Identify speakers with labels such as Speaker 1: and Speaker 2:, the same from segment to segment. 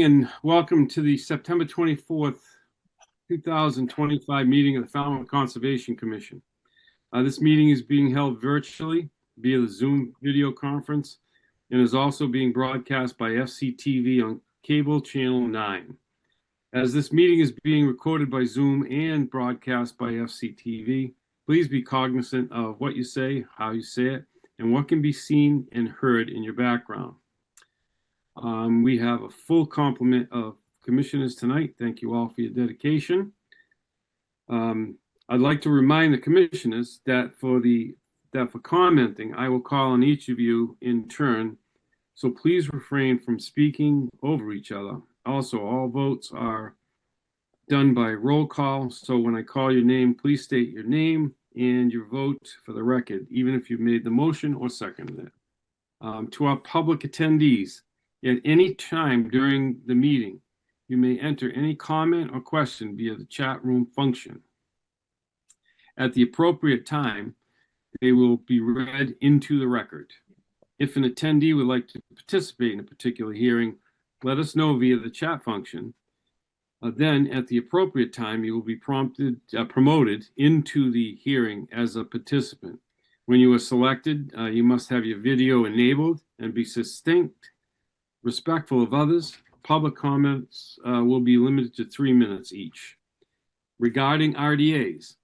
Speaker 1: and welcome to the September 24th, 2025 meeting of the Falmouth Conservation Commission. This meeting is being held virtually via the Zoom video conference and is also being broadcast by FCTV on cable channel 9. As this meeting is being recorded by Zoom and broadcast by FCTV, please be cognizant of what you say, how you say it, and what can be seen and heard in your background. We have a full complement of commissioners tonight. Thank you all for your dedication. I'd like to remind the commissioners that for commenting, I will call on each of you in turn. So please refrain from speaking over each other. Also, all votes are done by roll call. So when I call your name, please state your name and your vote for the record, even if you made the motion or seconded it. To our public attendees, at any time during the meeting, you may enter any comment or question via the chat room function. At the appropriate time, they will be read into the record. If an attendee would like to participate in a particular hearing, let us know via the chat function. Then, at the appropriate time, you will be promoted into the hearing as a participant. When you are selected, you must have your video enabled and be succinct, respectful of others. Public comments will be limited to 3 minutes each. Regarding RDAs,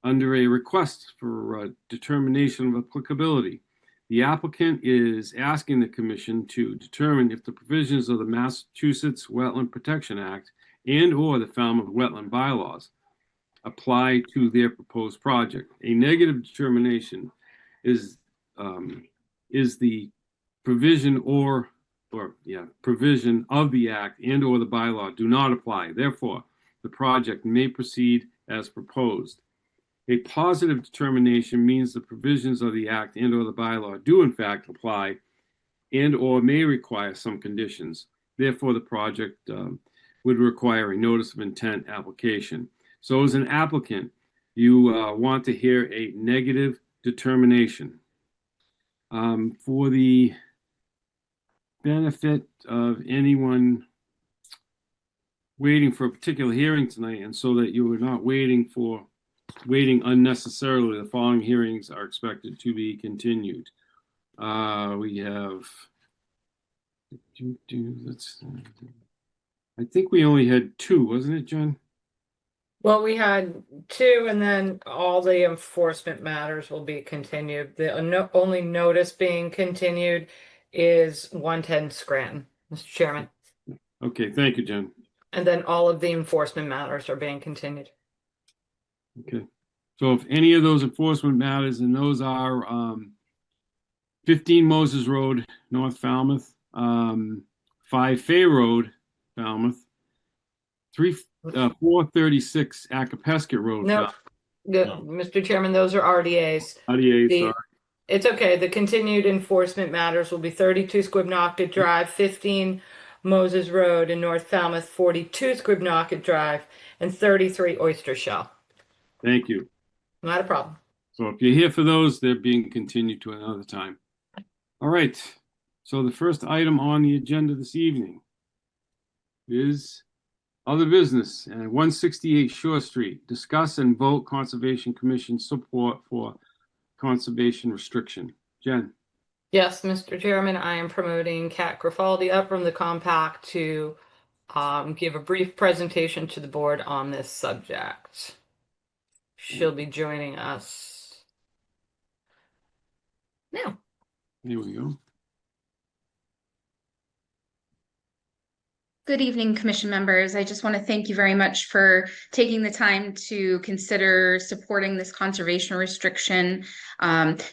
Speaker 1: under a request for determination of applicability, the applicant is asking the Commission to determine if the provisions of the Massachusetts Wetland Protection Act and/or the Falmouth Wetland Bylaws apply to their proposed project. A negative determination is the provision provision of the act and/or the bylaw do not apply. Therefore, the project may proceed as proposed. A positive determination means the provisions of the act and/or the bylaw do in fact apply and/or may require some conditions. Therefore, the project would require a notice of intent application. So as an applicant, you want to hear a negative determination. For the benefit of anyone waiting for a particular hearing tonight, and so that you are not waiting unnecessarily, the following hearings are expected to be continued. We have, I think we only had 2, wasn't it, Jen?
Speaker 2: Well, we had 2, and then all the enforcement matters will be continued. The only notice being continued is 110 Scranton, Mr. Chairman.
Speaker 1: Okay, thank you, Jen.
Speaker 2: And then all of the enforcement matters are being continued.
Speaker 1: Okay, so if any of those enforcement matters, and those are 15 Moses Road, North Falmouth, 5 Fay Road, Falmouth, 436 Acapesket Road.
Speaker 2: No, Mr. Chairman, those are RDAs.
Speaker 1: RDAs, sorry.
Speaker 2: It's okay. The continued enforcement matters will be 32 Squibnocket Drive, 15 Moses Road in North Falmouth, 42 Squibnocket Drive, and 33 Oyster Shell.
Speaker 1: Thank you.
Speaker 2: Not a problem.
Speaker 1: So if you're here for those, they're being continued to another time. All right. So the first item on the agenda this evening is other business and 168 Shore Street. Discuss and vote Conservation Commission support for conservation restriction. Jen.
Speaker 2: Yes, Mr. Chairman, I am promoting Kat Grafaldi up from the compact to give a brief presentation to the board on this subject. She'll be joining us now.
Speaker 1: Here we go.
Speaker 3: Good evening, Commission members. I just want to thank you very much for taking the time to consider supporting this conservation restriction.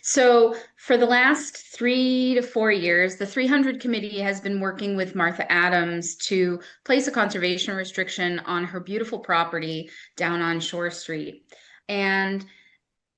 Speaker 3: So for the last 3 to 4 years, the 300 Committee has been working with Martha Adams to place a conservation restriction on her beautiful property down on Shore Street. And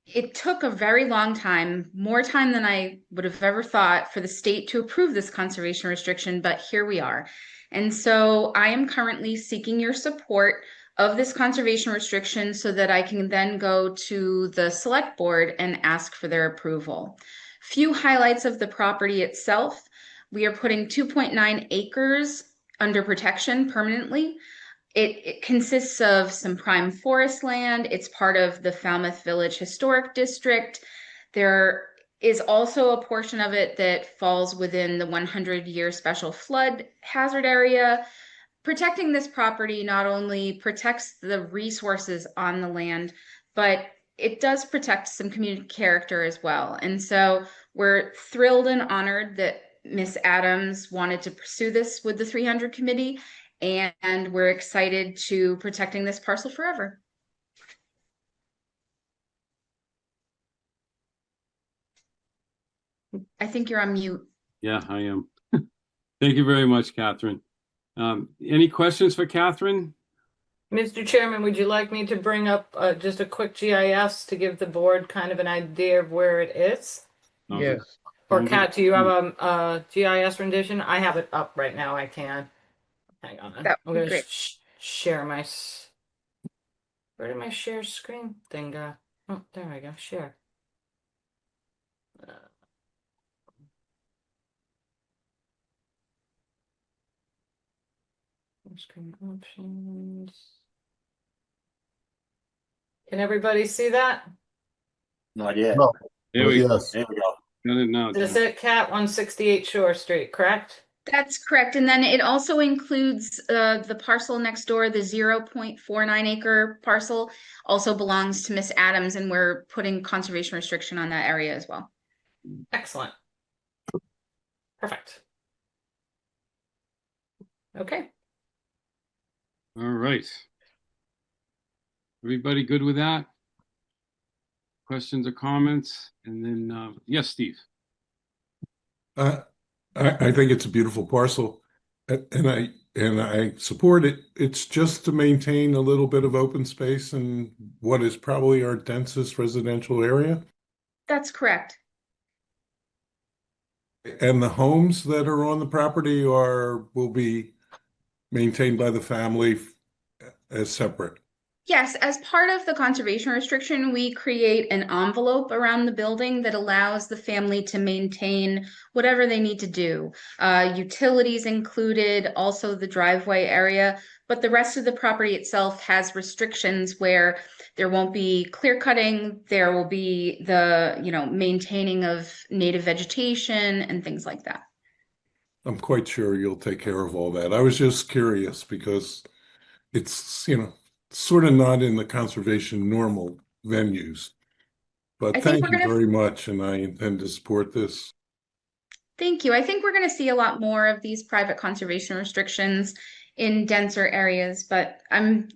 Speaker 3: it took a very long time, more time than I would have ever thought, for the state to approve this conservation restriction, but here we are. And so I am currently seeking your support of this conservation restriction so that I can then go to the select board and ask for their approval. Few highlights of the property itself. We are putting 2.9 acres under protection permanently. It consists of some prime forest land. It's part of the Falmouth Village Historic District. There is also a portion of it that falls within the 100-year special flood hazard area. Protecting this property not only protects the resources on the land, but it does protect some community character as well. And so we're thrilled and honored that Miss Adams wanted to pursue this with the 300 committee, and we're excited to protecting this parcel forever. I think you're on mute.
Speaker 1: Yeah, I am. Thank you very much, Catherine. Any questions for Catherine?
Speaker 2: Mr. Chairman, would you like me to bring up just a quick GIS to give the board kind of an idea of where it is?
Speaker 4: Yes.
Speaker 2: Or Kat, do you have a GIS rendition? I have it up right now. I can. Hang on.
Speaker 3: That
Speaker 2: I'm
Speaker 3: would
Speaker 2: going
Speaker 3: be
Speaker 2: to
Speaker 3: great.
Speaker 2: share my. Where did my share screen thing go? Oh, there I go. Share. Screen options. Can everybody see that?
Speaker 5: Not yet.
Speaker 4: No.
Speaker 1: There we go.
Speaker 4: Yes.
Speaker 5: There we go.
Speaker 1: Got it now.
Speaker 2: Is it Cat 168 Shore Street, correct?
Speaker 3: That's correct. And then it also includes the parcel next door, the 0.49 acre parcel, also belongs to Miss Adams, and we're putting conservation restriction on that area as well.
Speaker 2: Excellent. Perfect. Okay.
Speaker 1: All right. Everybody good with that? Questions or comments? And then, yes, Steve.
Speaker 4: I think it's a beautiful parcel, and I support it. It's just to maintain a little bit of open space in what is probably our densest residential area.
Speaker 3: That's correct.
Speaker 4: And the homes that are on the property will be maintained by the family as separate.
Speaker 3: Yes, as part of the conservation restriction, we create an envelope around the building that allows the family to maintain whatever they need to do. Utilities included, also the driveway area, but the rest of the property itself has restrictions where there won't be clear cutting, there will be the, maintaining of native vegetation and things like that.
Speaker 4: I'm quite sure you'll take care of all that. I was just curious because it's, sort of not in the conservation normal venues. But thank you very much, and I intend to support this.
Speaker 3: Thank you. I think we're going to see a lot more of these private conservation restrictions in denser areas, but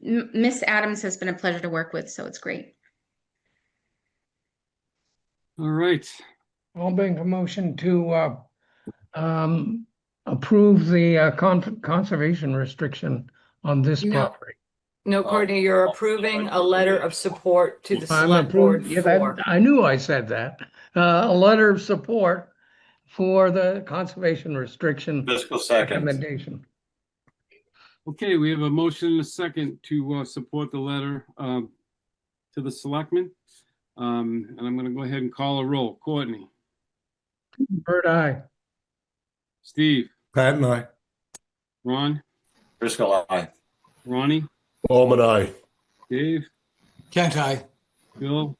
Speaker 3: Miss Adams has been a pleasure to work with, so it's great.
Speaker 1: All right.
Speaker 6: I'll make a motion to approve the conservation restriction on this
Speaker 2: No.
Speaker 6: property.
Speaker 2: No, Courtney, you're approving a letter of support to the
Speaker 6: I'm
Speaker 2: select board
Speaker 6: approved. Yeah,
Speaker 2: for.
Speaker 6: I knew I said that. A letter of support for the conservation restriction
Speaker 5: Fiscal seconds.
Speaker 6: recommendation.
Speaker 1: Okay, we have a motion and a second to support the letter to the selectmen. And I'm going to go ahead and call a roll. Courtney,
Speaker 6: Bird eye.
Speaker 1: Steve,
Speaker 4: Pat and I.
Speaker 1: Ron,
Speaker 5: Driscoll, aye.
Speaker 1: Ronnie,
Speaker 4: Bowman, aye.
Speaker 1: Dave,
Speaker 7: Kent, aye.
Speaker 1: Bill,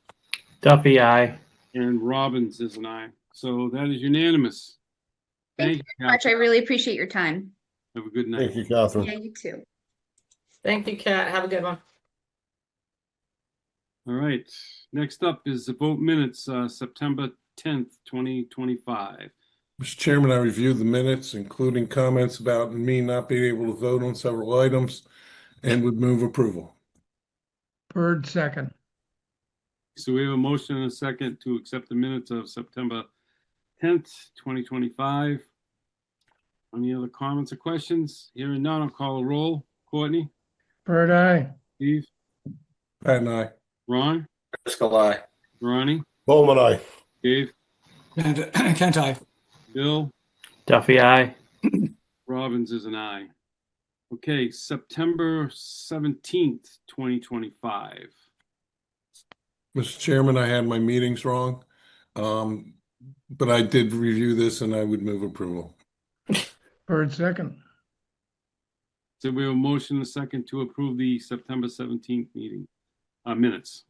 Speaker 7: Duffy, aye.
Speaker 1: and Robbins is an aye. So that is unanimous.
Speaker 3: Thank you very much. I really appreciate your time.
Speaker 1: Have a good night.
Speaker 4: Thank you, Catherine.
Speaker 3: Yeah, you too.
Speaker 2: Thank you, Kat. Have a good one.
Speaker 1: All right. Next up is the vote minutes, September 10th, 2025.
Speaker 4: Mr. Chairman, I reviewed the minutes, including comments about me not being able to vote on several items, and would move approval.
Speaker 6: Bird second.
Speaker 1: So we have a motion and a second to accept the minutes of September 10th, 2025. Any other comments or questions? Hearing none, I'll call a roll. Courtney,
Speaker 6: Bird eye.
Speaker 1: Steve,
Speaker 4: Pat and I.
Speaker 1: Ron,
Speaker 5: Driscoll, aye.
Speaker 1: Ronnie,
Speaker 4: Bowman, aye.
Speaker 1: Dave,
Speaker 7: Kent, aye.
Speaker 1: Bill,
Speaker 7: Duffy, aye.
Speaker 1: Robbins is an aye. Okay, September 17th, 2025.
Speaker 4: Mr. Chairman, I had my meetings wrong, but I did review this and I would move approval.
Speaker 6: Bird second.
Speaker 1: So we have a motion and a second to approve the September 17th meeting minutes.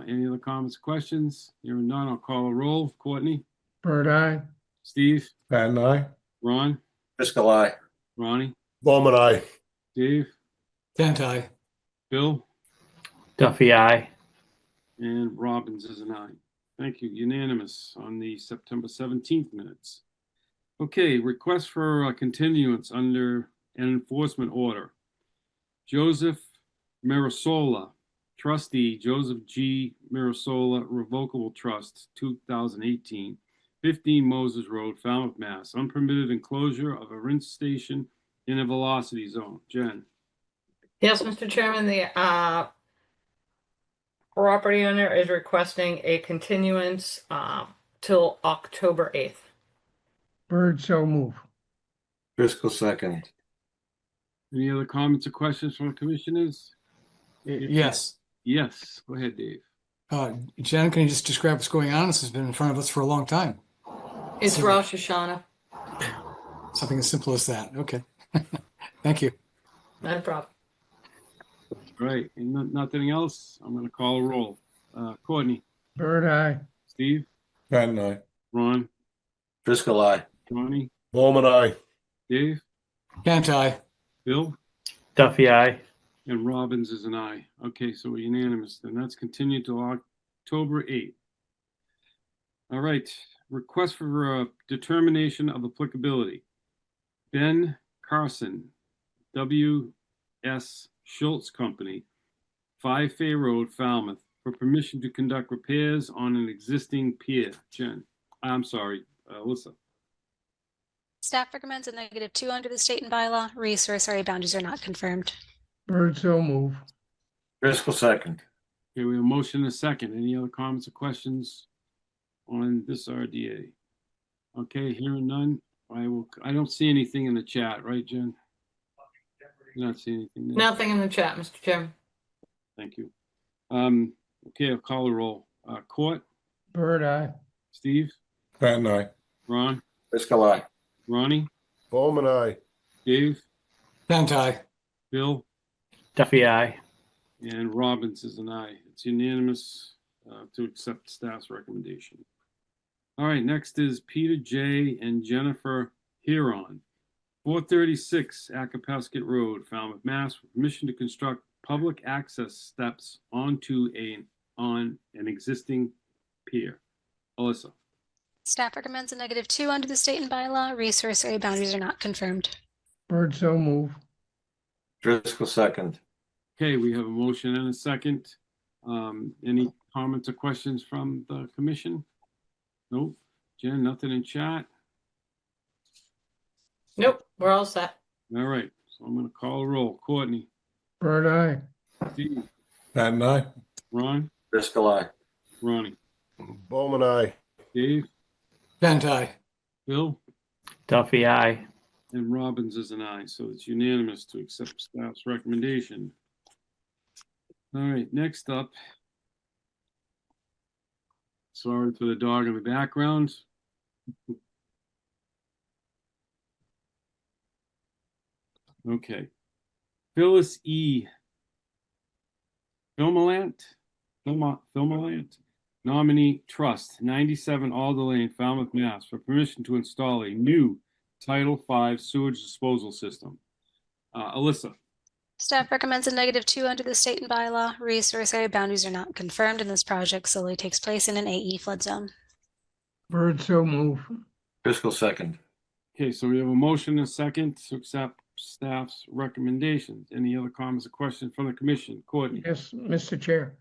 Speaker 1: Any other comments or questions? Hearing none, I'll call a roll. Courtney,
Speaker 6: Bird eye.
Speaker 1: Steve,
Speaker 4: Pat and I.
Speaker 1: Ron,
Speaker 5: Driscoll, aye.
Speaker 1: Ronnie,
Speaker 4: Bowman, I.
Speaker 1: Dave,
Speaker 7: Kent, I.
Speaker 1: Bill,
Speaker 7: Duffy, aye.
Speaker 1: and Robbins is an aye. Thank you. Unanimous on the September 17th minutes. Okay, request for continuance under an enforcement order. Joseph Mirasola, trustee, Joseph G. Mirasola Revocable Trust, 2018, 15 Moses Road, Falmouth, Mass. Unpermitted enclosure of a rinse station in a velocity zone. Jen.
Speaker 2: Yes, Mr. Chairman, the property owner is requesting a continuance till October 8th.
Speaker 6: Bird so move.
Speaker 5: Driscoll, second.
Speaker 1: Any other comments or questions from commissioners?
Speaker 7: Yes.
Speaker 1: Yes, go ahead, Dave.
Speaker 7: Jen, can you just describe what's going on? This has been in front of us for a long time.
Speaker 2: It's
Speaker 7: So-
Speaker 2: Rosh Hashanah.
Speaker 7: Something as simple as that. Okay. Thank you.
Speaker 2: No problem.
Speaker 1: All right, and nothing else? I'm going to call a roll. Courtney,
Speaker 6: Bird eye.
Speaker 1: Steve,
Speaker 4: Pat and I.
Speaker 1: Ron,
Speaker 5: Driscoll, aye.
Speaker 1: Ronnie,
Speaker 4: Bowman, I.
Speaker 1: Dave,
Speaker 7: Kent, I.
Speaker 1: Bill,
Speaker 7: Duffy, aye.
Speaker 1: and Robbins is an aye. Okay, so we're unanimous. Then that's continued to October 8th. All right, request for determination of applicability. Ben Carson, W.S. Schultz Company, 5 Fay Road, Falmouth, for permission to conduct repairs on an existing pier. Jen, I'm sorry, Alyssa.
Speaker 8: Staff recommends a -2 under the state and bylaw. Resource area boundaries are not confirmed.
Speaker 6: Bird so move.
Speaker 5: Driscoll, second.
Speaker 1: Okay, we have a motion and a second. Any other comments or questions on this RDA? Okay, hearing none. I don't see anything in the chat, right, Jen? You're not seeing anything there?
Speaker 2: Nothing in the chat, Mr. Chairman.
Speaker 1: Thank you. Okay, I'll call the roll. Court,
Speaker 6: Bird eye.
Speaker 1: Steve,
Speaker 4: Pat and I.
Speaker 1: Ron,
Speaker 5: Driscoll, aye.
Speaker 1: Ronnie,
Speaker 4: Bowman, I.
Speaker 1: Dave,
Speaker 7: Kent, I.
Speaker 1: Bill,
Speaker 7: Duffy, aye.
Speaker 1: and Robbins is an aye. It's unanimous to accept staff's recommendation. All right, next is Peter J. and Jennifer Huron, 436 Acapasket Road, Falmouth, Mass. For permission to construct public access steps onto an existing pier. Alyssa.
Speaker 8: Staff recommends a -2 under the state and bylaw. Resource area boundaries are not confirmed.
Speaker 6: Bird so move.
Speaker 5: Driscoll, second.
Speaker 1: Okay, we have a motion and a second. Any comments or questions from the commission? Nope. Jen, nothing in chat?
Speaker 2: Nope, we're all set.
Speaker 1: All right, so I'm going to call a roll. Courtney,
Speaker 6: Bird eye.
Speaker 1: Steve,
Speaker 4: Pat and I.
Speaker 1: Ron,
Speaker 5: Driscoll, aye.
Speaker 1: Ronnie,
Speaker 4: Bowman, I.
Speaker 1: Dave,
Speaker 7: Kent, I.
Speaker 1: Bill,
Speaker 7: Duffy, aye.
Speaker 1: and Robbins is an aye, so it's unanimous to accept staff's recommendation. All right, next up. Sorry for the dog in the background. Okay. Phyllis E. Filmalant, nominee trust, 97 Alder Lane, Falmouth, Mass. For permission to install a new Title V sewage disposal system. Alyssa.
Speaker 8: Staff recommends a -2 under the state and bylaw. Resource area boundaries are not confirmed, and this project solely takes place in an AE flood zone.
Speaker 6: Bird so move.
Speaker 5: Driscoll, second.
Speaker 1: Okay, so we have a motion and a second to accept staff's recommendations. Any other comments or questions from the commission? Courtney?
Speaker 6: Yes, Mr. Chair.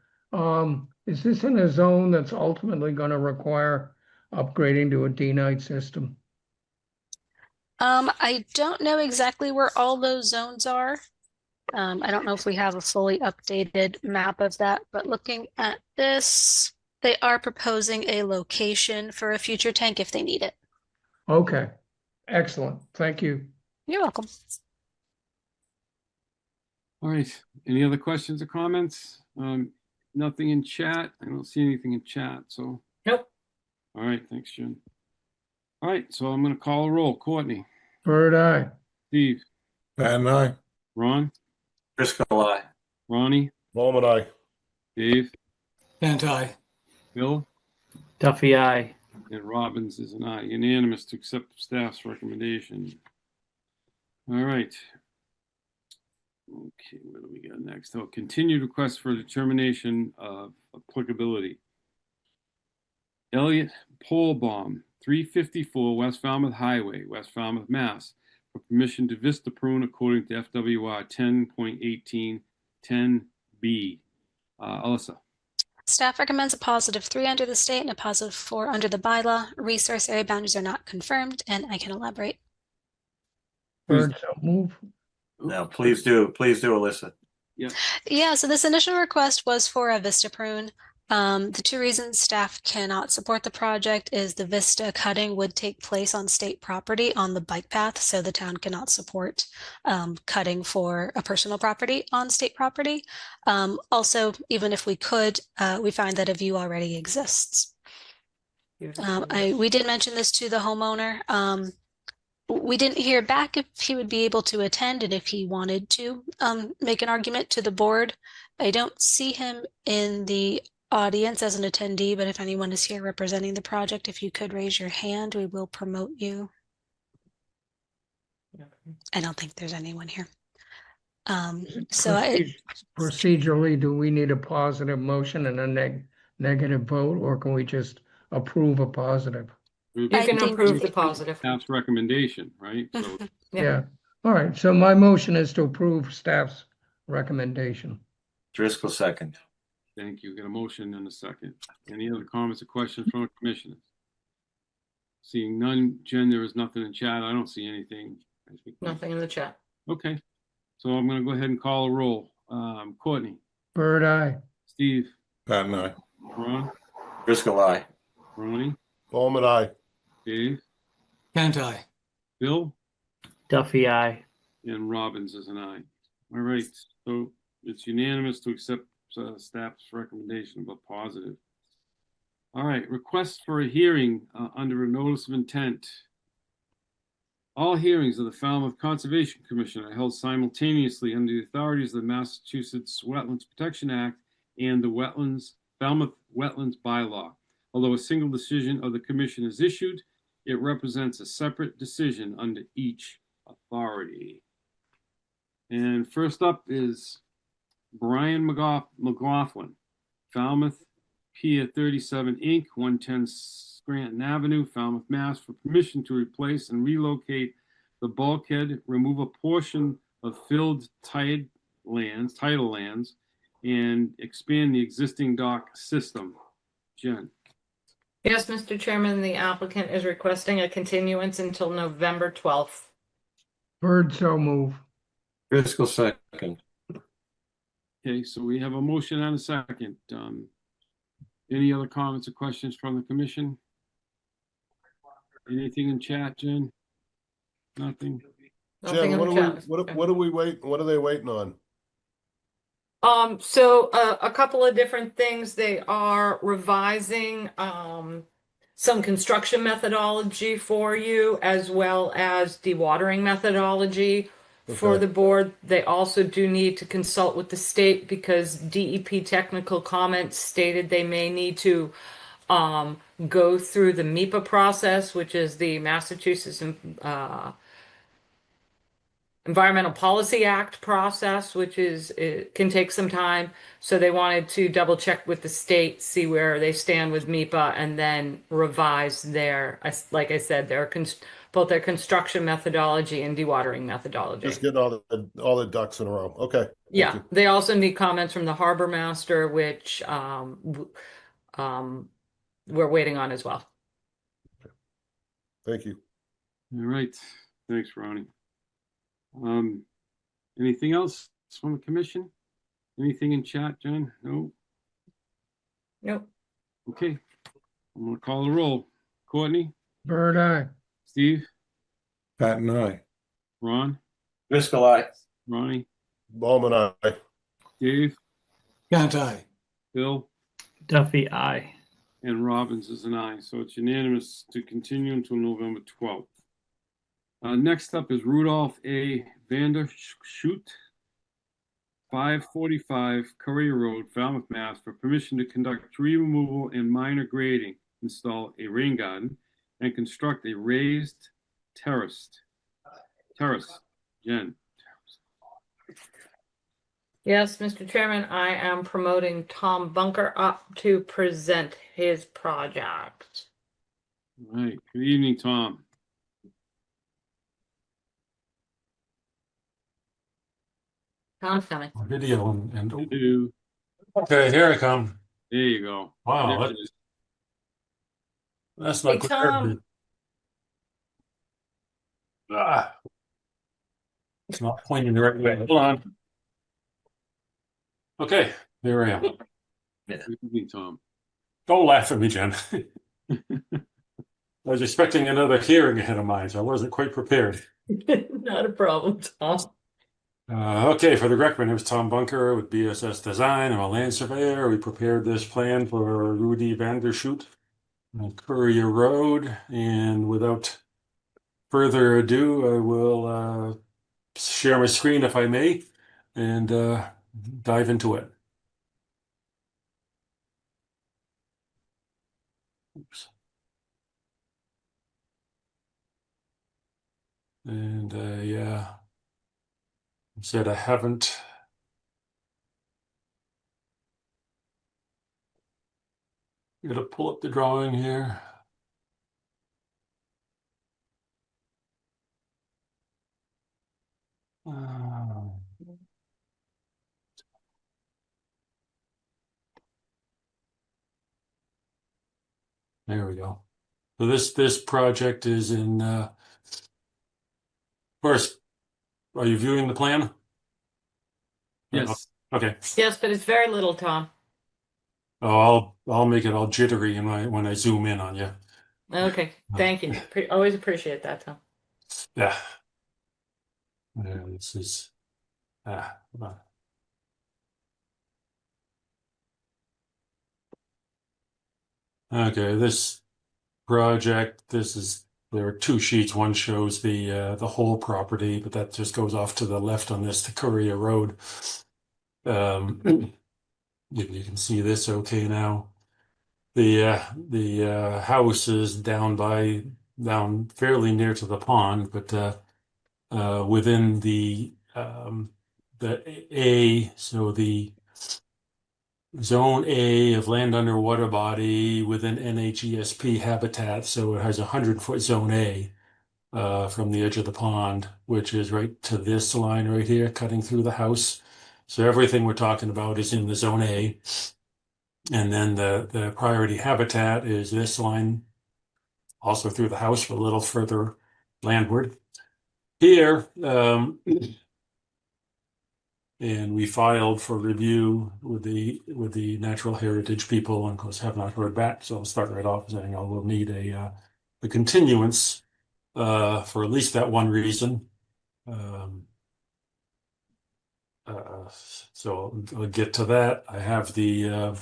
Speaker 6: Is this in a zone that's ultimately going to require upgrading to a D-Night system?
Speaker 8: I don't know exactly where all those zones are. I don't know if we have a fully updated map of that, but looking at this, they are proposing a location for a future tank if they need it.
Speaker 6: Okay, excellent. Thank you.
Speaker 8: You're welcome.
Speaker 1: All right, any other questions or comments? Nothing in chat. I don't see anything in chat, so.
Speaker 2: Nope.
Speaker 1: All right, thanks, Jen. All right, so I'm going to call a roll. Courtney,
Speaker 6: Bird eye.
Speaker 1: Steve,
Speaker 4: Pat and I.
Speaker 1: Ron,
Speaker 5: Driscoll, aye.
Speaker 1: Ronnie,
Speaker 4: Bowman, aye.
Speaker 1: Dave,
Speaker 7: Bent, aye.
Speaker 1: Bill,
Speaker 9: Duffy, aye.
Speaker 1: and Robbins is an aye. Unanimous to accept staff's recommendation. All right. Okay, what do we got next? Oh, continued request for determination of applicability. Elliot Polbaum, 354 West Falmouth Highway, West Falmouth, Mass. For permission to vista prune according to FWR 10.18 10B. Alyssa.
Speaker 8: Staff recommends a +3 under the state and a +4 under the bylaw. Resource area boundaries are not confirmed, and I can elaborate.
Speaker 6: Bird, so move.
Speaker 5: No, please do, Alyssa.
Speaker 8: Yeah, so this initial request was for a vista prune. The two reasons staff cannot support the project is the vista cutting would take place on state property on the bike path, so the town cannot support cutting for a personal property on state property. Also, even if we could, we find that a view already exists. We did mention this to the homeowner. We didn't hear back if he would be able to attend and if he wanted to make an argument to the board. I don't see him in the audience as an attendee, but if anyone is here representing the project, if you could raise your hand, we will promote you. I don't think there's anyone here.
Speaker 6: Procedurally, do we need a positive motion and a negative vote, or can we just approve a positive?
Speaker 2: You
Speaker 8: I
Speaker 2: can
Speaker 8: think-
Speaker 2: approve the positive.
Speaker 1: Staff's recommendation, right? So
Speaker 6: Yeah. All right, so my motion is to approve staff's recommendation.
Speaker 5: Driscoll, second.
Speaker 1: thank you. Got a motion and a second. Any other comments or questions from the commissioners? Seeing none, Jen, there is nothing in chat. I don't see anything.
Speaker 2: Nothing in the chat.
Speaker 1: Okay, so I'm going to go ahead and call a roll. Courtney,
Speaker 6: Bird, aye.
Speaker 1: Steve,
Speaker 4: Pat and I.
Speaker 1: Ron,
Speaker 5: Driscoll, aye.
Speaker 1: Ronnie,
Speaker 4: Bowman, aye.
Speaker 1: Dave,
Speaker 7: Bent, aye.
Speaker 1: Bill,
Speaker 9: Duffy, aye.
Speaker 1: and Robbins is an aye. All right, so it's unanimous to accept staff's recommendation about positive. All right, request for a hearing under a notice of intent. All hearings of the Falmouth Conservation Commission are held simultaneously under the authorities of the Massachusetts Wetlands Protection Act and the Falmouth Wetlands Bylaw. Although a single decision of the commission is issued, it represents a separate decision under each authority. And first up is Brian McLaughlin, Falmouth Pier 37 Inc., 110 Scranton Avenue, Falmouth, Mass. For permission to replace and relocate the bulkhead, remove a portion of filled tidal lands, and expand the existing dock system. Jen.
Speaker 2: Yes, Mr. Chairman, the applicant is requesting a continuance until November 12th.
Speaker 6: Bird, so move.
Speaker 5: Driscoll, second.
Speaker 1: Okay, so we have a motion and a second. Any other comments or questions from the commission? Anything in chat, Jen? Nothing?
Speaker 2: Nothing
Speaker 4: Jen,
Speaker 2: in the chat.
Speaker 4: what are they waiting on?
Speaker 2: So a couple of different things. They are revising some construction methodology for you, as well as dewatering methodology for
Speaker 4: Okay.
Speaker 2: the board. They also do need to consult with the state because DEP technical comments stated they may need to go through the MEPA process, which is the Massachusetts Environmental Policy Act process, which it can take some time. So they wanted to double check with the state, see where they stand with MEPA, and then revise their, like I said, both their construction methodology and dewatering methodology.
Speaker 4: Just getting all the ducks in a row. Okay. Thank
Speaker 2: Yeah,
Speaker 4: you.
Speaker 2: they also need comments from the harbor master, which we're waiting on as well.
Speaker 4: Thank you.
Speaker 1: All right, thanks, Ronnie. Anything else from the commission? Anything in chat, Jen? No?
Speaker 2: Nope.
Speaker 1: Okay, I'm gonna call the roll. Courtney,
Speaker 6: Bird, aye.
Speaker 1: Steve,
Speaker 4: Pat and I.
Speaker 1: Ron,
Speaker 5: Driscoll, aye.
Speaker 1: Ronnie,
Speaker 4: Bowman, aye.
Speaker 1: Dave,
Speaker 7: Bent, aye.
Speaker 1: Bill,
Speaker 9: Duffy, aye.
Speaker 1: and Robbins is an aye. So it's unanimous to continue until November 12th. Next up is Rudolph A. Vandershoot, 545 Courier Road, Falmouth, Mass. For permission to conduct tree removal and minor grading, install a rain garden, and construct a raised terrace. Jen.
Speaker 2: Yes, Mr. Chairman, I am promoting Tom Bunker up to present his project.
Speaker 1: All right. Good evening, Tom.
Speaker 2: Tom's coming.
Speaker 10: Video and
Speaker 1: Hello.
Speaker 10: okay, here I come.
Speaker 1: There you go.
Speaker 10: Wow,
Speaker 1: There it is.
Speaker 10: that's
Speaker 2: Hey,
Speaker 10: not good.
Speaker 2: Tom.
Speaker 10: Ah, it's not pointing the right way. Hold on. Okay, there I am.
Speaker 1: Good evening, Tom.
Speaker 10: Don't laugh at me, Jen. I was expecting another hearing ahead of mine, so I wasn't quite prepared.
Speaker 2: Not a problem, Tom.
Speaker 10: Okay, for the record, my name is Tom Bunker with BSS Design. I'm a land surveyor. We prepared this plan for Rudy Vandershoot on Courier Road. And without further ado, I will share my screen if I may and dive into it. Oops. And said I haven't. I'm gonna pull up the drawing here. There we go. So this project is in. First, are you viewing the plan?
Speaker 1: Yes.
Speaker 10: Okay.
Speaker 2: Yes, but it's very little, Tom.
Speaker 10: Oh, I'll make it all jittery when I zoom in on you.
Speaker 2: Okay, thank you. Always appreciate that, Tom.
Speaker 10: Yeah. Yeah, this is hold on. Okay, this project, there are two sheets. One shows the whole property, but that just goes off to the left on this to Courier Road. You can see this okay now. The house is down fairly near to the pond, but within the A, so the Zone A of land underwater body within NHESP habitat, so it has 100-foot Zone A from the edge of the pond, which is right to this line right here, cutting through the house. So everything we're talking about is in the Zone A. And then the priority habitat is this line, also through the house, but a little further landward. Here, and we filed for review with the natural heritage people, and of course have not heard back. So I'll start right off saying I will need a continuance for at least that one reason. So I'll get to that. I have the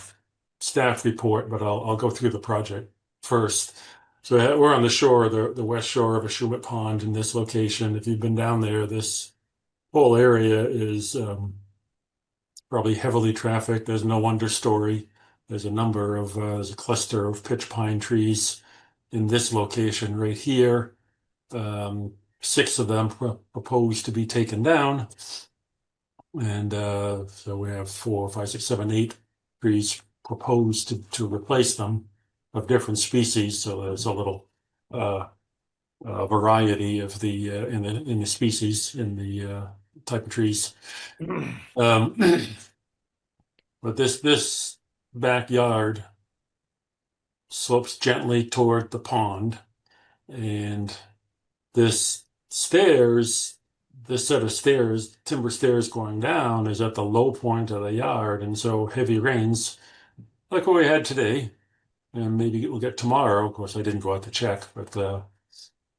Speaker 10: staff report, but I'll go through the project first. So we're on the shore, the west shore of Ashumet Pond in this location. If you've been down there, this whole area is probably heavily trafficked. There's no understory. There's a cluster of pitch pine trees in this location right here. 6 of them proposed to be taken down. And so we have 4, 5, 6, 7, 8 trees proposed to replace them of different species. So there's a little variety of the in the species in the type of trees. But this backyard slopes gently toward the pond, and this set of stairs, timber stairs going down, is at the low point of the yard. And so heavy rains, like what we had today, and maybe we'll get tomorrow. Of course, I didn't go out to check, but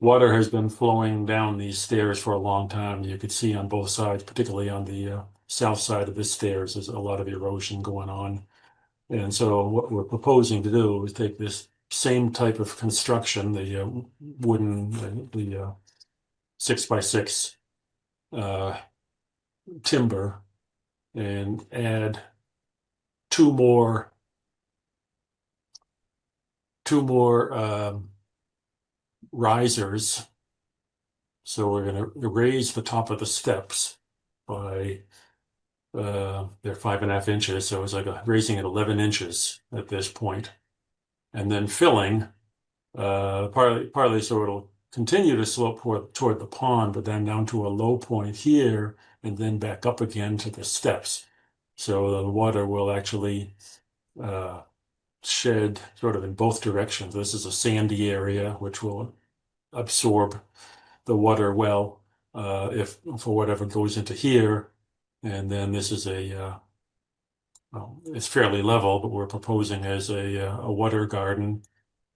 Speaker 10: water has been flowing down these stairs for a long time. You could see on both sides, particularly on the south side of the stairs, there's a lot of erosion going on. And so what we're proposing to do is take this same type of construction, the wooden, the 6x6 timber, and add two more risers. So we're going to raise the top of the steps by they're 5.5 inches, so it's like raising it 11 inches at this point, and then filling partly so it'll continue to slope toward the pond, but then down to a low point here, and then back up again to the steps. So the water will actually shed sort of in both directions. This is a sandy area which will absorb the water well if for whatever goes into here. And then this is well, it's fairly level, but we're proposing as a water garden,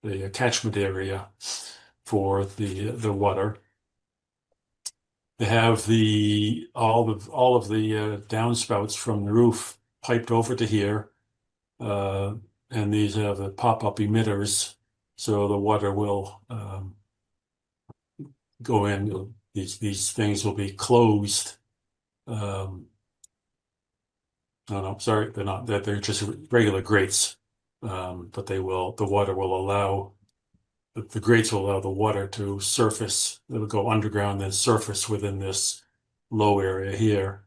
Speaker 10: a catchment area for the water. They have all of the downspouts from the roof piped over to here, and these have the pop-up emitters, so the water will go in. These things will be closed. No, sorry, they're not. They're just regular grates, but the water will allow. The grates will allow the water to surface. It will go underground, then surface within this low area here.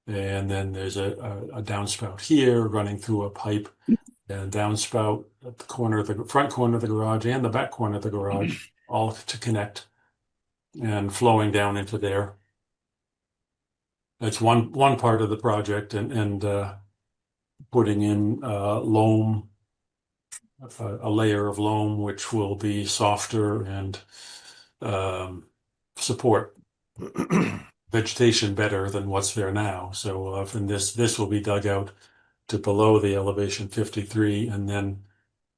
Speaker 10: And then there's a downspout here running through a pipe, and downspout at the corner of the front corner of the garage and the back corner of the garage, all to connect and flowing down into there. That's one part of the project, and putting in loam, a layer of loam which will be softer and support vegetation better than what's there now. So and this will be dug out to below the elevation 53, and then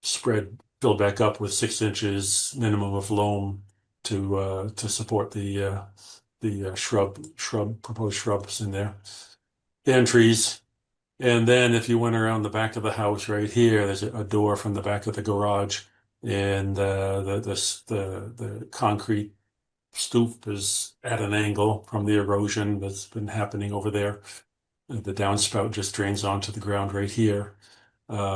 Speaker 10: fill back up with 6 inches minimum of loam to support the proposed shrubs in there and trees. And then if you went around the back of the house right here, there's a door from the back of the garage, and the concrete stoop is at an angle from the erosion that's been happening over there. The downspout just drains onto the ground right here.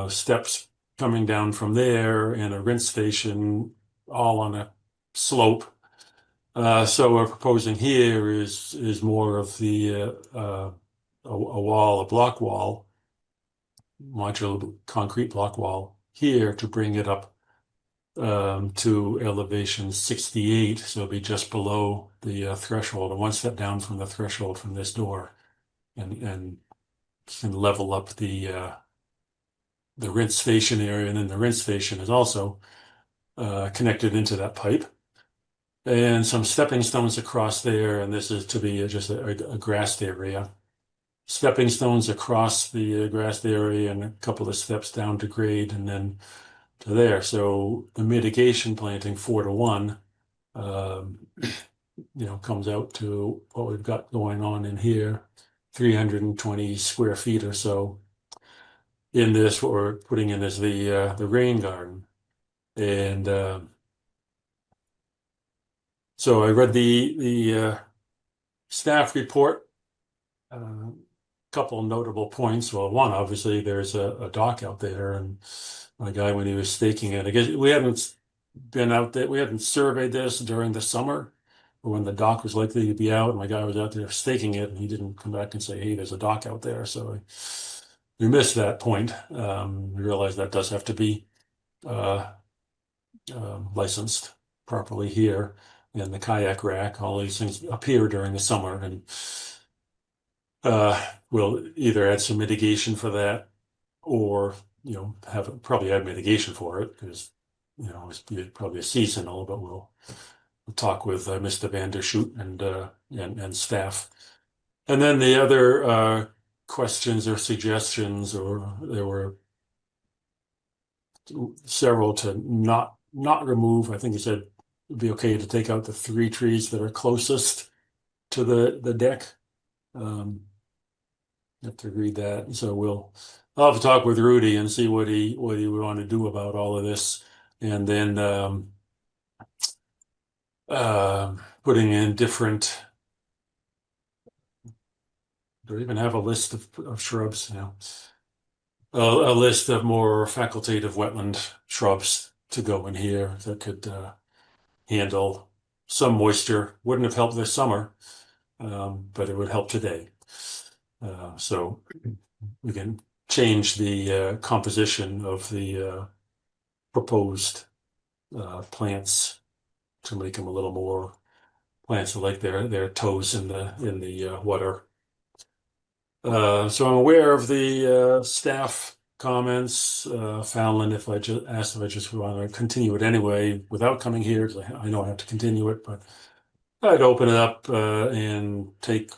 Speaker 10: Steps coming down from there, and a rinse station all on a slope. So we're proposing here is more of the a block wall, modular concrete block wall here to bring it up to elevation 68, so it'll be just below the threshold, and one step down from the threshold from this door, and can level up the rinse station area, and then the rinse station is also connected into that pipe, and some stepping stones across there, and this is to be just a grassed area. Stepping stones across the grassed area and a couple of steps down to grade, and then to there. So the mitigation planting 4 to 1, comes out to what we've got going on in here, 320 square feet or so. In this, what we're putting in is the rain garden, and so I read the staff report. Couple notable points. Well, one, obviously, there's a dock out there, and my guy, when he was staking it, I guess we hadn't been out there, we hadn't surveyed this during the summer when the dock was likely to be out. And my guy was out there staking it, and he didn't come back and say, "Hey, there's a dock out there." So we missed that point. We realized that does have to be licensed properly here, and the kayak rack, all these things appear during the summer, and we'll either add some mitigation for that, or probably add mitigation for it, because it's probably a seasonal, but we'll talk with Mr. Vandershoot and staff. And then the other questions or suggestions, or there were several to not remove. I think he said it'd be okay to take out the 3 trees that are closest to the deck. Have to read that. So I'll have to talk with Rudy and see what he would want to do about all of this, and then putting in different Do I even have a list of shrubs now? A list of more facultative wetland shrubs to go in here that could handle some moisture. Wouldn't have helped this summer, but it would help today. So we can change the composition of the proposed plants to make them a little more plants that like their toes in the water. So I'm aware of the staff comments. Fallon, if I just asked if I just want to continue it anyway without coming here, because I know I have to continue it, but I'd open it up and take,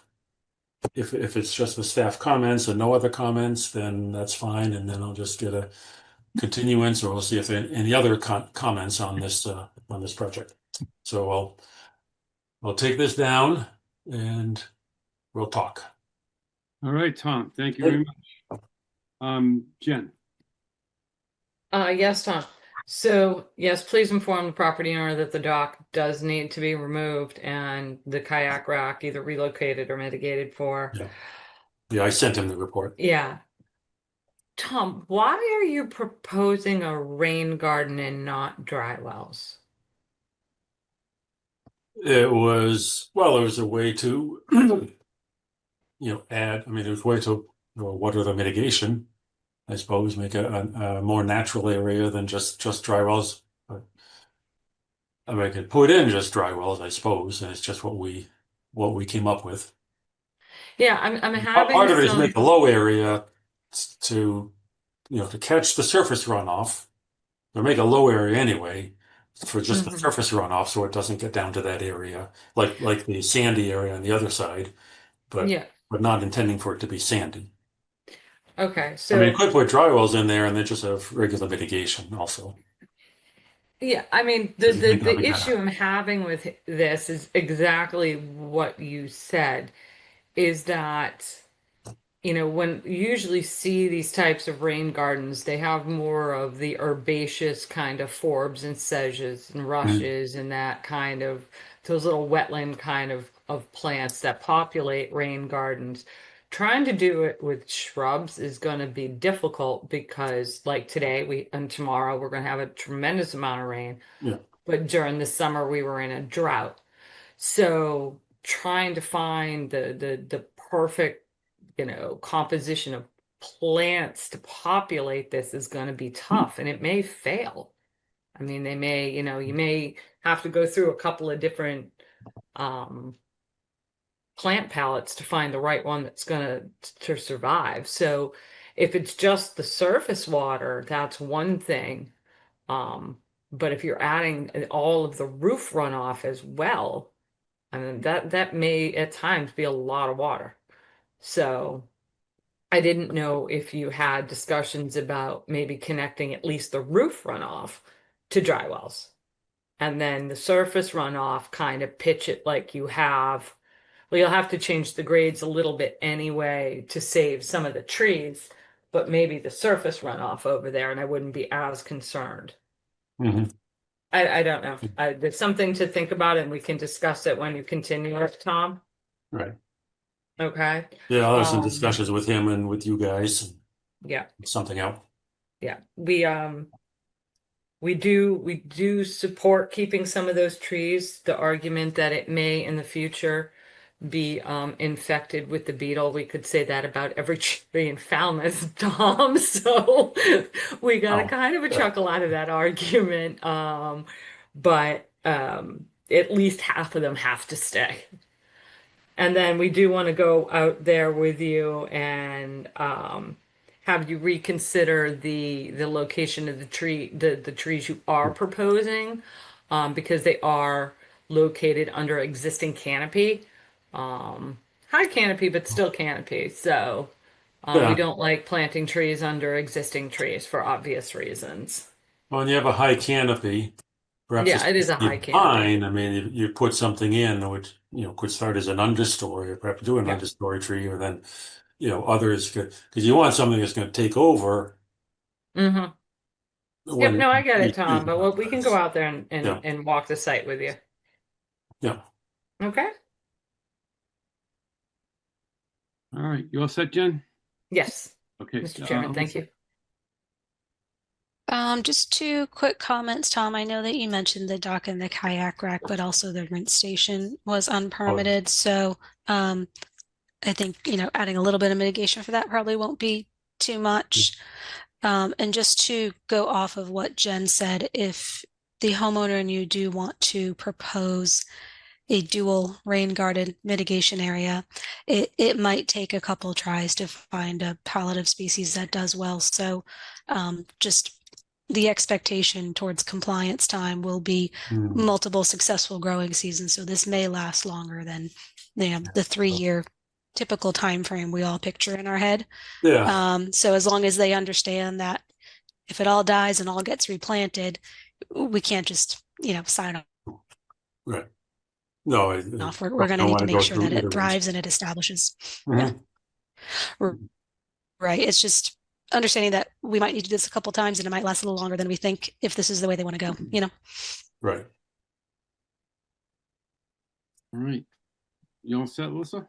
Speaker 10: if it's just the staff comments and no other comments, then that's fine, and then I'll just get a continuance, or we'll see if there are any other comments on this project. So I'll take this down and we'll talk.
Speaker 1: All right, Tom, thank you very much. Jen.
Speaker 2: Yes, Tom. So yes, please inform the property owner that the dock does need to be removed and the kayak rack either relocated or mitigated for.
Speaker 10: Yeah, I sent him the report.
Speaker 2: Yeah. Tom, why are you proposing a rain garden and not dry wells?
Speaker 10: It was a way to, add, I mean, it was a way to, water the mitigation, I suppose, make a more natural area than just dry wells. But I mean, I could put in just dry wells, I suppose, and it's just what we came up with.
Speaker 2: Yeah, I'm having
Speaker 10: Part of it is
Speaker 2: some.
Speaker 10: make a low area to, to catch the surface runoff, or make a low area anyway for just the surface runoff, so it doesn't get down to that area, like the sandy area on the other side, but not intending for it to be sandy.
Speaker 2: Okay, so
Speaker 10: I mean, you could put dry wells in there and then just have regular mitigation also.
Speaker 2: yeah, I mean, the issue I'm having with this is exactly what you said, is that, when you usually see these types of rain gardens, they have more of the herbaceous kind of forbs and sedges and rushes and that kind of, those little wetland kind of plants that populate rain gardens. Trying to do it with shrubs is going to be difficult because, like today, and tomorrow, we're going to have a tremendous amount of rain.
Speaker 10: Yeah.
Speaker 2: But during the summer, we were in a drought. So trying to find the perfect, composition of plants to populate this is going to be tough, and it may fail. I mean, they may, you may have to go through a couple of different plant palettes to find the right one that's going to survive. So if it's just the surface water, that's one thing. But if you're adding all of the roof runoff as well, I mean, that may at times be a lot of water. So I didn't know if you had discussions about maybe connecting at least the roof runoff to dry wells. And then the surface runoff, kind of pitch it like you have. Well, you'll have to change the grades a little bit anyway to save some of the trees, but maybe the surface runoff over there, and I wouldn't be as concerned. I don't know. There's something to think about, and we can discuss it when you continue it, Tom.
Speaker 10: Right.
Speaker 2: Okay.
Speaker 10: Yeah, I'll have some discussions with him and with you guys.
Speaker 2: Yeah.
Speaker 10: Something out.
Speaker 2: Yeah. We do support keeping some of those trees. The argument that it may in the future be infected with the beetle. We could say that about every tree in Falmouth, Tom. So we got kind of a chuckle out of that argument. But at least half of them have to stay. And then we do want to go out there with you and have you reconsider the location of the trees you are proposing, because they are located under existing canopy. High canopy, but still canopy. So we don't like planting trees under existing trees for obvious reasons.
Speaker 10: Well, when you have a high canopy, perhaps
Speaker 2: it is a high canopy.
Speaker 10: Fine. I mean, you put something in which could start as an understory, or perhaps do an understory tree, or then others could, because you want something that's going to take over.
Speaker 2: Yep. No, I get it, Tom. But we can go out there and walk the site with you.
Speaker 10: Yeah.
Speaker 2: Okay.
Speaker 1: All right, you all set, Jen?
Speaker 2: Yes,
Speaker 1: Okay.
Speaker 2: Mr. Chairman, thank you.
Speaker 8: Just two quick comments, Tom. I know that you mentioned the dock and the kayak rack, but also the rinse station was unpermitted. So I think, adding a little bit of mitigation for that probably won't be too much. And just to go off of what Jen said, if the homeowner and you do want to propose a dual rain guarded mitigation area, it might take a couple tries to find a palette of species that does well. So just the expectation towards compliance time will be multiple successful growing seasons. So this may last longer than the 3-year typical time frame we all picture in our head.
Speaker 10: Yeah.
Speaker 8: So as long as they understand that if it all dies and all gets replanted, we can't just sign off.
Speaker 10: Right. No,
Speaker 8: We're going to need to make sure that it
Speaker 10: either
Speaker 8: thrives and it establishes.
Speaker 10: Mhm.
Speaker 8: Yeah. Right. It's just understanding that we might need to do this a couple times and it might last a little longer than we think if this is the way they want to go.
Speaker 10: Right.
Speaker 1: All right. You all set, Alyssa?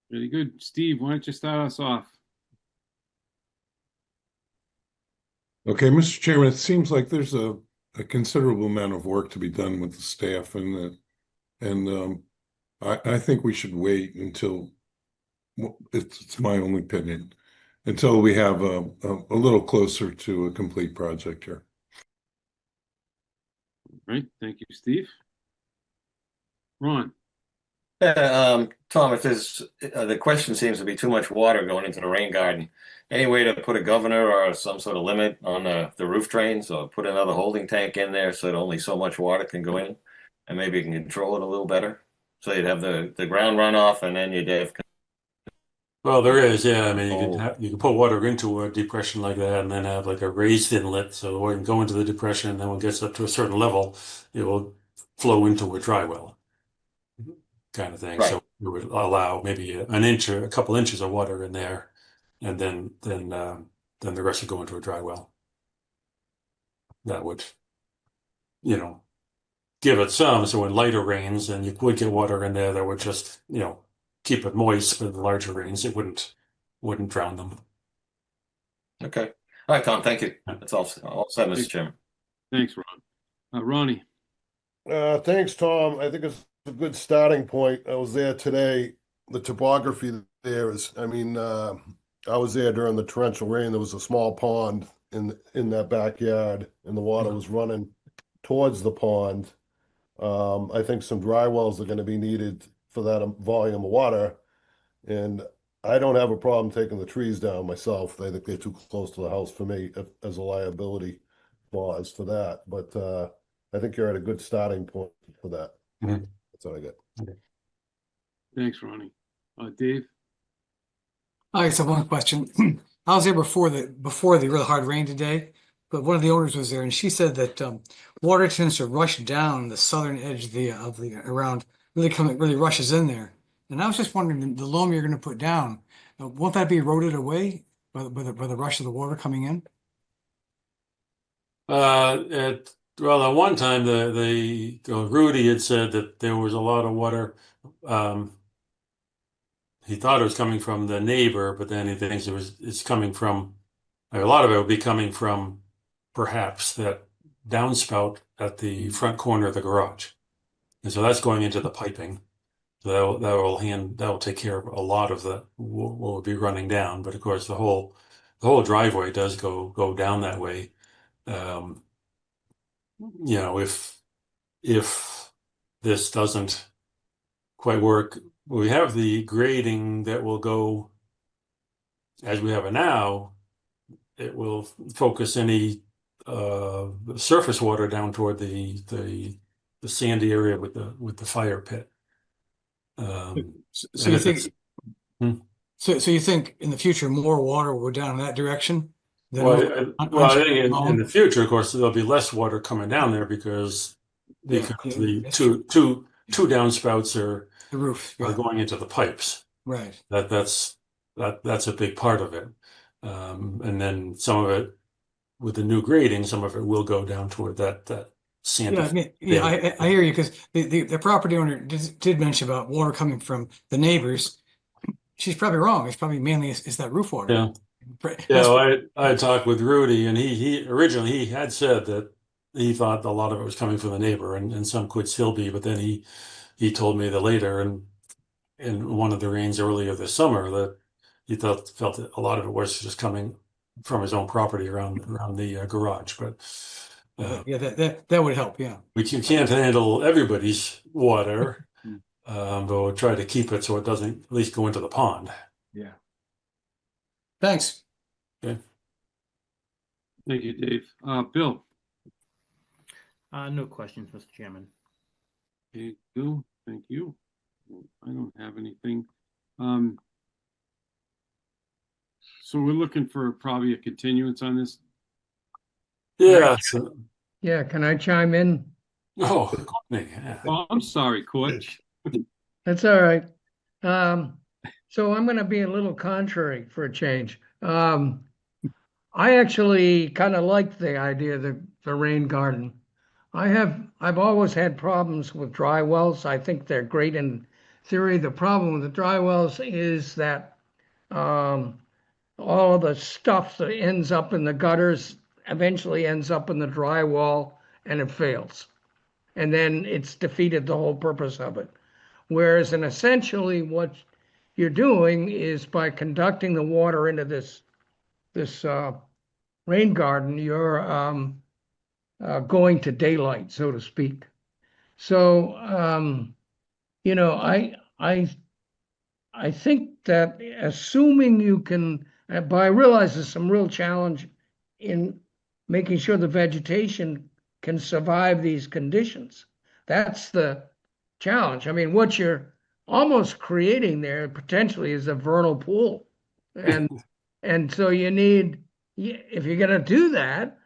Speaker 1: Very good. Steve, why don't you start us off?
Speaker 4: Okay, Mr. Chairman, it seems like there's a considerable amount of work to be done with the staff, and I think we should wait until, it's my only opinion, until we have a little closer to a complete project here.
Speaker 1: All right. Thank you, Steve. Ron?
Speaker 5: Tom, if there's the question seems to be too much water going into the rain garden. Any way to put a governor or some sort of limit on the roof drains, or put another holding tank in there so that only so much water can go in, and maybe you can control it a little better? So you'd have the ground runoff, and then you'd have.
Speaker 10: Well, there is, yeah. I mean, you can put water into a depression like that, and then have like a raised inlet, so the water can go into the depression. And then when it gets up to a certain level, it will flow into a dry well, kind of thing.
Speaker 5: Right.
Speaker 10: So it would allow maybe an inch or a couple inches of water in there, and then the rest would go into a dry well. That would, give it some. So when lighter rains, then you would get water in there that would just, keep it moist. But the larger rains, it wouldn't drown them.
Speaker 5: Okay. All right, Tom. Thank you. That's all set, Mr. Chairman.
Speaker 1: Thanks, Ron. Ronnie?
Speaker 11: Thanks, Tom. I think it's a good starting point. I was there today. The topography there is, I was there during the torrential rain. There was a small pond in that backyard, and the water was running towards the pond. I think some dry wells are going to be needed for that volume of water, and I don't have a problem taking the trees down myself. I think they're too close to the house for me as a liability clause for that. But I think you're at a good starting point for that.
Speaker 10: Mhm.
Speaker 11: That's what I get.
Speaker 1: Thanks, Ronnie. Dave?
Speaker 7: I just have one question. I was there before the really hard rain today, but one of the owners was there, and she said that water tends to rush down the southern edge of the around, really rushes in there. And I was just wondering, the loam you're going to put down, won't that be eroded away by the rush of the water coming in?
Speaker 10: Well, at one time, Rudy had said that there was a lot of water. He thought it was coming from the neighbor, but then he thinks it's coming from, a lot of it would be coming from perhaps that downspout at the front corner of the garage. And so that's going into the piping. So that will take care of a lot of what will be running down. But of course, the whole driveway does go down that way. If this doesn't quite work, we have the grading that will go as we have it now. It will focus any surface water down toward the sandy area with the fire pit.
Speaker 7: So you think? So you think in the future more water will go down in that direction?
Speaker 10: I think in the future, of course, there'll be less water coming down there because the two downspouts are
Speaker 7: the roof
Speaker 10: are going into the pipes.
Speaker 7: Right.
Speaker 10: That's a big part of it. And then some of it with the new grading, some of it will go down toward that Santa
Speaker 7: Yeah,
Speaker 10: Fe.
Speaker 7: yeah, I hear you because the property owner did mention about water coming from the neighbors. She's probably wrong. It's probably mainly is that roof water.
Speaker 10: Yeah.
Speaker 7: That's
Speaker 10: Yeah, well, I talked with Rudy, and he originally he had said that he thought a lot of it was coming from the neighbor, and some could still be, but then he told me that later, and in one of the rains earlier this summer, that he felt that a lot of it was just coming from his own property around the garage. But
Speaker 7: yeah, that would help. Yeah.
Speaker 10: you can't handle everybody's water, but we'll try to keep it so it doesn't at least go into the pond.
Speaker 1: Yeah.
Speaker 7: Thanks.
Speaker 10: Okay.
Speaker 1: Thank you, Dave. Bill.
Speaker 9: No questions, Mr. Chairman.
Speaker 1: Okay, Bill, thank you. I don't have anything. So we're looking for probably a continuance on this.
Speaker 10: Yeah.
Speaker 6: Yeah, can I chime in?
Speaker 10: Oh, yeah.
Speaker 1: Oh, I'm sorry, Coach.
Speaker 6: That's all right. So I'm going to be a little contrary for a change. I actually kind of like the idea of the rain garden. I've always had problems with dry wells. I think they're great in theory. The problem with the dry wells is that all of the stuff that ends up in the gutters eventually ends up in the dry wall and it fails. And then it's defeated the whole purpose of it. Whereas in essentially what you're doing is by conducting the water into this rain garden, you're going to daylight, so to speak. So I think that assuming you can, but I realize there's some real challenge in making sure the vegetation can survive these conditions. That's the challenge. I mean, what you're almost creating there potentially is a vernal pool. And so you need, if you're going to do that,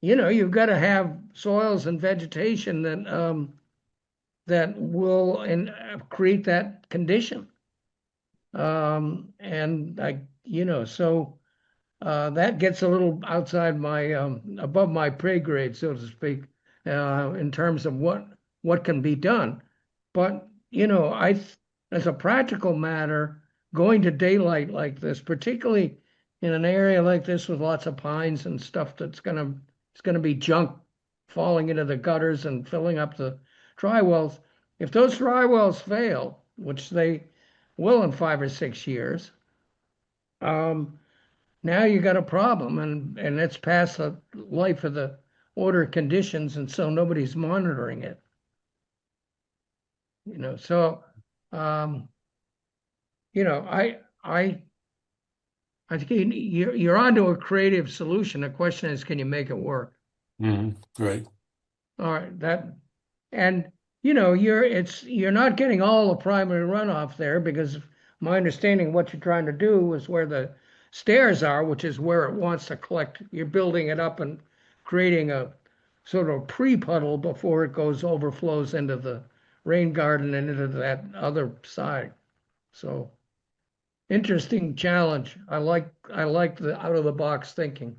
Speaker 6: you've got to have soils and vegetation that will create that condition. And so that gets a little outside my above my pay grade, so to speak, in terms of what can be done. But as a practical matter, going to daylight like this, particularly in an area like this with lots of pines and stuff it's gonna be junk falling into the gutters and filling up the dry wells. If those dry wells fail, which they will in 5 or 6 years, now you got a problem, and it's past the life of the order conditions, and so nobody's monitoring it. So I think you're onto a creative solution. The question is, can you make it work?
Speaker 10: Right.
Speaker 6: All right, you're not getting all the primary runoff there, because my understanding what you're trying to do is where the stairs are, which is where it wants to collect. You're building it up and creating a sort of pre-puddle before it overflows into the rain garden and into that other side. So interesting challenge. I like the out of the box thinking.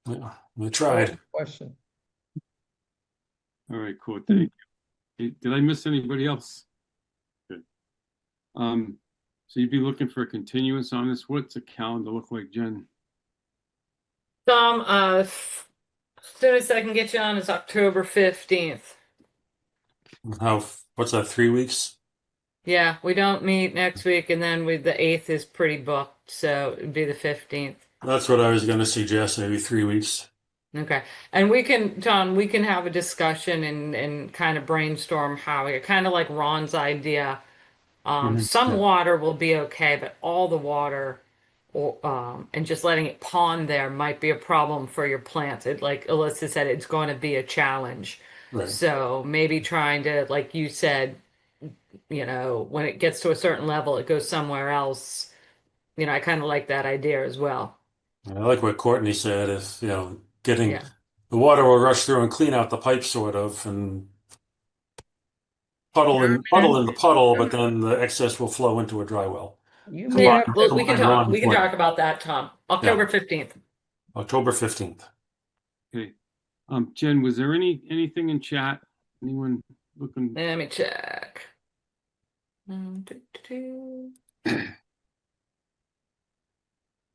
Speaker 10: Yeah, we tried.
Speaker 6: Question.
Speaker 1: All right, cool. Thank you. Did I miss anybody else? Good. So you'd be looking for a continuance on this. What's the calendar look like, Jen?
Speaker 2: Tom, soonest I can get you on is October 15th.
Speaker 10: What's that, 3 weeks?
Speaker 2: Yeah, we don't meet next week, and then the 8th is pretty booked, so it'd be the 15th.
Speaker 10: That's what I was going to suggest, maybe 3 weeks.
Speaker 2: Okay. And Tom, we can have a discussion and kind of brainstorm kind of like Ron's idea. Some water will be okay, but all the water and just letting it pond there might be a problem for your plants. Like Alyssa said, it's going to be a challenge.
Speaker 10: Right.
Speaker 2: So maybe trying to, like you said, when it gets to a certain level, it goes somewhere else. I kind of like that idea as well.
Speaker 10: I like what Courtney said, is, getting the water will rush through and clean out the pipe sort of, and puddle in the puddle, but then the excess will flow into a dry well.
Speaker 2: We can talk about that, Tom. October 15th.
Speaker 10: October 15th.
Speaker 1: Okay. Jen, was there anything in chat? Anyone looking?
Speaker 2: Let me check.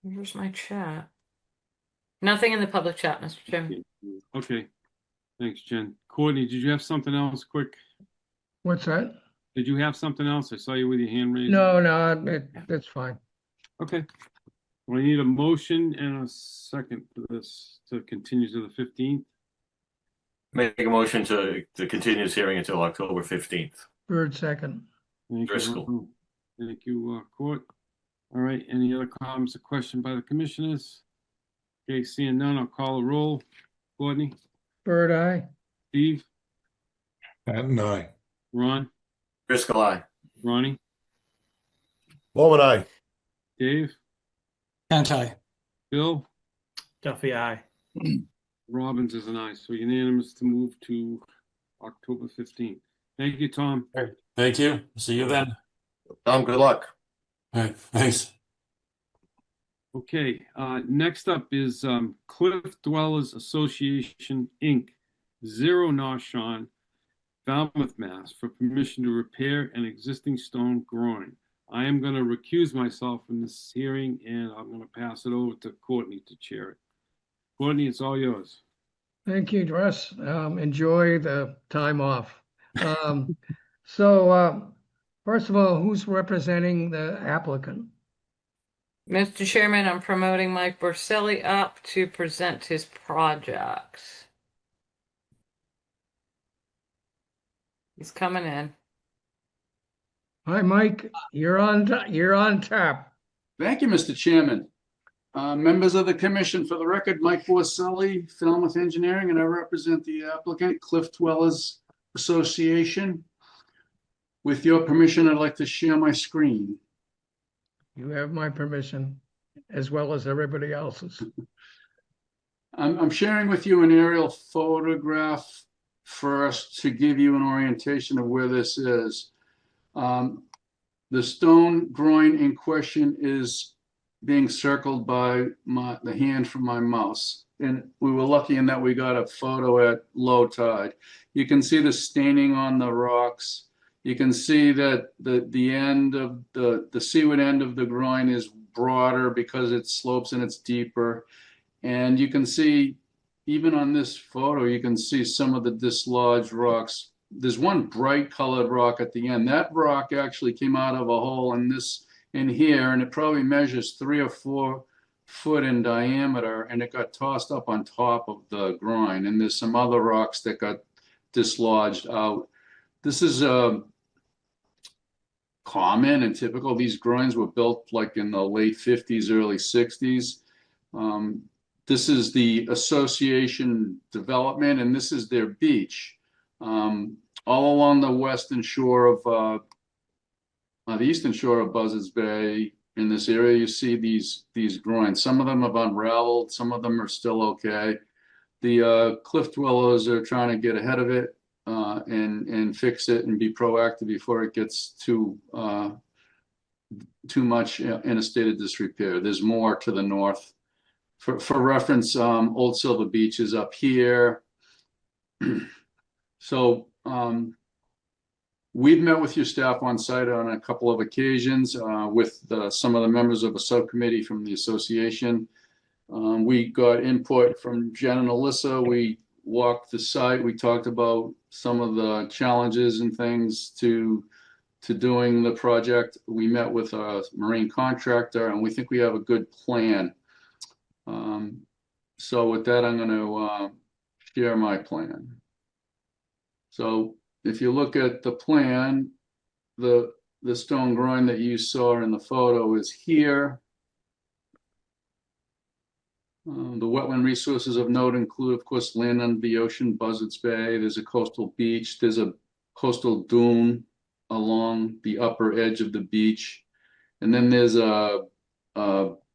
Speaker 2: Where's my chat? Nothing in the public chat, Mr. Chairman.
Speaker 1: Okay. Thanks, Jen. Courtney, did you have something else quick?
Speaker 6: What's that?
Speaker 1: Did you have something else? I saw you with your hand raised.
Speaker 6: No, that's fine.
Speaker 1: Okay. Well, I need a motion and a second for this to continue to the 15th.
Speaker 5: Make a motion to continue this hearing until October 15th.
Speaker 6: Bird second.
Speaker 1: Thank
Speaker 5: Driscoll.
Speaker 1: you. Thank you, Court. All right. Any other comments or questions by the commissioners? Okay, seeing none, I'll call a roll. Courtney,
Speaker 6: Bird eye.
Speaker 1: Steve,
Speaker 4: And I.
Speaker 1: Ron,
Speaker 5: Driscoll, aye.
Speaker 1: Ronnie,
Speaker 11: Bowman, aye.
Speaker 1: Dave,
Speaker 7: Anti.
Speaker 1: Bill,
Speaker 9: Duffy, aye.
Speaker 1: Robbins is an aye. So unanimous to move to October 15th. Thank you, Tom.
Speaker 10: Thank you. See you then.
Speaker 5: Tom, good luck.
Speaker 10: All right, thanks.
Speaker 1: Okay, next up is Cliff Dwellers Association, Inc., 0 Noshawn, Falmouth, Mass., for permission to repair an existing stone groin. I am going to recuse myself from this hearing, and I'm going to pass it over to Courtney to chair it. Courtney, it's all yours.
Speaker 6: Thank you, Russ. Enjoy the time off. So first of all, who's representing the applicant?
Speaker 2: Mr. Chairman, I'm promoting Mike Borselli up to present his project. He's coming in.
Speaker 6: Hi, Mike. You're on tap.
Speaker 12: Thank you, Mr. Chairman. Members of the commission, for the record, Mike Borselli, Falmouth Engineering, and I represent the applicant, Cliff Dwellers Association. With your permission, I'd like to share my screen.
Speaker 6: You have my permission, as well as everybody else's.
Speaker 12: I'm sharing with you an aerial photograph first to give you an orientation of where this is. The stone groin in question is being circled by the hand from my mouse. And we were lucky in that we got a photo at low tide. You can see the staining on the rocks. You can see that the end of the seaward end of the groin is broader because it slopes and it's deeper. And you can see, even on this photo, you can see some of the dislodged rocks. There's one bright colored rock at the end. That rock actually came out of a hole in here, and it probably measures 3 or 4 foot in diameter, and it got tossed up on top of the groin. And there's some other rocks that got dislodged out. This is common and typical. These groins were built like in the late 50s, early 60s. This is the association development, and this is their beach. All along the western shore of the eastern shore of Buzzards Bay, in this area, you see these groins. Some of them have unraveled, some of them are still okay. The cliff dwellers are trying to get ahead of it and fix it and be proactive before it gets too much in a state of disrepair. There's more to the north. For reference, Old Silver Beach is up here. So we've met with your staff on site on a couple of occasions with some of the members of a subcommittee from the association. We got input from Jen and Alyssa. We walked the site. We talked about some of the challenges and things to doing the project. We met with a marine contractor, and we think we have a good plan. So with that, I'm going to share my plan. So if you look at the plan, the stone groin that you saw in the photo is here. The wetland resources of note include, of course, land under the ocean, Buzzards Bay. There's a coastal beach. There's a coastal dune along the upper edge of the beach. And then there's a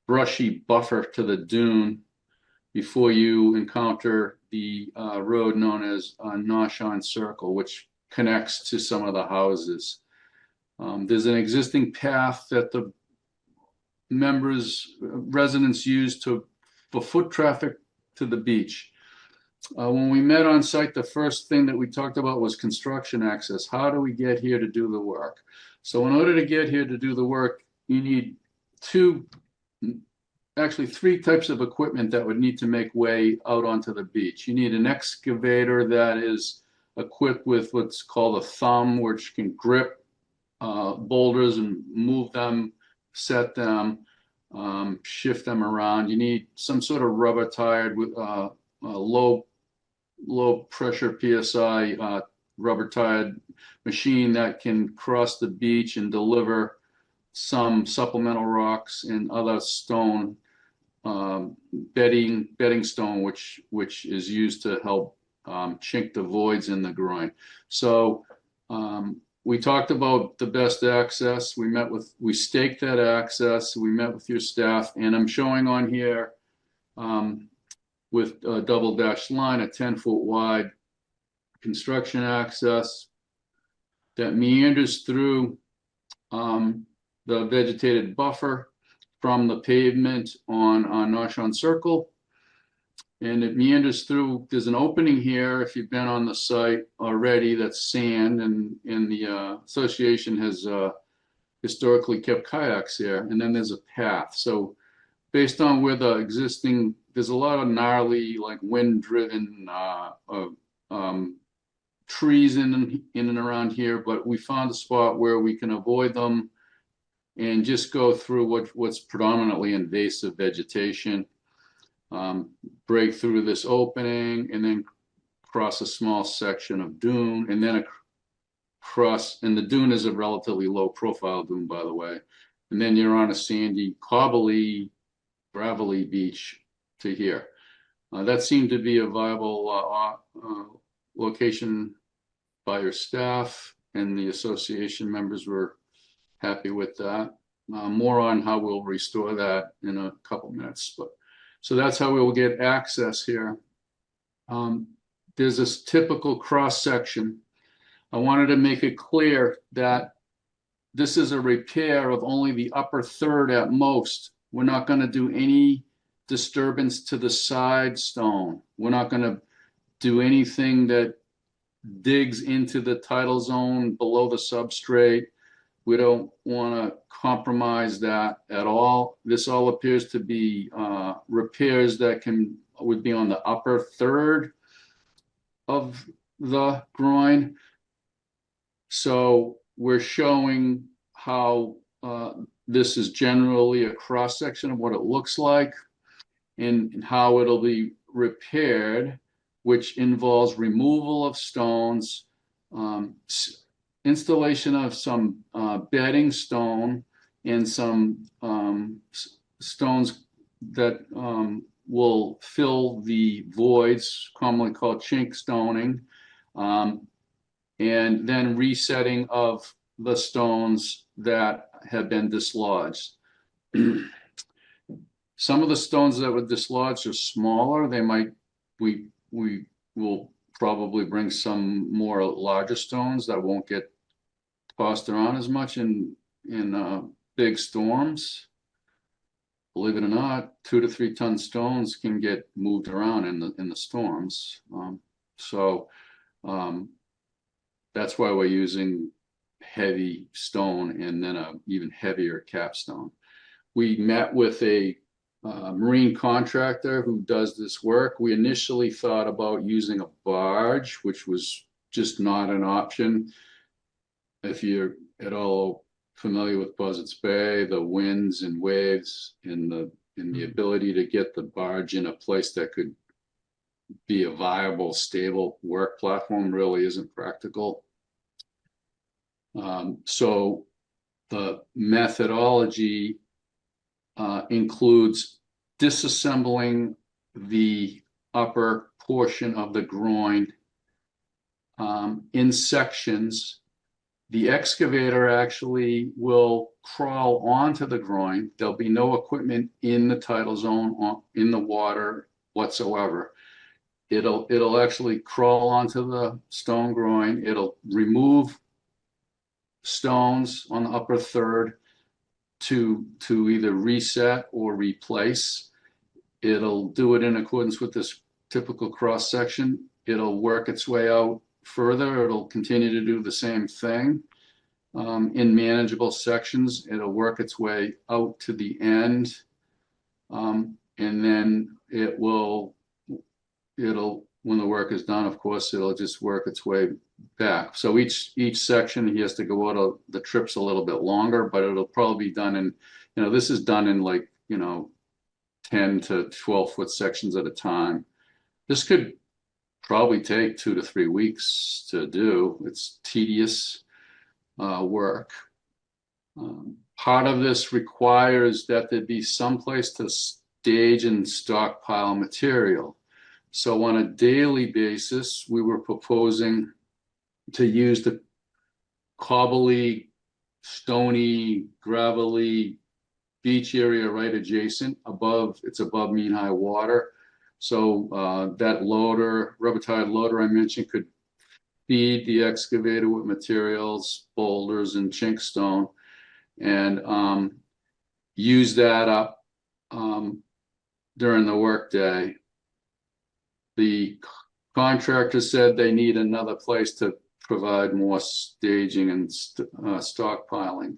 Speaker 12: brushy buffer to the dune before you encounter the road known as Noshawn Circle, which connects to some of the houses. There's an existing path that the residents use for foot traffic to the beach. When we met on site, the first thing that we talked about was construction access. How do we get here to do the work? So in order to get here to do the work, you need actually three types of equipment that would need to make way out onto the beach. You need an excavator that is equipped with what's called a thumb, which can grip boulders and move them, set them, shift them around. You need some sort of rubber tired with low pressure PSI rubber tired machine that can cross the beach and deliver some supplemental rocks and other stone, bedding stone, which is used to help chink the voids in the groin. So we talked about the best access. We staked that access. We met with your staff, and I'm showing on here with a double dashed line, a 10-foot wide construction access that meanders through the vegetated buffer from the pavement on Norshon Circle. And it meanders through, there's an opening here, if you've been on the site already, that's sand, and the association has historically kept kayaks there. And then there's a path. So based on where the existing, there's a lot of gnarly, like wind-driven trees in and around here, but we found a spot where we can avoid them and just go through what's predominantly invasive vegetation, break through this opening, and then cross a small section of dune, and then across, and the dune is a relatively low profile dune, by the way, and then you're on a sandy, cobbly, gravelly beach to here. That seemed to be a viable location by your staff, and the association members were happy with that. More on how we'll restore that in a couple minutes. But so that's how we will get access here. There's this typical cross section. I wanted to make it clear that this is a repair of only the upper third at most. We're not going to do any disturbance to the side stone. We're not going to do anything that digs into the tidal zone below the substrate. We don't want to compromise that at all. This all appears to be repairs that would be on the upper third of the groin. So we're showing how this is generally a cross section of what it looks like and how it'll be repaired, which involves removal of stones, installation of some bedding stone and some stones that will fill the voids, commonly called chink stoning, and then resetting of the stones that have been dislodged. Some of the stones that were dislodged are smaller. We will probably bring some more larger stones that won't get tossed around as much in big storms. Believe it or not, 2 to 3 ton stones can get moved around in the storms. That's why we're using heavy stone and then a even heavier capstone. We met with a marine contractor who does this work. We initially thought about using a barge, which was just not an option. If you're at all familiar with Buzzards Bay, the winds and waves and the ability to get the barge in a place that could be a viable, stable work platform really isn't practical. So the methodology includes disassembling the upper portion of the groin in sections. The excavator actually will crawl onto the groin. There'll be no equipment in the tidal zone in the water whatsoever. It'll actually crawl onto the stone groin. It'll remove stones on the upper third to either reset or replace. It'll do it in accordance with this typical cross section. It'll work its way out further. It'll continue to do the same thing in manageable sections. It'll work its way out to the end, and then it'll when the work is done, of course, it'll just work its way back. So each section he has to go out. The trip's a little bit longer, but it'll probably be done in, this is done in like 10 to 12-foot sections at a time. This could probably take 2 to 3 weeks to do. It's tedious work. Part of this requires that there be some place to stage and stockpile material. So on a daily basis, we were proposing to use the cobbly, stony, gravelly beach area right adjacent. It's above mean high water. So that rubber-tired loader I mentioned could feed the excavator with materials, boulders, and chink stone, and use that up during the workday. The contractor said they need another place to provide more staging and stockpiling.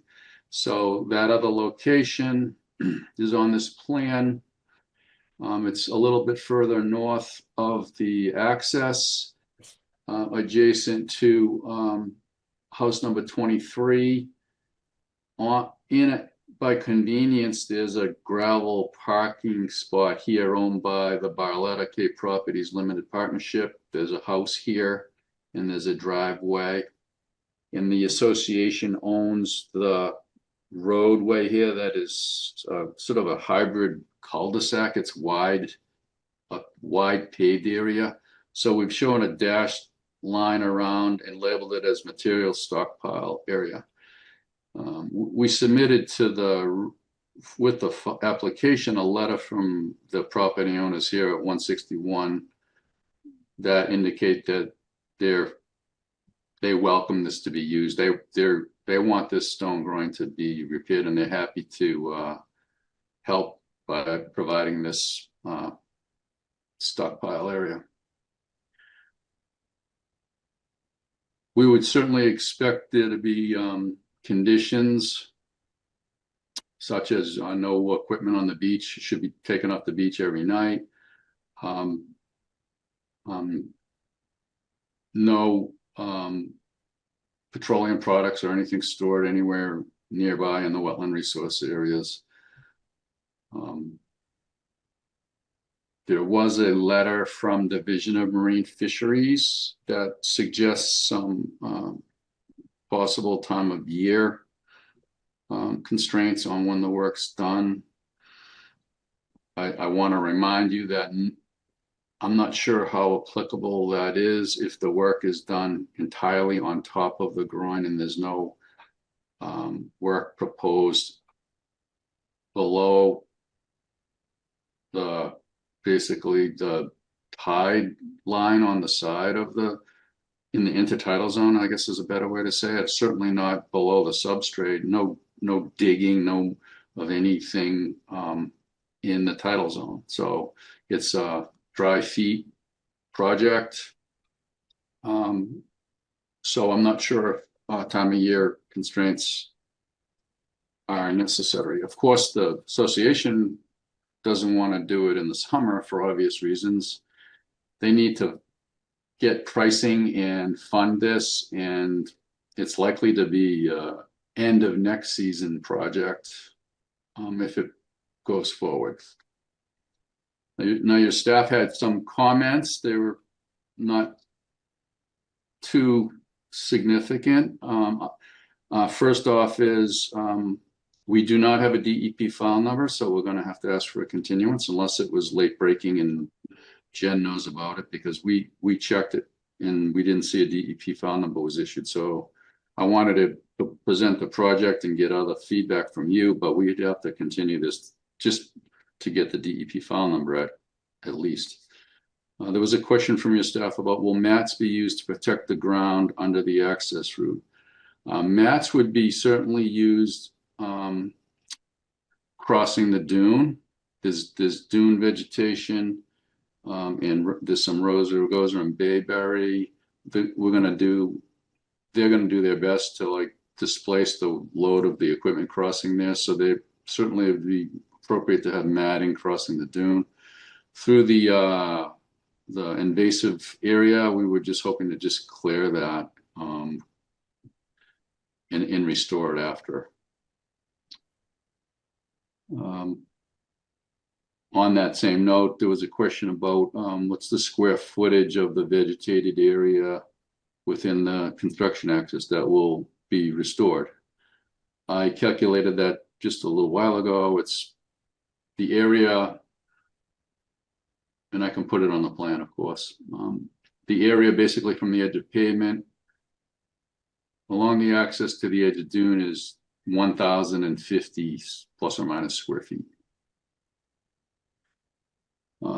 Speaker 12: So that other location is on this plan. It's a little bit further north of the access, adjacent to house number 23. By convenience, there's a gravel parking spot here owned by the Barletta Cape Properties Limited Partnership. There's a house here and there's a driveway. And the association owns the roadway here that is sort of a hybrid cul-de-sac. It's a wide paved area. So we've shown a dashed line around and labeled it as material stockpile area. We submitted with the application, a letter from the property owners here at 161 that indicate that they welcome this to be used. They want this stone growing to be repaired, and they're happy to help by providing this stockpile area. We would certainly expect there to be conditions such as no equipment on the beach, should be taken off the beach every night. No petroleum products or anything stored anywhere nearby in the wetland resource areas. There was a letter from Division of Marine Fisheries that suggests some possible time of year constraints on when the work's done. I want to remind you that I'm not sure how applicable that is if the work is done entirely on top of the groin and there's no work proposed below basically the tide line on the side of in the intertidal zone, I guess is a better way to say it. Certainly not below the substrate. No digging, no of anything in the tidal zone. So it's a dry feet project. So I'm not sure if time of year constraints are necessary. Of course, the association doesn't want to do it in the summer for obvious reasons. They need to get pricing and fund this, and it's likely to be end of next season project if it goes forward. Now your staff had some comments. They were not too significant. First off is we do not have a DEP file number, so we're going to have to ask for a continuance unless it was late breaking and Jen knows about it, because we checked it and we didn't see a DEP file number was issued. So I wanted to present the project and get other feedback from you, but we'd have to continue this just to get the DEP file number at least. There was a question from your staff about, will mats be used to protect the ground under the access route? Mats would be certainly used crossing the dune. There's dune vegetation There's some Rosa and Bayberry. They're gonna do their best to like displace the load of the equipment crossing there. So they certainly would be appropriate to have matting crossing the dune. Through the invasive area, we were just hoping to just clear that and restore it after. On that same note, there was a question about what's the square footage of the vegetated area within the construction access that will be restored. I calculated that just a little while ago. It's the area, and I can put it on the plan, of course. The area basically from the edge of pavement along the access to the edge of dune is 1,050 plus or minus square feet.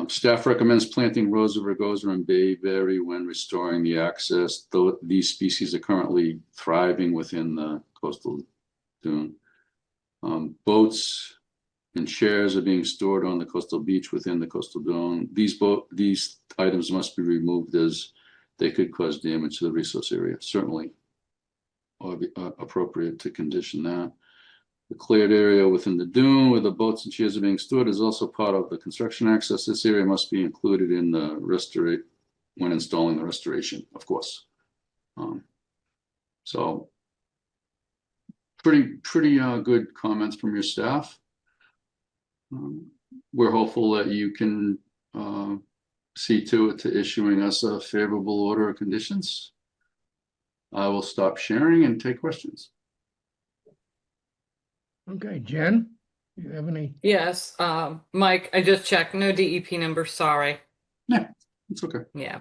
Speaker 12: Staff recommends planting Rosa rugosa and bayberry when restoring the access. Though these species are currently thriving within the coastal dune. Boats and chairs are being stored on the coastal beach within the coastal dune. These items must be removed as they could cause damage to the resource area. Certainly appropriate to condition that. The cleared area within the dune where the boats and chairs are being stored is also part of the construction access. This area must be included in the when installing the restoration, of course. So pretty good comments from your staff. We're hopeful that you can see to it to issuing us a favorable order of conditions. I will stop sharing and take questions.
Speaker 6: Okay, Jen, you have any?
Speaker 2: Yes, Mike, I just checked. No DEP number, sorry.
Speaker 12: Yeah, it's okay.
Speaker 2: Yeah.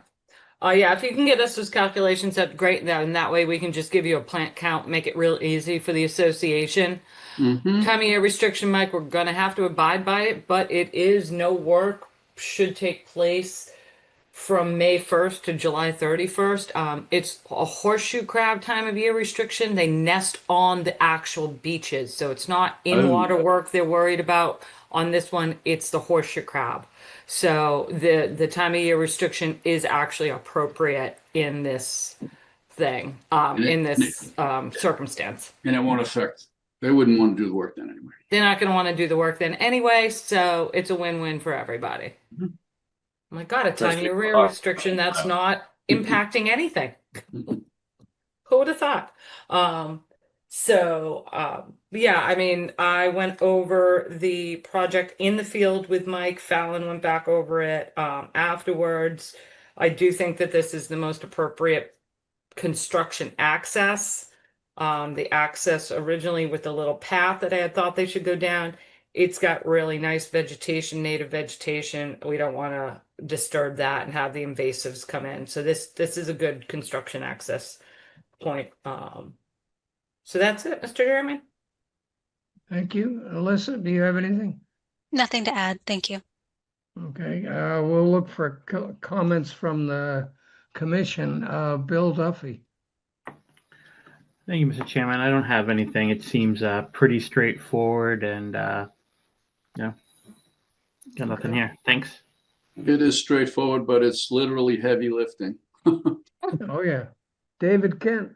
Speaker 2: Yeah, if you can get us those calculations, that'd be great. And that way we can just give you a plant count, make it real easy for the association.
Speaker 12: Mm-hmm.
Speaker 2: Time of year restriction, Mike, we're gonna have to abide by it, but it is no work should take place from May 1st to July 31st. It's a horseshoe crab time of year restriction. They nest on the actual beaches. So it's not in water work they're worried about. On this one, it's the horseshoe crab. So the time of year restriction is actually appropriate in this thing, circumstance.
Speaker 12: And it won't affect, they wouldn't want to do the work then anyway.
Speaker 2: They're not going to want to do the work then anyway. So it's a win-win for everybody.
Speaker 12: Mm-hmm.
Speaker 2: Oh my God, a time of year restriction that's not impacting anything. Who would have thought? Yeah, I mean, I went over the project in the field with Mike. Fallon went back over it afterwards. I do think that this is the most appropriate construction access. The access originally with the little path that I had thought they should go down. It's got really nice vegetation, native vegetation. We don't want to disturb that and have the invasives come in. So this is a good construction access point. So that's it, Mr. Chairman.
Speaker 6: Thank you. Alyssa, do you have anything?
Speaker 8: Nothing to add. Thank you.
Speaker 6: Okay, we'll look for comments from the commission. Bill Duffy.
Speaker 9: Thank you, Mr. Chairman. I don't have anything. It seems pretty straightforward and got nothing here. Thanks.
Speaker 12: It is straightforward, but it's literally heavy lifting.
Speaker 6: Oh yeah. David Kent.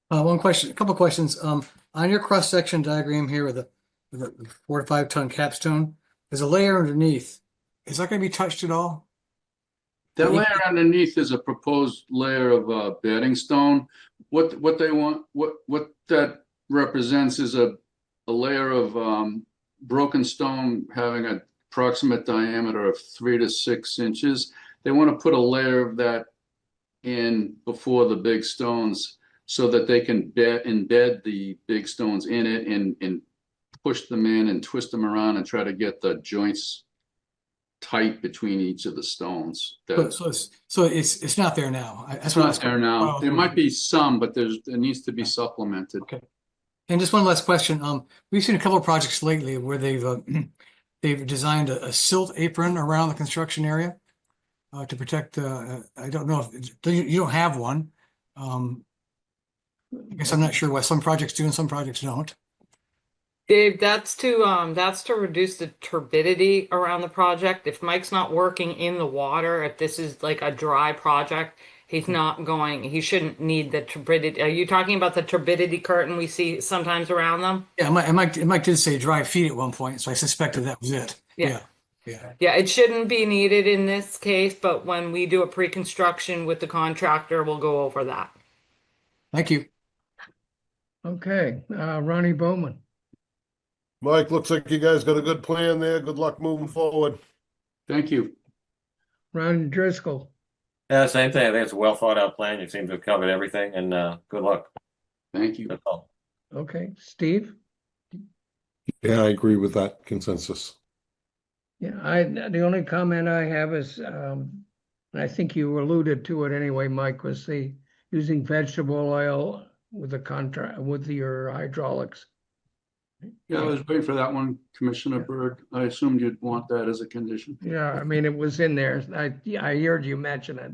Speaker 7: One question, a couple questions. On your cross-section diagram here with the 4 to 5 ton capstone, there's a layer underneath. Is that going to be touched at all?
Speaker 12: That layer underneath is a proposed layer of bedding stone. What they want, what that represents is a layer of broken stone having an approximate diameter of 3 to 6 inches. They want to put a layer of that in before the big stones so that they can embed the big stones in it and push them in and twist them around and try to get the joints tight between each of the stones.
Speaker 7: So it's not there now.
Speaker 12: It's not there now. There might be some, but there needs to be supplemented.
Speaker 7: Okay. And just one last question. We've seen a couple of projects lately where they've designed a silt apron around the construction area to protect. I don't know if you don't have one. I guess I'm not sure why some projects do and some projects don't.
Speaker 2: Dave, that's to reduce the turbidity around the project. If Mike's not working in the water, if this is like a dry project, he shouldn't need the turbidity. Are you talking about the turbidity curtain we see sometimes around them?
Speaker 7: Yeah, Mike did say dry feet at one point, so I suspected that was it.
Speaker 2: Yeah.
Speaker 7: Yeah.
Speaker 2: Yeah, it shouldn't be needed in this case, but when we do a pre-construction with the contractor, we'll go over that.
Speaker 7: Thank you.
Speaker 6: Okay, Ronnie Bowman.
Speaker 11: Mike, looks like you guys got a good plan there. Good luck moving forward.
Speaker 12: Thank you.
Speaker 6: Ron Driscoll.
Speaker 5: Yeah, same thing. I think it's a well thought out plan. You seem to have covered everything, and good luck.
Speaker 12: Thank you.
Speaker 5: That's all.
Speaker 6: Okay, Steve.
Speaker 4: Yeah, I agree with that consensus.
Speaker 6: Yeah, the only comment I have is, and I think you alluded to it anyway, Mike, was the using vegetable oil with the contract with your hydraulics.
Speaker 12: Yeah, I was waiting for that one, Commissioner Byrd. I assumed you'd want that as a condition.
Speaker 6: Yeah, I mean, it was in there. I heard you mention it.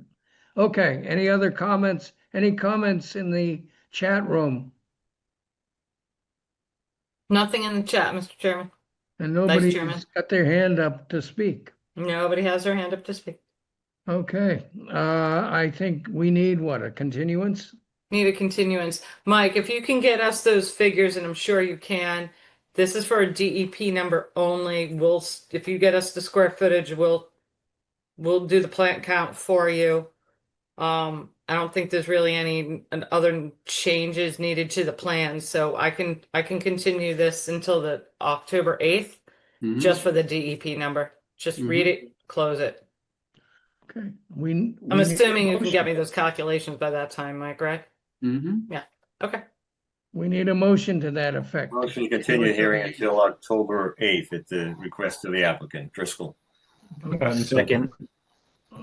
Speaker 6: Okay, any other comments? Any comments in the chat room?
Speaker 2: Nothing in the chat, Mr. Chairman.
Speaker 6: And
Speaker 2: Chairman.
Speaker 6: nobody's got their hand up to speak.
Speaker 2: Nobody has their hand up to speak.
Speaker 6: Okay, I think we need what, a continuance?
Speaker 2: Need a continuance. Mike, if you can get us those figures, and I'm sure you can, this is for a DEP number only. If you get us the square footage, we'll do the plant count for you. I don't think there's really any other changes needed to the plan, so I can continue this until the October 8th, just for the DEP number. Just read it, close it.
Speaker 6: Okay,
Speaker 2: I'm assuming you can get me those calculations by that time, Mike, right? Yeah. Okay.
Speaker 6: We need a motion to that effect.
Speaker 5: Motion to continue hearing until October 8th at the request of the applicant, Driscoll.
Speaker 9: Second.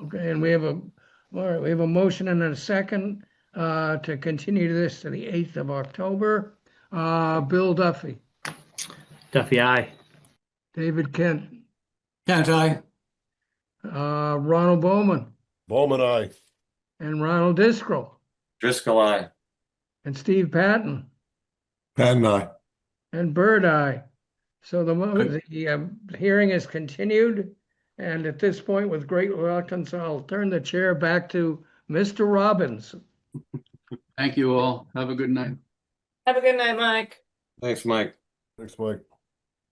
Speaker 6: Okay, and we have all right, we have a motion and a second to continue this to the 8th of October. Bill Duffy,
Speaker 9: Duffy, aye.
Speaker 6: David Kent,
Speaker 7: Kent, aye.
Speaker 6: Ronald Bowman,
Speaker 11: Bowman, aye.
Speaker 6: and Ronald Driscoll,
Speaker 5: Driscoll, aye.
Speaker 6: and Steve Patton,
Speaker 4: Pat and I.
Speaker 6: and Bird eye. So the hearing is continued, and at this point, with great reluctance, I'll turn the chair back to Mr. Robbins.
Speaker 12: Thank you all. Have a good night.
Speaker 2: Have a good night, Mike.
Speaker 5: Thanks, Mike.
Speaker 11: Thanks, Mike.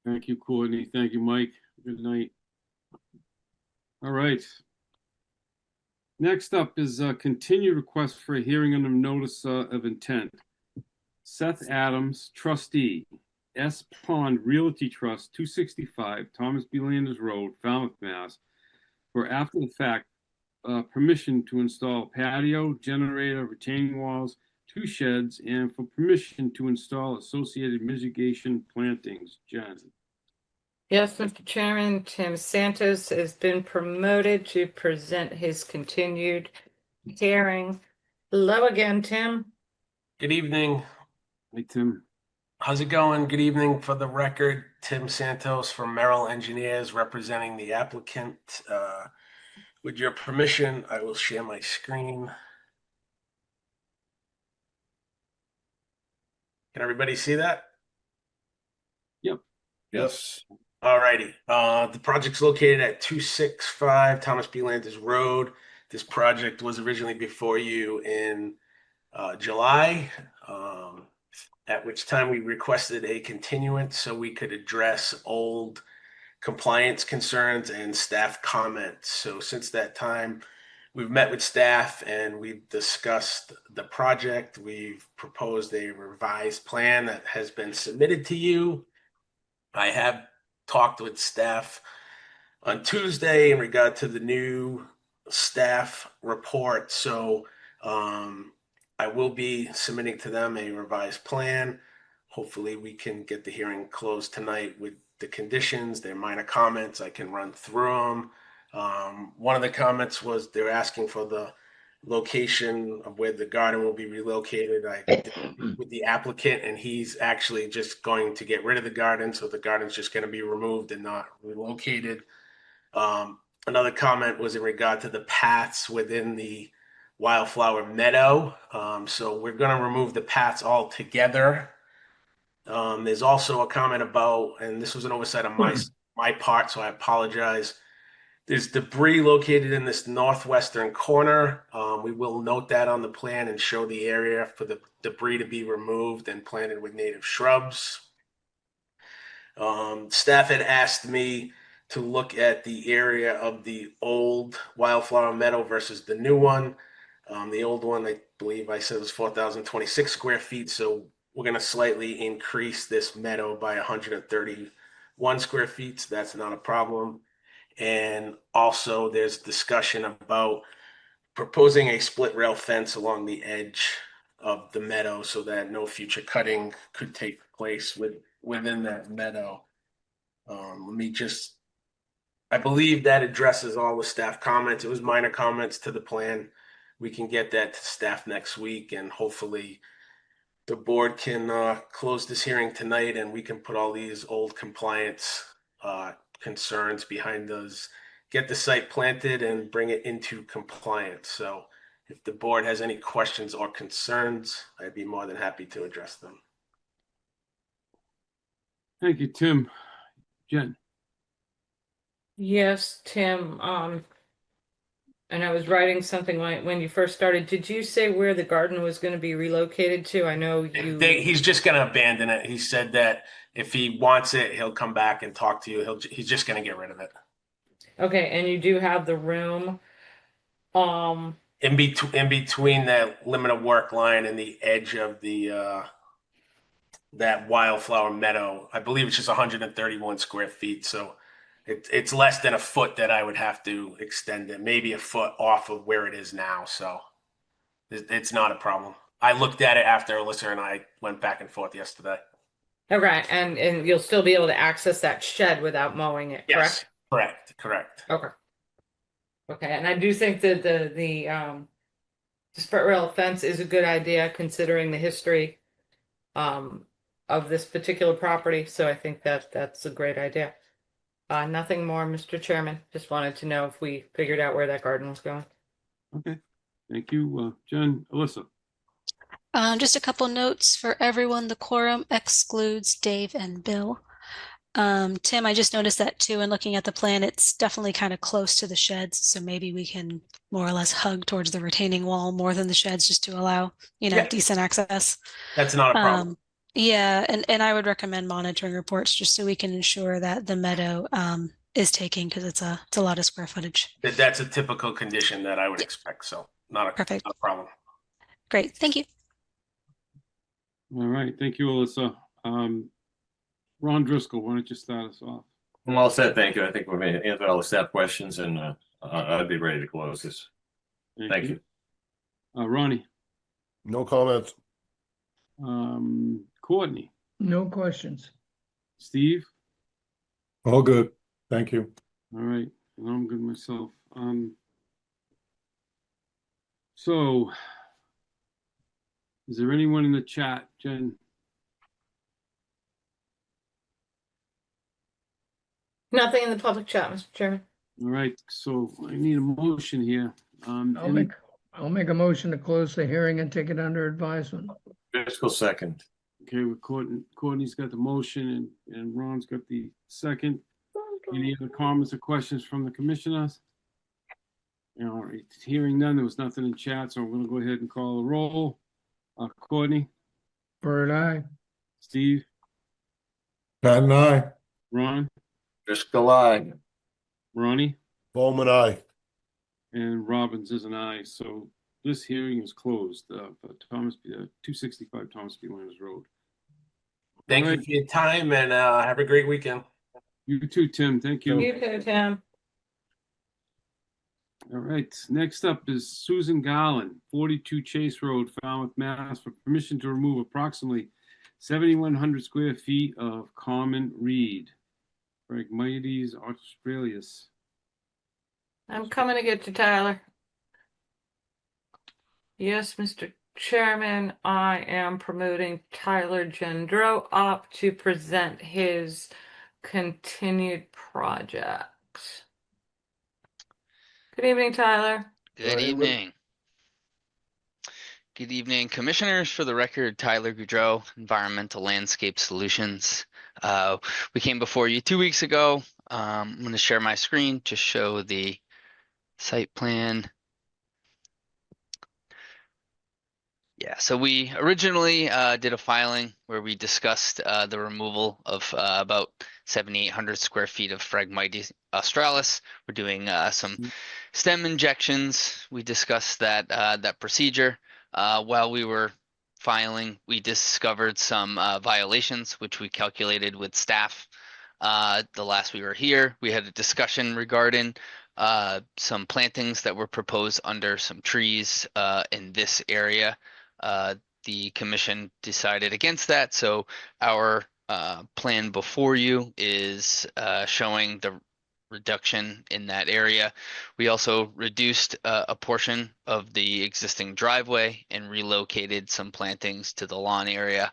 Speaker 1: Thank you, Courtney. Thank you, Mike. Good night. All right. Next up is a continued request for a hearing on the notice of intent. Seth Adams, trustee, S Pond Realty Trust, 265 Thomas B. Landers Road, Falmouth, Mass. For after the fact permission to install patio, generator, retaining walls, 2 sheds, and for permission to install associated mitigation plantings. Jen.
Speaker 2: Yes, Mr. Chairman, Tim Santos has been promoted to present his continued hearing. Hello again, Tim.
Speaker 13: Good evening.
Speaker 1: Hey, Tim.
Speaker 13: How's it going? Good evening. For the record, Tim Santos from Merrill Engineers representing the applicant. With your permission, I will share my screen. Can everybody see that?
Speaker 1: Yep.
Speaker 11: Yes.
Speaker 13: All righty. The project's located at 265 Thomas B. Landers Road. This project was originally before you in July, at which time we requested a continuance so we could address old compliance concerns and staff comments. So since that time, we've met with staff and we've discussed the project. We've proposed a revised plan that has been submitted to you. I have talked with staff on Tuesday in regard to the new staff report. So I will be submitting to them a revised plan. Hopefully we can get the hearing closed tonight with the conditions, their minor comments. I can run through them. One of the comments was they're asking for the location of where the garden will be relocated. I with the applicant, and he's actually just going to get rid of the garden, so the garden's just going to be removed and not relocated. Another comment was in regard to the paths within the wildflower meadow. So we're going to remove the paths altogether. There's also a comment about, and this was an oversight on my part, so I apologize. There's debris located in this northwestern corner. We will note that on the plan and show the area for the debris to be removed and planted with native shrubs. Staff had asked me to look at the area of the old wildflower meadow versus the new one. The old one, I believe I said was 4,026 square feet. So we're going to slightly increase this meadow by 131 square feet. So that's not a problem. And also there's discussion about proposing a split rail fence along the edge of the meadow so that no future cutting could take place within that meadow. I believe that addresses all the staff comments. It was minor comments to the plan. We can get that to staff next week, and hopefully the board can close this hearing tonight and we can put all these old compliance concerns behind us, get the site planted and bring it into compliance. So if the board has any questions or concerns, I'd be more than happy to address them.
Speaker 1: Thank you, Tim. Jen.
Speaker 2: Yes, Tim. And I was writing something like when you first started. Did you say where the garden was going to be relocated to? I know you.
Speaker 13: He's just going to abandon it. He said that if he wants it, he'll come back and talk to you. He's just going to get rid of it.
Speaker 2: Okay, and you do have the room.
Speaker 13: In between that limit of work line and the edge of the that wildflower meadow. I believe it's just 131 square feet. So it's less than a foot that I would have to extend it, maybe a foot off of where it is now. So it's not a problem. I looked at it after Alyssa and I went back and forth yesterday.
Speaker 2: Okay, and you'll still be able to access that shed without mowing it,
Speaker 13: Yes,
Speaker 2: correct?
Speaker 13: correct.
Speaker 2: Okay. Okay, and I do think that the split rail fence is a good idea considering the history of this particular property. So I think that's a great idea. Nothing more, Mr. Chairman. Just wanted to know if we figured out where that garden was going.
Speaker 1: Okay, thank you, Jen. Alyssa.
Speaker 8: Just a couple notes for everyone. The quorum excludes Dave and Bill. Tim, I just noticed that too, and looking at the plan, it's definitely kind of close to the sheds, so maybe we can more or less hug towards the retaining wall more than the sheds just to allow,
Speaker 13: Yeah.
Speaker 8: decent access.
Speaker 13: That's not a problem.
Speaker 8: Yeah, and I would recommend monitoring reports just so we can ensure that the meadow is taking, because it's a lot of square footage.
Speaker 13: That's a typical condition that I would expect, so
Speaker 8: Perfect.
Speaker 13: not a problem.
Speaker 8: Great, thank you.
Speaker 1: All right, thank you, Alyssa. Ron Driscoll, why don't you start us off?
Speaker 5: I'm all set, thank you. I think we've answered all the staff questions, and I'd be ready to close this. Thank you.
Speaker 1: Ronnie.
Speaker 11: No comments.
Speaker 1: Courtney.
Speaker 6: No questions.
Speaker 1: Steve.
Speaker 4: All good. Thank you.
Speaker 1: All right, and I'm good myself. So, is there anyone in the chat, Jen?
Speaker 2: Nothing in the public chat, Mr. Chairman.
Speaker 1: All right, so I need a motion here.
Speaker 6: I'll make a motion to close the hearing and take it under advisement.
Speaker 5: Driscoll second.
Speaker 1: Okay, with Courtney's got the motion and Ron's got the second. Any other comments or questions from the commissioners? All right, hearing none, there was nothing in chat, so I'm going to go ahead and call the roll. Courtney.
Speaker 6: Bird eye.
Speaker 1: Steve.
Speaker 4: Pat and I.
Speaker 1: Ron.
Speaker 5: Driscoll aye.
Speaker 1: Ronnie.
Speaker 11: Bowman, aye.
Speaker 1: And Robbins is an aye. So this hearing is closed for 265 Thomas B. Landers Road.
Speaker 13: Thank you for your time, and have a great weekend.
Speaker 1: You too, Tim. Thank you.
Speaker 2: You too, Tim.
Speaker 1: All right. Next up is Susan Garland, 42 Chase Road, Falmouth, Mass, for permission to remove approximately 7,100 square feet of common reed. Phragmites australis.
Speaker 2: I'm coming to get you, Tyler. Yes, Mr. Chairman, I am promoting Tyler Gendro up to present his continued project. Good evening, Tyler.
Speaker 14: Good evening. Good evening, commissioners. For the record, Tyler Goudreau, Environmental Landscape Solutions. We came before you 2 weeks ago. I'm going to share my screen to show the site plan. Yeah, so we originally did a filing where we discussed the removal of about 7,800 square feet of Phragmites australis. We're doing some stem injections. We discussed that procedure. While we were filing, we discovered some violations, which we calculated with staff. The last we were here, we had a discussion regarding some plantings that were proposed under some trees in this area. The commission decided against that, so our plan before you is showing the reduction in that area. We also reduced a portion of the existing driveway and relocated some plantings to the lawn area.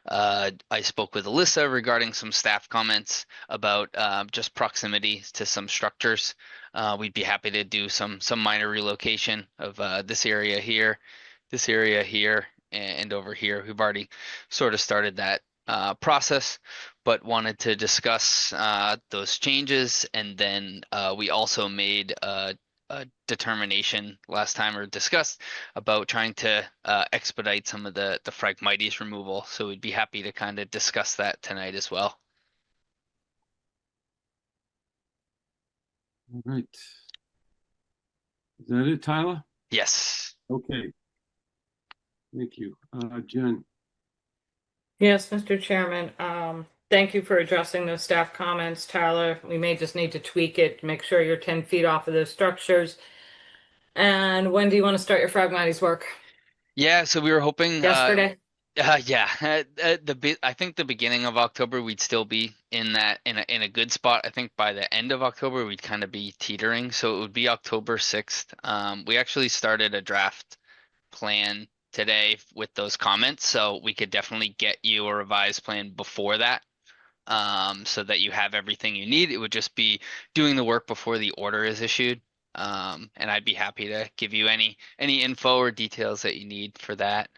Speaker 14: I spoke with Alyssa regarding some staff comments about just proximity to some structures. We'd be happy to do some minor relocation of this area here, and over here. We've already sort of started that process, but wanted to discuss those changes. And then we also made a determination last time, or discussed, about trying to expedite some of the Phragmites removal. So we'd be happy to kind of discuss that tonight as well.
Speaker 1: All right. Is that it, Tyler?
Speaker 14: Yes.
Speaker 1: Okay. Thank you. Jen.
Speaker 2: Yes, Mr. Chairman. Thank you for addressing those staff comments, Tyler. We may just need to tweak it, make sure you're 10 feet off of those structures. And when do you want to start your Phragmites work?
Speaker 14: Yeah, so we were hoping
Speaker 2: Yesterday?
Speaker 14: yeah, I think the beginning of October we'd still be in a good spot. I think by the end of October we'd kind of be teetering, so it would be October 6th. We actually started a draft plan today with those comments, so we could definitely get you a revised plan before that, so that you have everything you need. It would just be doing the work before the order is issued, and I'd be happy to give you any info or details that you need for that.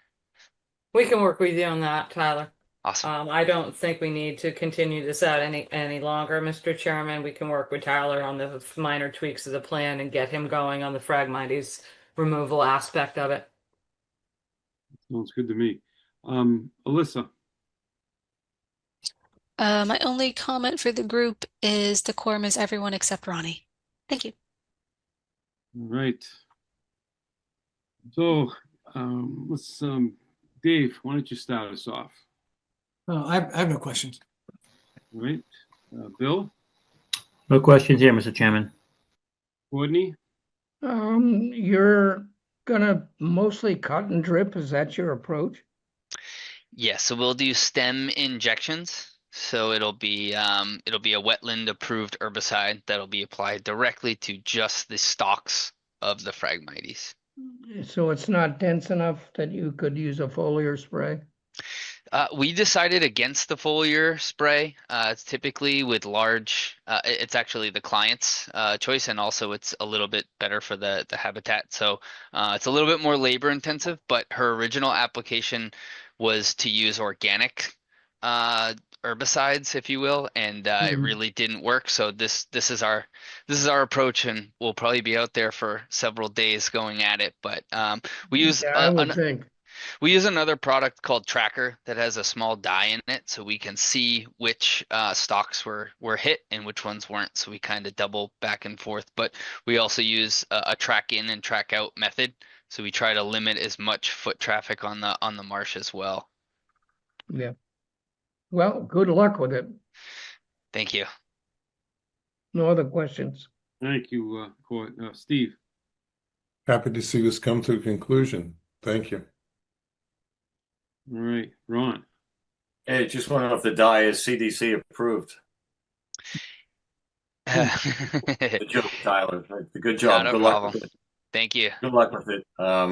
Speaker 2: We can work with you on that, Tyler.
Speaker 14: Awesome.
Speaker 2: I don't think we need to continue this out any longer, Mr. Chairman. We can work with Tyler on the minor tweaks of the plan and get him going on the Phragmites removal aspect of it.
Speaker 1: Sounds good to me. Alyssa.
Speaker 8: My only comment for the group is the quorum is everyone except Ronnie. Thank you.
Speaker 1: All right. So let's Dave, why don't you start us off?
Speaker 7: I have no questions.
Speaker 1: All right. Bill?
Speaker 9: No questions here, Mr. Chairman.
Speaker 1: Courtney?
Speaker 6: You're gonna mostly cut and drip, is that your approach?
Speaker 14: Yeah, so we'll do stem injections. So it'll be a wetland approved herbicide that'll be applied directly to just the stalks of the Phragmites.
Speaker 6: So it's not dense enough that you could use a foliar spray?
Speaker 14: We decided against the foliar spray. It's typically with large, it's actually the client's choice, and also it's a little bit better for the habitat. So it's a little bit more labor intensive, but her original application was to use organic herbicides, if you will, and it really didn't work. So this is our approach, and we'll probably be out there for several days going at it. But we use
Speaker 6: I would think.
Speaker 14: we use another product called Tracker that has a small dye in it, so we can see which stalks were hit and which ones weren't. So we kind of double back and forth. But we also use a track in and track out method, so we try to limit as much foot traffic on the marsh as well.
Speaker 6: Yeah. Well, good luck with it.
Speaker 14: Thank you.
Speaker 6: No other questions.
Speaker 1: Thank you, Steve.
Speaker 4: Happy to see this come to a conclusion. Thank you.
Speaker 1: All right, Ron.
Speaker 5: Hey, just wondering if the dye is CDC approved. Good job, Tyler. Good job.
Speaker 14: Not a
Speaker 5: Good luck
Speaker 14: problem.
Speaker 5: with it.
Speaker 14: Thank you.
Speaker 5: Good luck with it. I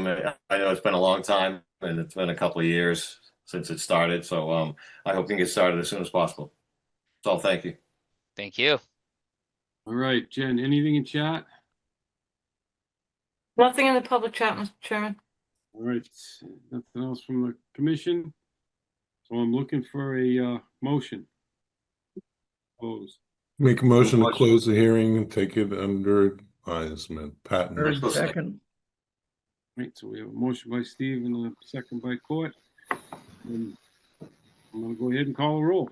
Speaker 5: know it's been a long time, and it's been a couple of years since it started. So I hope we can get started as soon as possible. That's all. Thank you.
Speaker 14: Thank you.
Speaker 1: All right, Jen, anything in chat?
Speaker 2: Nothing in the public chat, Mr. Chairman.
Speaker 1: All right, nothing else from the commission. So I'm looking for a motion. Close.
Speaker 4: Make a motion to
Speaker 5: Motion.
Speaker 4: close the hearing and take it under advisement. Patent.
Speaker 6: Third, second.
Speaker 1: Right, so we have a motion by Steve and a second by Court. And I'm gonna go ahead and call a roll.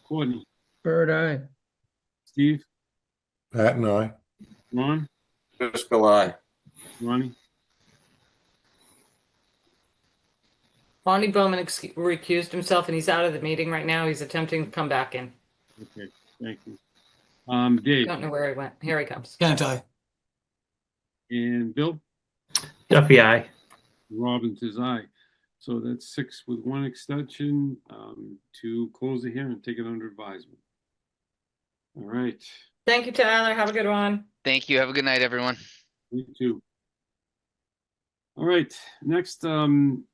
Speaker 1: Courtney,
Speaker 6: Bird eye.
Speaker 1: Steve,
Speaker 4: Pat and I.
Speaker 1: Ron,
Speaker 5: Driscoll, aye.
Speaker 1: Ronnie,
Speaker 2: Lonnie Bowman recused himself and he's out of the meeting right now. He's attempting to come back in.
Speaker 1: okay, thank you. Dave
Speaker 2: Don't know where he went. Here he comes.
Speaker 7: Can't I?
Speaker 1: and Bill,
Speaker 9: Duffy, aye.
Speaker 1: Robbins is aye. So that's 6 with 1 extension to close the hearing and take it under advisement. All right,
Speaker 2: Thank you, Tyler. Have a good one.
Speaker 14: Thank you. Have a good night, everyone.
Speaker 1: me too. All right, next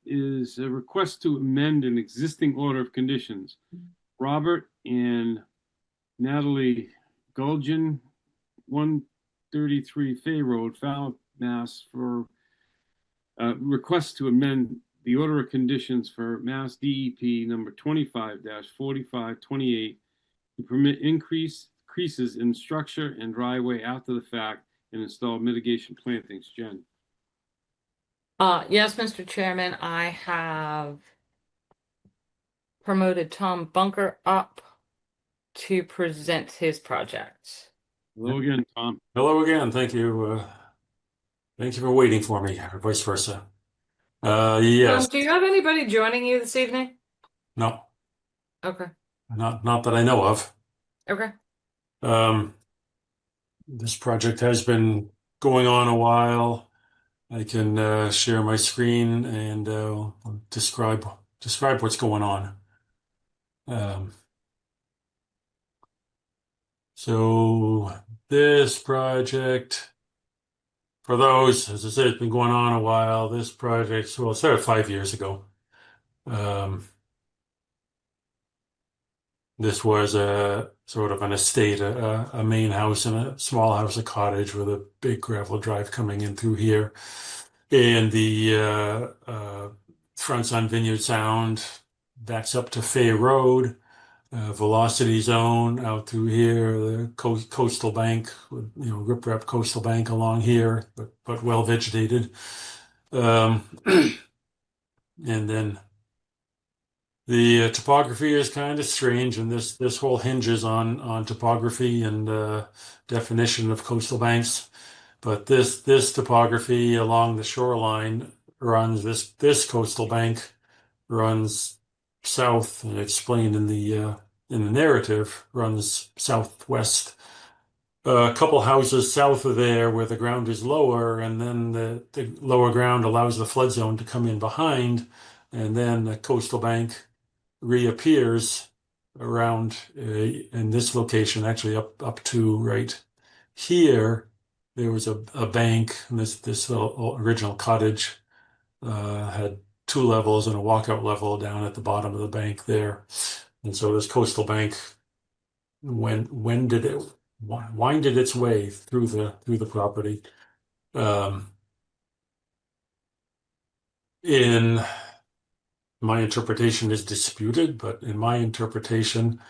Speaker 1: is a request to amend an existing order of conditions. Robert and Natalie Gulgen, 133 Fay Road, Falmouth, Mass. For request to amend the order of conditions for Mass DEP number 25-4528 to permit increases in structure and driveway after the fact and install mitigation plantings. Jen.
Speaker 2: Yes, Mr. Chairman, I have promoted Tom Bunker up to present his project.
Speaker 1: Hello again, Tom.
Speaker 10: Hello again. Thank you. Thank you for waiting for me, or vice versa. Yes.
Speaker 2: Do you have anybody joining you this evening?
Speaker 10: No,
Speaker 2: Okay.
Speaker 10: not that I know of.
Speaker 2: Okay.
Speaker 10: This project has been going on a while. I can share my screen and describe what's going on. So this project, for those, as I said, it's been going on a while. This project, well, it started 5 years ago. This was a sort of an estate, a main house and a small house, a cottage with a big gravel drive coming in through here. And the fronts on Vineyard Sound, backs up to Fay Road, velocity zone out through here, the coastal bank, riprap coastal bank along here, but well vegetated. And then the topography is kind of strange, and this whole hinges on topography and definition of coastal banks. But this topography along the shoreline runs, this coastal bank runs south, and explained in the narrative, runs southwest. A couple houses south of there where the ground is lower, and then the lower ground allows the flood zone to come in behind, and then the coastal bank reappears around in this location, actually up to right here. There was a bank, and this little original cottage had 2 levels and a walkout level down at the bottom of the bank there. And so this coastal bank winded its way through the property. In my interpretation is disputed, but in my interpretation,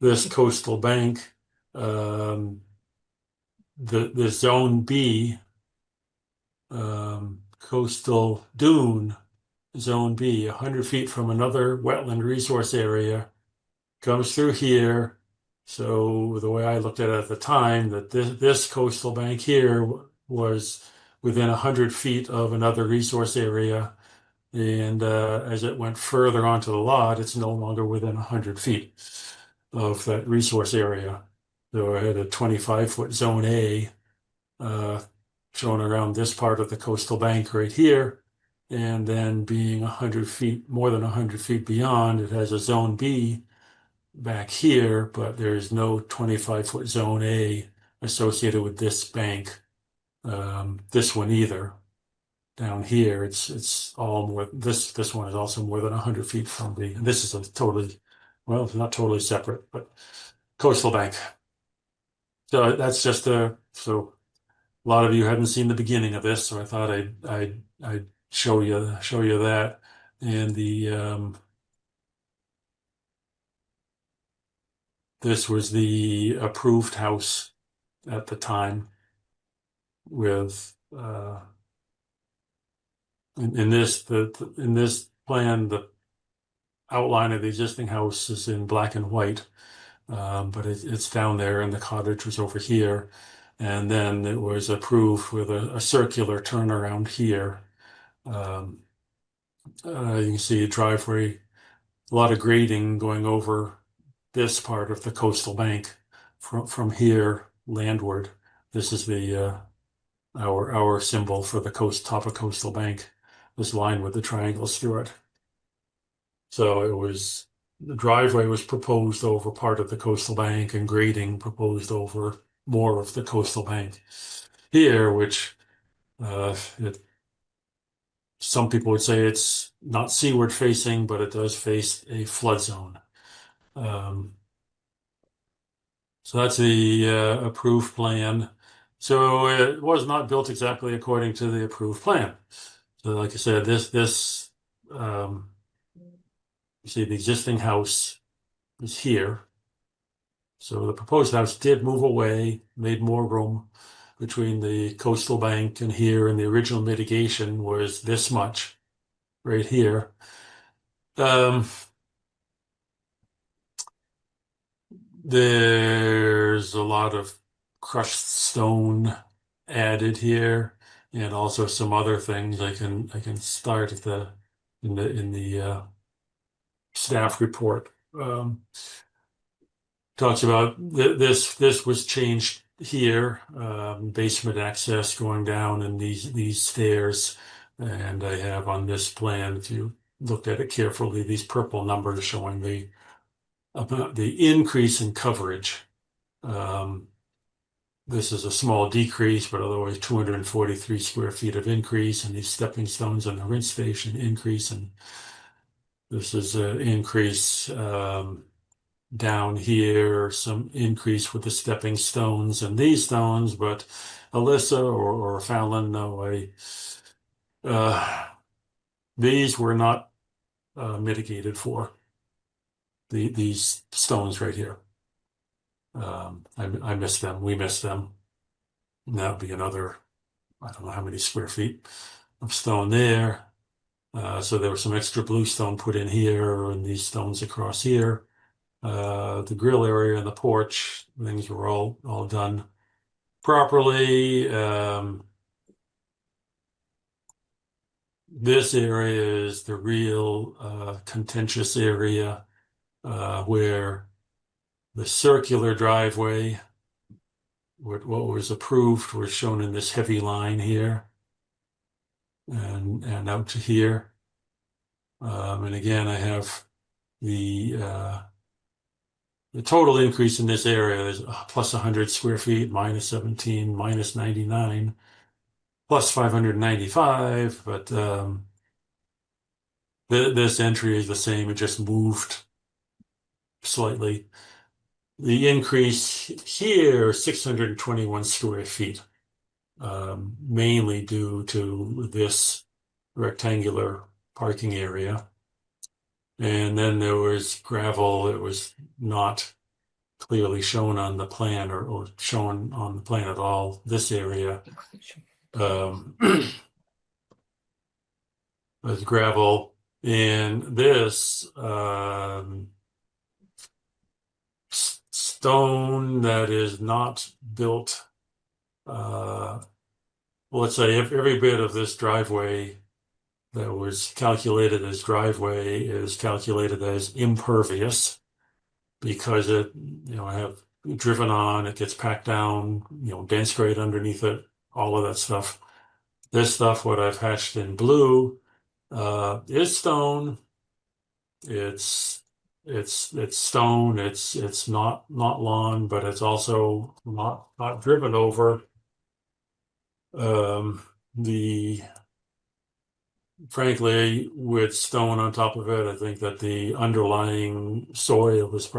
Speaker 10: this coastal bank, the zone B, coastal dune, zone B, 100 feet from another wetland resource area, comes through here. So the way I looked at it at the time, that this coastal bank here was within 100 feet of another resource area. And as it went further onto the lot, it's no longer within 100 feet of that resource area. So I had a 25-foot zone A shown around this part of the coastal bank right here. And then being 100 feet, more than 100 feet beyond, it has a zone B back here, but there's no 25-foot zone A associated with this bank, this one either. Down here, it's all more. This one is also more than 100 feet from the. And this is a totally, well, it's not totally separate, but coastal bank. So that's just so a lot of you haven't seen the beginning of this, so I thought I'd show you that. And this was the approved house at the time with in this plan, the outline of the existing house is in black and white, but it's down there, and the cottage was over here. And then it was approved with a circular turnaround here. You can see a driveway, a lot of grading going over this part of the coastal bank from here landward. This is the our symbol for the top of coastal bank, this line with the triangles through it. So the driveway was proposed over part of the coastal bank, and grading proposed over more of the coastal bank here, which some people would say it's not seaward facing, but it does face a flood zone. So that's the approved plan. So it was not built exactly according to the approved plan. So like I said, you see the existing house is here. So the proposed house did move away, made more room between the coastal bank and here, and the original mitigation was this much right here. There's a lot of crushed stone added here, and also some other things. I can start at in the staff report. Talks about this was changed here, basement access going down, and these stairs. And I have on this plan, if you looked at it carefully, these purple numbers showing the increase in coverage. This is a small decrease, but otherwise 243 square feet of increase, and these stepping stones on the rinse station increase, and this is an increase down here, some increase with the stepping stones and these stones, but Alyssa or Fallon, no, these were not mitigated for. These stones right here. I missed them. We missed them. And that would be another, I don't know how many square feet of stone there. So there was some extra bluestone put in here, and these stones across here. The grill area and the porch, things were all done properly. This area is the real contentious area where the circular driveway, what was approved, was shown in this heavy line here and out to here. And again, I have the total increase in this area is plus 100 square feet, minus 17, minus 99, plus 595. But this entry is the same. It just moved slightly. The increase here, 621 square feet, mainly due to this rectangular parking area. And then there was gravel. It was not clearly shown on the plan or shown on the plan at all, this area. There's gravel. And this stone that is not built, well, let's say every bit of this driveway that was calculated as driveway is calculated as impervious, because I have driven on, it gets packed down, dense grade underneath it, all of that stuff. This stuff, what I've hatched in blue, is stone. It's stone. It's not lawn, but it's also not driven over. Frankly, with stone on top of it, I think that the underlying soil this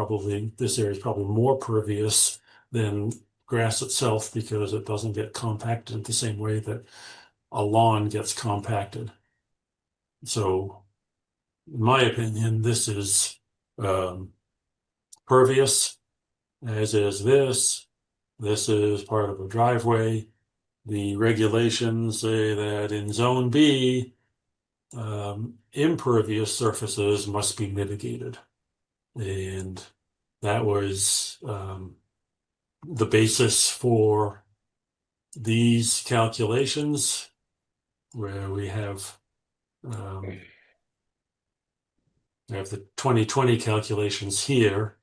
Speaker 10: area is probably more pervious than grass itself, because it doesn't get compacted the same way that a lawn gets compacted. So in my opinion, this is pervious, as is this. This is part of a driveway. The regulations say that in Zone B, impervious surfaces must be mitigated. And that was the basis for these calculations, where we have the 2020 calculations here,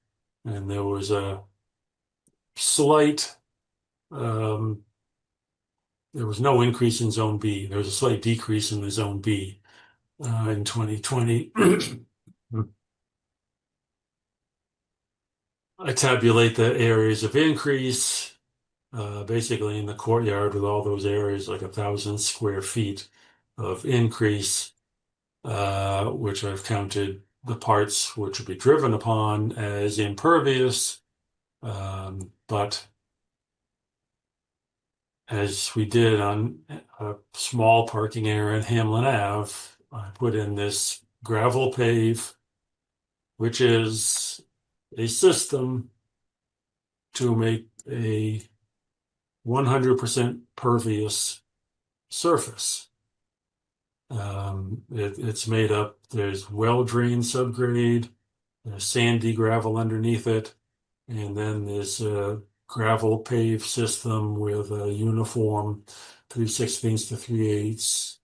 Speaker 10: and there was a slight, there was no increase in Zone B. There was a slight decrease in the Zone B in 2020. I tabulate the areas of increase, basically in the courtyard with all those areas, like 1,000 square feet of increase, which I've counted the parts which would be driven upon as impervious. But as we did on a small parking area in Hamlin Ave, I put in this gravel pave, which is a system to make a 100% pervious surface. It's made up, there's well-drained subgrade, there's sandy gravel underneath it, and then there's a gravel pave system with a uniform 3/16 to 3/8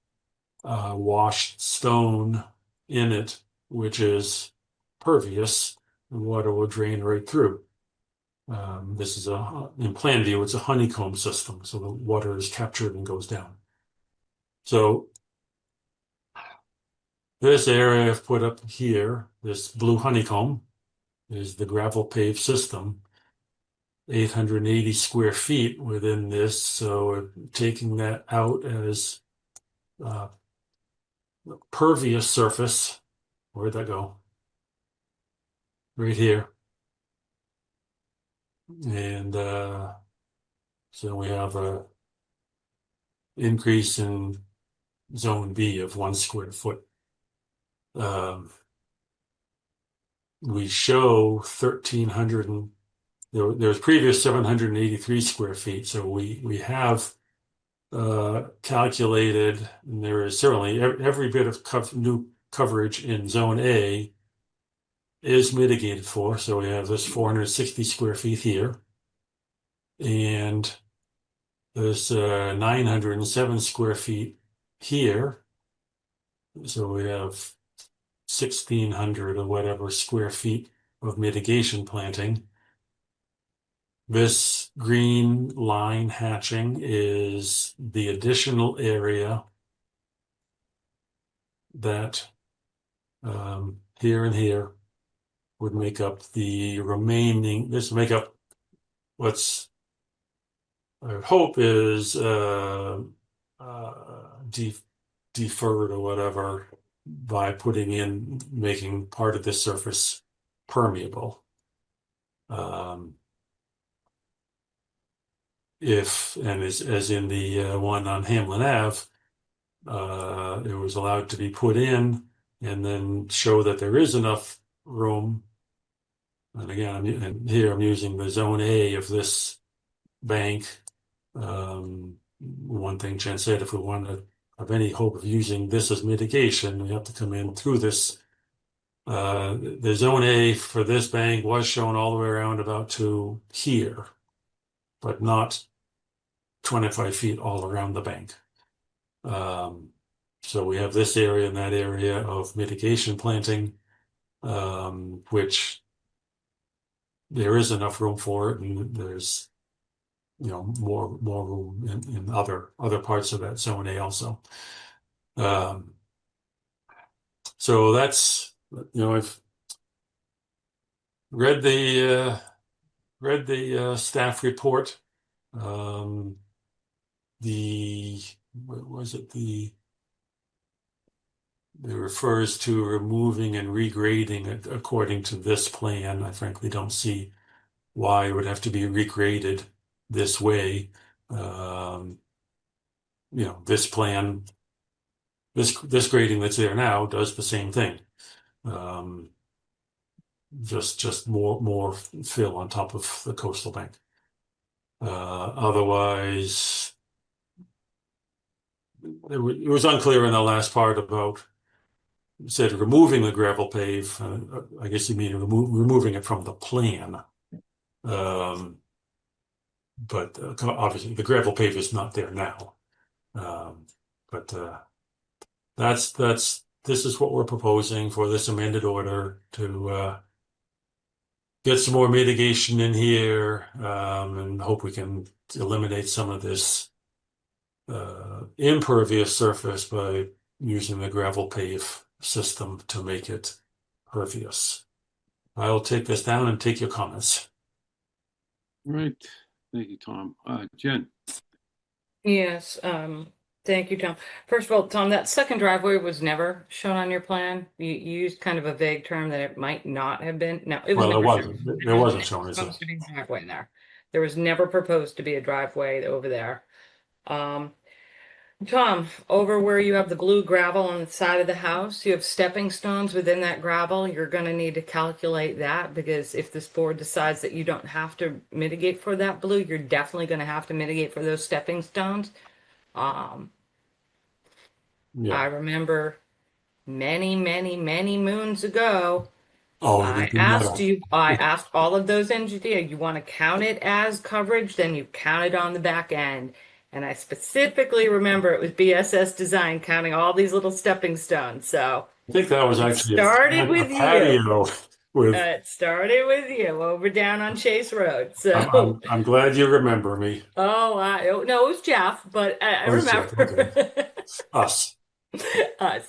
Speaker 10: washed stone in it, which is pervious, and water will drain right through. This is in plan view, it's a honeycomb system, so the water is captured and goes down. So this area I've put up here, this blue honeycomb, is the gravel pave system, 880 square feet within this. So taking that out as pervious surface, where'd that go? Right here. And so we have a increase in Zone B of 1 square foot. We show 1,300 and there's previous 783 square feet. So we have calculated, and there is certainly every bit of new coverage in Zone A is mitigated for. So we have this 460 square feet here, and there's 907 square feet here. So we have 1,600 or whatever square feet of mitigation planting. This green line hatching is the additional area that here and here would make up the remaining. This make up what's I hope is deferred or whatever by making part of this surface permeable. As in the one on Hamlin Ave, it was allowed to be put in and then show that there is enough room. And again, here I'm using the Zone A of this bank. One thing Jen said, if we want to have any hope of using this as mitigation, we have to come in through this. The Zone A for this bank was shown all the way around about to here, but not 25 feet all around the bank. So we have this area and that area of mitigation planting, which there is enough room for it, and there's more room in other parts of that Zone A also. So that's I've read the staff report. What was it? It refers to removing and regrading it according to this plan. I frankly don't see why it would have to be regraded this way. This plan This grading that's there now does the same thing. Just more fill on top of the coastal bank. Otherwise, it was unclear in the last part about, said removing the gravel pave. I guess you mean removing it from the plan. But obviously the gravel pave is not there now. But this is what we're proposing for this amended order to get some more mitigation in here, and hope we can eliminate some of this impervious surface by using the gravel pave system to make it pervious. I'll take this down and take your comments.
Speaker 1: All right. Thank you, Tom. Jen.
Speaker 2: Yes, thank you, Tom. First of all, Tom, that second driveway was never shown on your plan. You used kind of a vague term that it might not have been. No, it was
Speaker 10: Well,
Speaker 2: never
Speaker 10: it wasn't shown as
Speaker 2: supposed to be a driveway there. There was never proposed to be a driveway over there. Tom, over where you have the blue gravel on the side of the house, you have stepping stones within that gravel. You're going to need to calculate that, because if this board decides that you don't have to mitigate for that blue, you're definitely going to have to mitigate for those stepping stones. I remember many moons ago, I asked all of those engineers, you want to count it as coverage, then you count it on the back end. And I specifically remember it was BSS Design counting all these little stepping stones. So
Speaker 10: I think that was actually
Speaker 2: started with
Speaker 10: a patio with.
Speaker 2: It started with you over down on Chase Road. So
Speaker 10: I'm glad you remember me.
Speaker 2: no, it was Jeff, but I remember
Speaker 10: Okay. Us.
Speaker 2: us.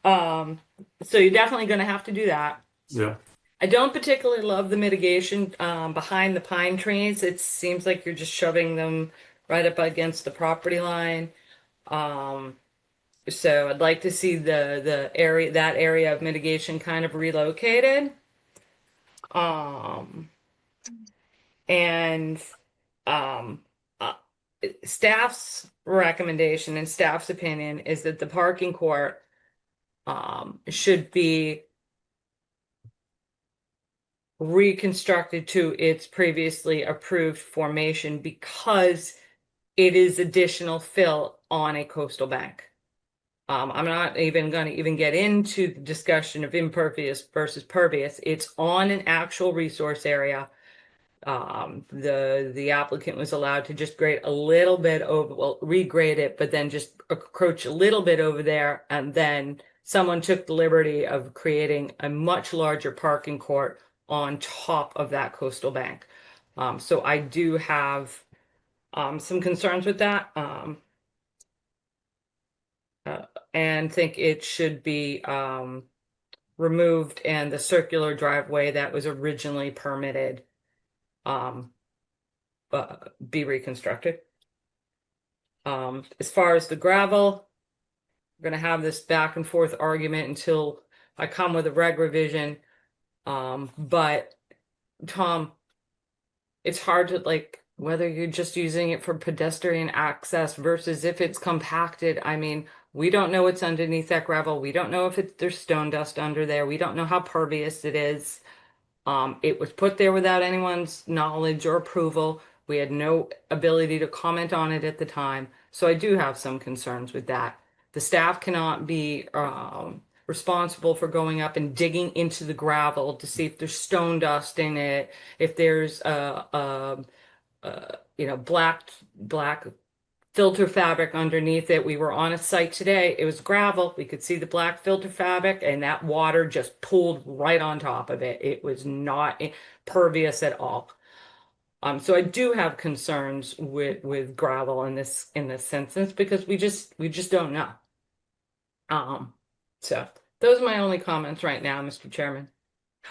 Speaker 2: So you're definitely going to have to do that.
Speaker 10: Yeah.
Speaker 2: I don't particularly love the mitigation behind the pine trees. It seems like you're just shoving them right up against the property line. So I'd like to see that area of mitigation kind of relocated. Staff's recommendation and staff's opinion is that the parking court should be reconstructed to its previously approved formation, because it is additional fill on a coastal bank. I'm not even going to get into the discussion of impervious versus pervious. It's on an actual resource area. The applicant was allowed to just grade a little bit over, well, regrade it, but then just encroach a little bit over there. And then someone took the liberty of creating a much larger parking court on top of that coastal bank. So I do have some concerns with that. And think it should be removed, and the circular driveway that was originally permitted be reconstructed. As far as the gravel, we're going to have this back and forth argument until I come with a reg revision. But Tom, it's hard to whether you're just using it for pedestrian access versus if it's compacted. I mean, we don't know what's underneath that gravel. We don't know if there's stone dust under there. We don't know how pervious it is. It was put there without anyone's knowledge or approval. We had no ability to comment on it at the time. So I do have some concerns with that. The staff cannot be responsible for going up and digging into the gravel to see if there's stone dust in it, if there's black filter fabric underneath it. We were on a site today. It was gravel. We could see the black filter fabric, and that water just pooled right on top of it. It was not pervious at all. So I do have concerns with gravel in this instance, because we just don't know. So those are my only comments right now, Mr. Chairman.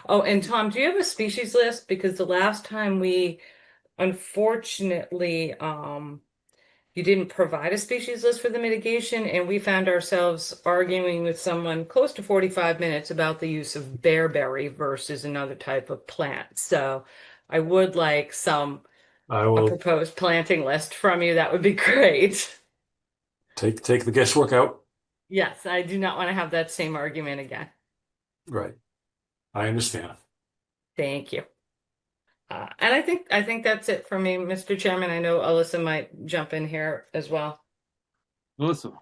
Speaker 2: Oh, and Tom, do you have a species list? Because the last time we, unfortunately, you didn't provide a species list for the mitigation, and we found ourselves arguing with someone close to 45 minutes about the use of bearberry versus another type of plant. So I would like a proposed planting list from you. That would be great.
Speaker 10: Take the guesswork out.
Speaker 2: Yes, I do not want to have that same argument again.
Speaker 10: Right. I understand.
Speaker 2: Thank you. And I think that's it for me, Mr. Chairman. I know Alyssa might jump in here as well.
Speaker 1: Melissa.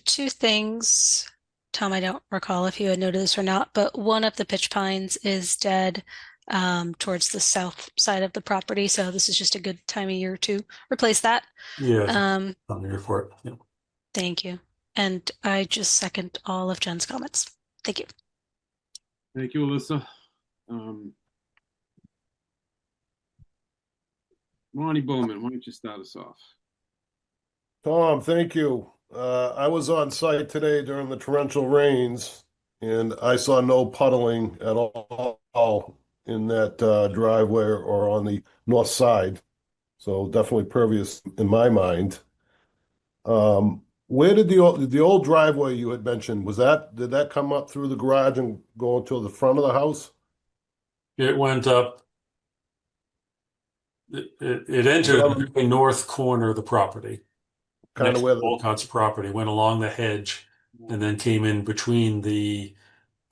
Speaker 8: Two things. Tom, I don't recall if you had noted this or not, but one of the pitch pines is dead towards the south side of the property. So this is just a good time of year to replace that.
Speaker 10: Yeah,
Speaker 8: Um,
Speaker 10: on the report. Yeah.
Speaker 8: Thank you. And I just second all of Jen's comments. Thank you.
Speaker 1: Thank you, Alyssa. Ronnie Bowman, why don't you start us off?
Speaker 11: Tom, thank you. I was on site today during the torrential rains, and I saw no puddling at all in that driveway or on the north side. So definitely pervious in my mind. Where did the old driveway you had mentioned, did that come up through the garage and go into the front of the house?
Speaker 10: It went up. It entered the north corner of the property.
Speaker 11: Kind of where the
Speaker 10: Walcott's property, went along the hedge and then came in between the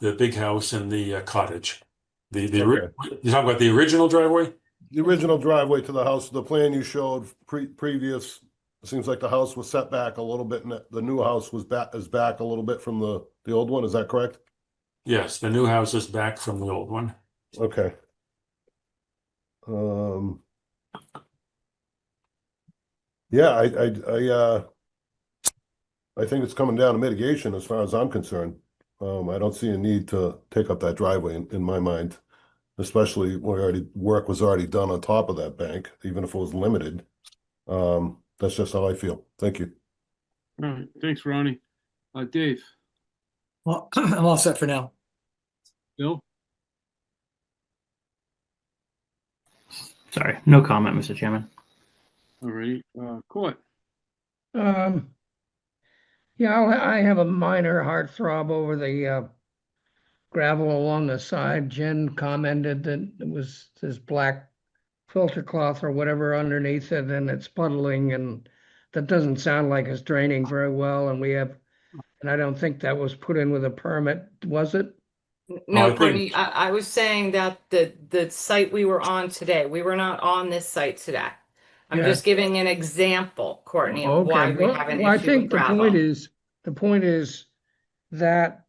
Speaker 10: big house and the cottage.
Speaker 11: Okay.
Speaker 10: You're talking about the original driveway?
Speaker 11: The original driveway to the house, the plan you showed previous, it seems like the house was set back a little bit and the new house is back a little bit from the old one. Is that correct?
Speaker 10: Yes, the new house is back from the old one.
Speaker 11: Okay. Yeah, I think it's coming down to mitigation as far as I'm concerned. I don't see a need to take up that driveway in my mind, especially where work was already done on top of that bank, even if it was limited. That's just how I feel. Thank you.
Speaker 1: All right, thanks, Ronnie. Dave.
Speaker 7: Well, I'm all set for now.
Speaker 1: Bill?
Speaker 9: Sorry, no comment, Mr. Chairman.
Speaker 1: All right, Court.
Speaker 6: Yeah, I have a minor heartthrob over the gravel along the side. Jen commented that it was this black filter cloth or whatever underneath it, and it's puddling, and that doesn't sound like it's draining very well. And I don't think that was put in with a permit, was it?
Speaker 2: No, Courtney, I was saying that the site we were on today, we were not on this site today. I'm just giving an example, Courtney, of why we have an issue
Speaker 6: I think
Speaker 2: with gravel.
Speaker 6: the point is that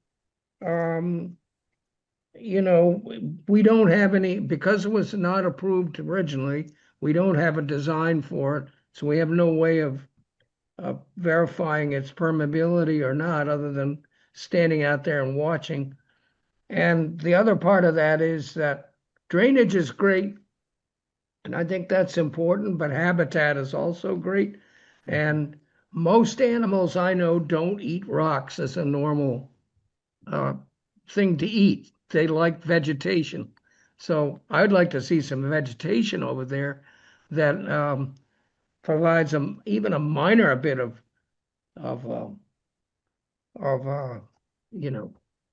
Speaker 6: we don't have any, because it was not approved originally, we don't have a design for it, so we have no way of verifying its permeability or not, other than standing out there and watching. And the other part of that is that drainage is great, and I think that's important, but habitat is also great. And most animals I know don't eat rocks as a normal thing to eat. They like vegetation. So I'd like to see some vegetation over there that provides them even a minor bit of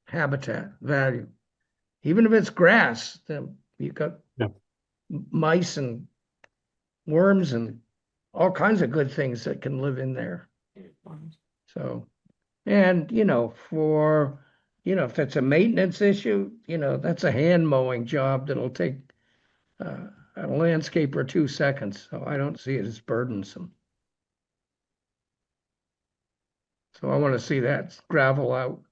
Speaker 6: habitat value. Even if it's grass, then you've got mice and worms and all kinds of good things that can live in there. So, and if that's a maintenance issue, that's a hand mowing job that'll take a landscaper 2 seconds. So I don't see it as burdensome. So I want to see that gravel out.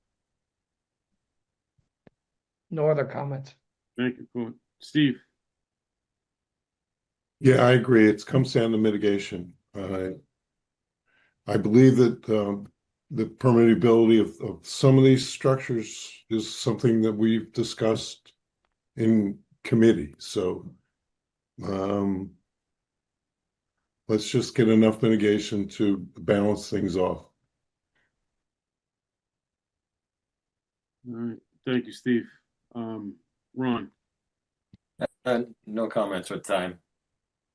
Speaker 6: No other comments.
Speaker 1: Thank you, Court. Steve.
Speaker 4: Yeah, I agree. It comes down to mitigation. I believe that the permeability of some of these structures is something that we've discussed in committee. So let's just get enough mitigation to balance things off.
Speaker 1: All right, thank you, Steve. Ron.
Speaker 5: No comments at time.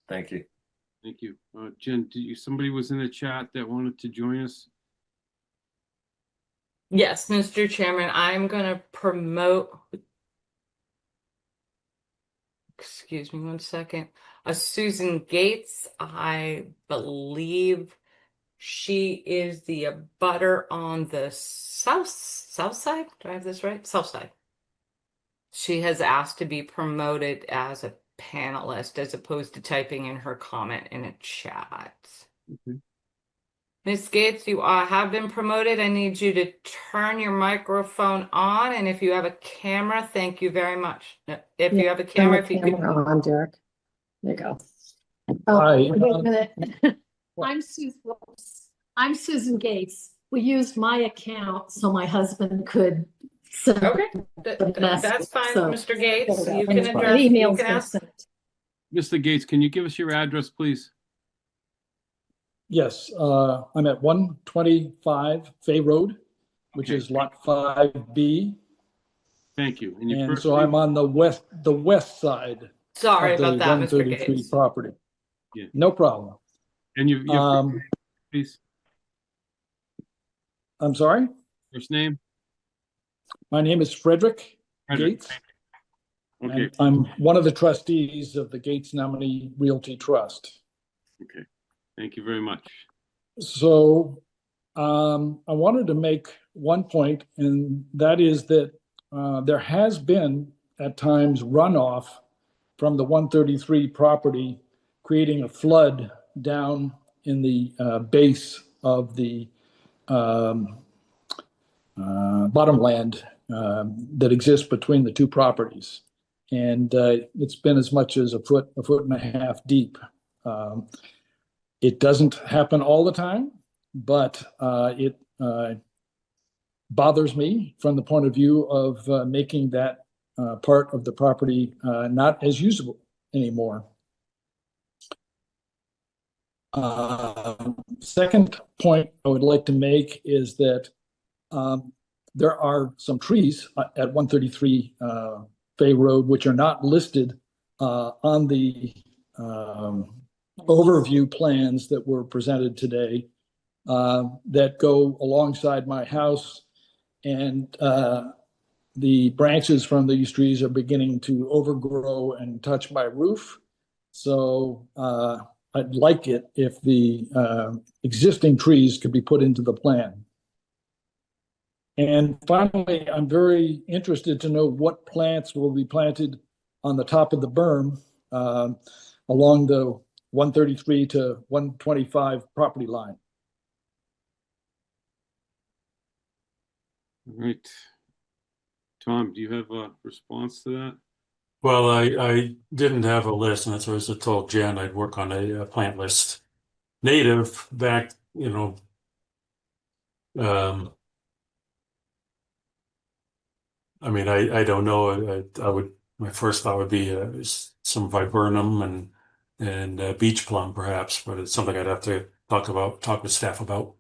Speaker 5: Thank you.
Speaker 1: Thank you. Jen, somebody was in the chat that wanted to join us?
Speaker 2: Yes, Mr. Chairman, I'm going to promote, excuse me 1 second, Susan Gates. I believe She is the abutter on the south side. Do I have this right? South side. She has asked to be promoted as a panelist as opposed to typing in her comment in a chat. Ms. Gates, you have been promoted. I need you to turn your microphone on, and if you have a camera, thank you very much. If you have a camera, if you could.
Speaker 15: Camera on, Derek. There you go.
Speaker 6: Hi,
Speaker 15: Wait a minute. I'm Susan Gates. We used my account so my husband could send
Speaker 2: Okay,
Speaker 15: the message.
Speaker 2: that's fine,
Speaker 15: So,
Speaker 2: Mr. Gates.
Speaker 15: there we
Speaker 2: You
Speaker 15: go.
Speaker 2: can
Speaker 15: An
Speaker 2: address, you
Speaker 15: email's
Speaker 2: can
Speaker 15: been
Speaker 2: ask.
Speaker 15: sent.
Speaker 1: Mr. Gates, can you give us your address, please?
Speaker 6: Yes, I'm at 125 Fay Road, which
Speaker 1: Okay.
Speaker 6: is lot 5B.
Speaker 1: Thank you. And your
Speaker 6: And
Speaker 1: first
Speaker 6: so
Speaker 1: name?
Speaker 6: I'm on the west side
Speaker 2: Sorry
Speaker 6: of the
Speaker 2: about that, Mr.
Speaker 6: 133
Speaker 2: Gates.
Speaker 6: property.
Speaker 1: Yeah.
Speaker 6: No problem.
Speaker 1: And your first name, please.
Speaker 6: I'm sorry?
Speaker 1: First name?
Speaker 6: My name is Frederick
Speaker 1: Frederick.
Speaker 6: Gates.
Speaker 1: Okay.
Speaker 6: And I'm one of the trustees of the Gates Nominee Realty Trust.
Speaker 1: Okay. Thank you very much.
Speaker 6: So I wanted to make one point, and that is that there has been at times runoff from the 133 property, creating a flood down in the base of the bottomland that exists between the two properties. And it's been as much as a foot and a half deep. It doesn't happen all the time, but it bothers me from the point of view of making that part of the property not as usable anymore. Second point I would like to make is that there are some trees at 133 Fay Road which are not listed on the overview plans that were presented today that go alongside my house, and the branches from these trees are beginning to overgrow and touch my roof. So I'd like it if the existing trees could be put into the plan. And finally, I'm very interested to know what plants will be planted on the top of the berm along the 133 to 125 property line.
Speaker 1: All right. Tom, do you have a response to that?
Speaker 10: Well, I didn't have a list, and that's why I told Jen I'd work on a plant list. Native back, I mean, I don't know. I would, my first thought would be some viburnum and beach plum, perhaps, but it's something I'd have to talk with staff about.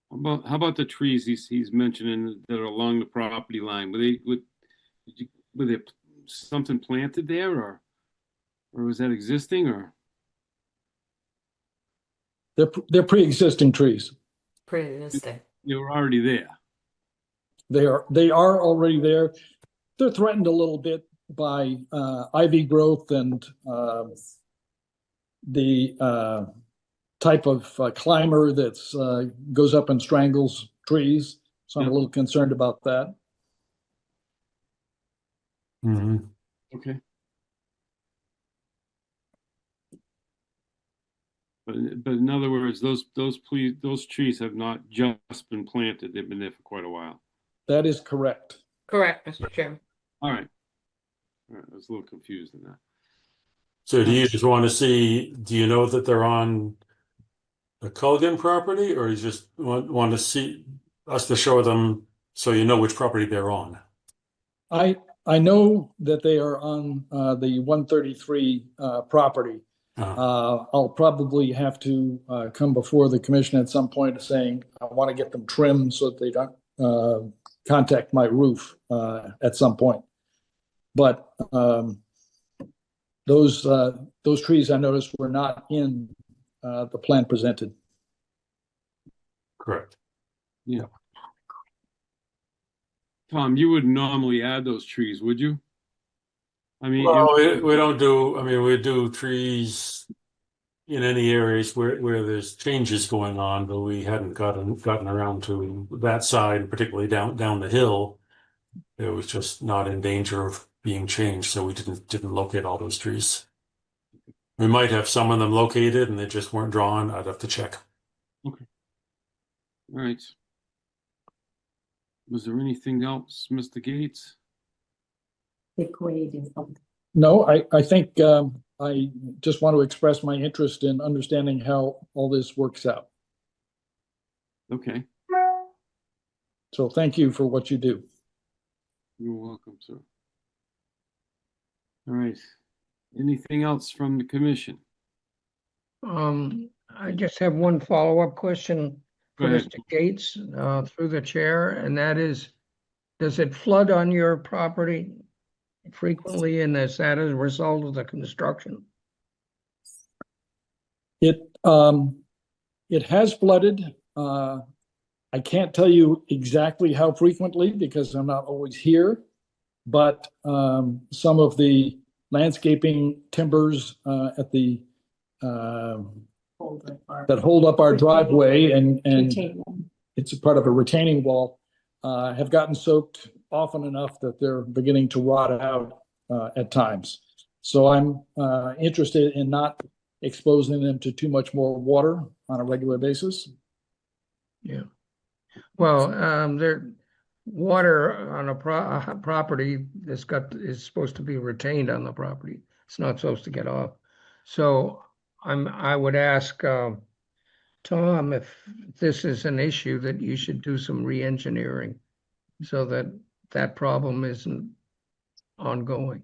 Speaker 1: How about the trees he's mentioning that are along the property line? Were there something planted there, or was that existing, or?
Speaker 6: They're pre-existing trees.
Speaker 2: Pre-existing.
Speaker 1: They were already there.
Speaker 6: They are already there. They're threatened a little bit by ivy growth and the type of climber that's goes up and strangles trees. So I'm a little concerned about that.
Speaker 10: Mm-hmm.
Speaker 1: Okay. But in other words, those trees have not just been planted; they've been there for quite a while.
Speaker 6: That is correct.
Speaker 2: Correct, Mr. Chairman.
Speaker 1: All right. I was a little confused in that.
Speaker 10: So do you just want to see, do you know that they're on the Culligan property, or you just want to see us to show them so you know which property they're on?
Speaker 6: I know that they are on the 133 property. I'll probably have to come before the commission at some point saying I want to get them trimmed so that they don't contact my roof at some point. But those trees I noticed were not in the plan presented.
Speaker 10: Correct.
Speaker 1: Yeah. Tom, you would normally add those trees, would you? I mean,
Speaker 10: well, we don't do. I mean, we do trees, in any areas where there's changes going on, but we hadn't gotten around to that side, particularly down the hill. It was just not in danger of being changed, so we didn't locate all those trees. We might have some of them located and they just weren't drawn. I'd have to check.
Speaker 1: Okay. All right. Was there anything else, Mr. Gates?
Speaker 16: No, I think I just want to express my interest in understanding how all this works out.
Speaker 1: Okay.
Speaker 16: So thank you for what you do.
Speaker 1: You're welcome, sir. All right. Anything else from the commission?
Speaker 6: I just have one follow-up question
Speaker 1: Go
Speaker 6: for
Speaker 1: ahead.
Speaker 6: Mr. Gates, through the chair, and that is, does it flood on your property frequently, and is that as a result of the construction?
Speaker 16: It has flooded. I can't tell you exactly how frequently because I'm not always here, but some of the landscaping timbers at the that hold up our driveway and it's a part of a retaining wall have gotten soaked often enough that they're beginning to rot out at times. So I'm interested in not exposing them to too much more water on a regular basis.
Speaker 6: Yeah. Well, there, water on a property is supposed to be retained on the property. It's not supposed to get off. So I would ask Tom if this is an issue that you should do some re-engineering so that that problem isn't ongoing.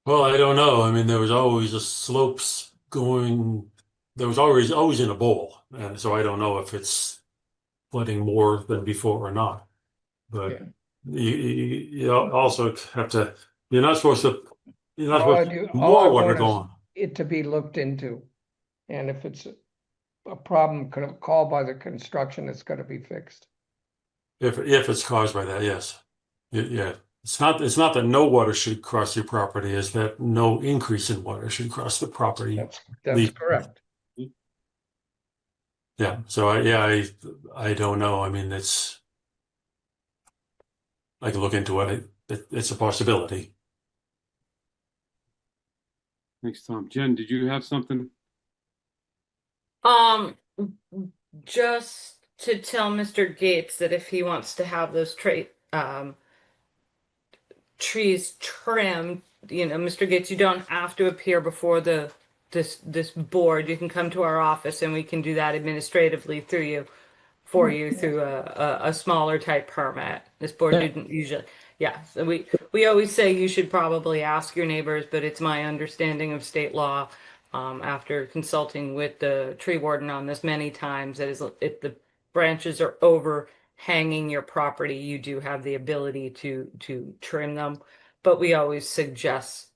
Speaker 10: Well, I don't know. I mean, there was always a slopes going. There was always in a bowl, and so I don't know if it's flooding more than before or not. But you also have to. You're not supposed to. You're not supposed to more water going.
Speaker 6: It to be looked into, and if it's a problem called by the construction, it's got to be fixed.
Speaker 10: If it's caused by that, yes, yeah. It's not that no water should cross your property. It's that no increase in water should cross the property.
Speaker 6: That's correct.
Speaker 10: Yeah. So I don't know. I mean, I can look into it. It's a possibility.
Speaker 1: Thanks, Tom. Jen, did you have something?
Speaker 2: Just to tell Mr. Gates that if he wants to have those trees trimmed, Mr. Gates, you don't have to appear before this board. You can come to our office and we can do that administratively for you through a smaller type permit. This board didn't usually. Yeah, so we always say you should probably ask your neighbors, but it's my understanding of state law, after consulting with the tree warden on this many times, that is, if the branches are overhanging your property, you do have the ability to trim them. But we always suggest,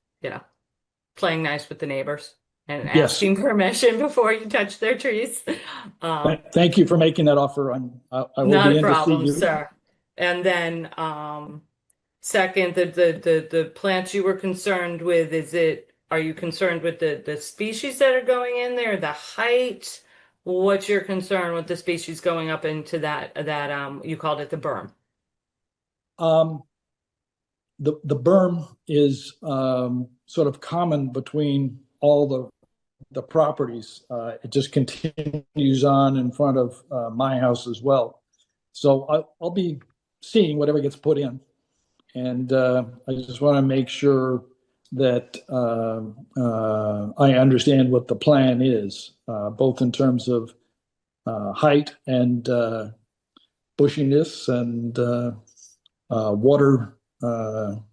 Speaker 2: playing nice with the neighbors and asking permission before you touch their trees.
Speaker 16: Thank you for making that offer. I will
Speaker 2: Not
Speaker 16: be
Speaker 2: a
Speaker 16: in
Speaker 2: problem,
Speaker 16: to see you.
Speaker 2: sir. And then, second, the plants you were concerned with, are you concerned with the species that are going in there, the height? What's your concern with the species going up into that you called it the berm?
Speaker 16: The berm is sort of common between all the properties. It just continues on in front of my house as well. So I'll be seeing whatever gets put in. And I just want to make sure that I understand what the plan is, both in terms of height and bushiness and water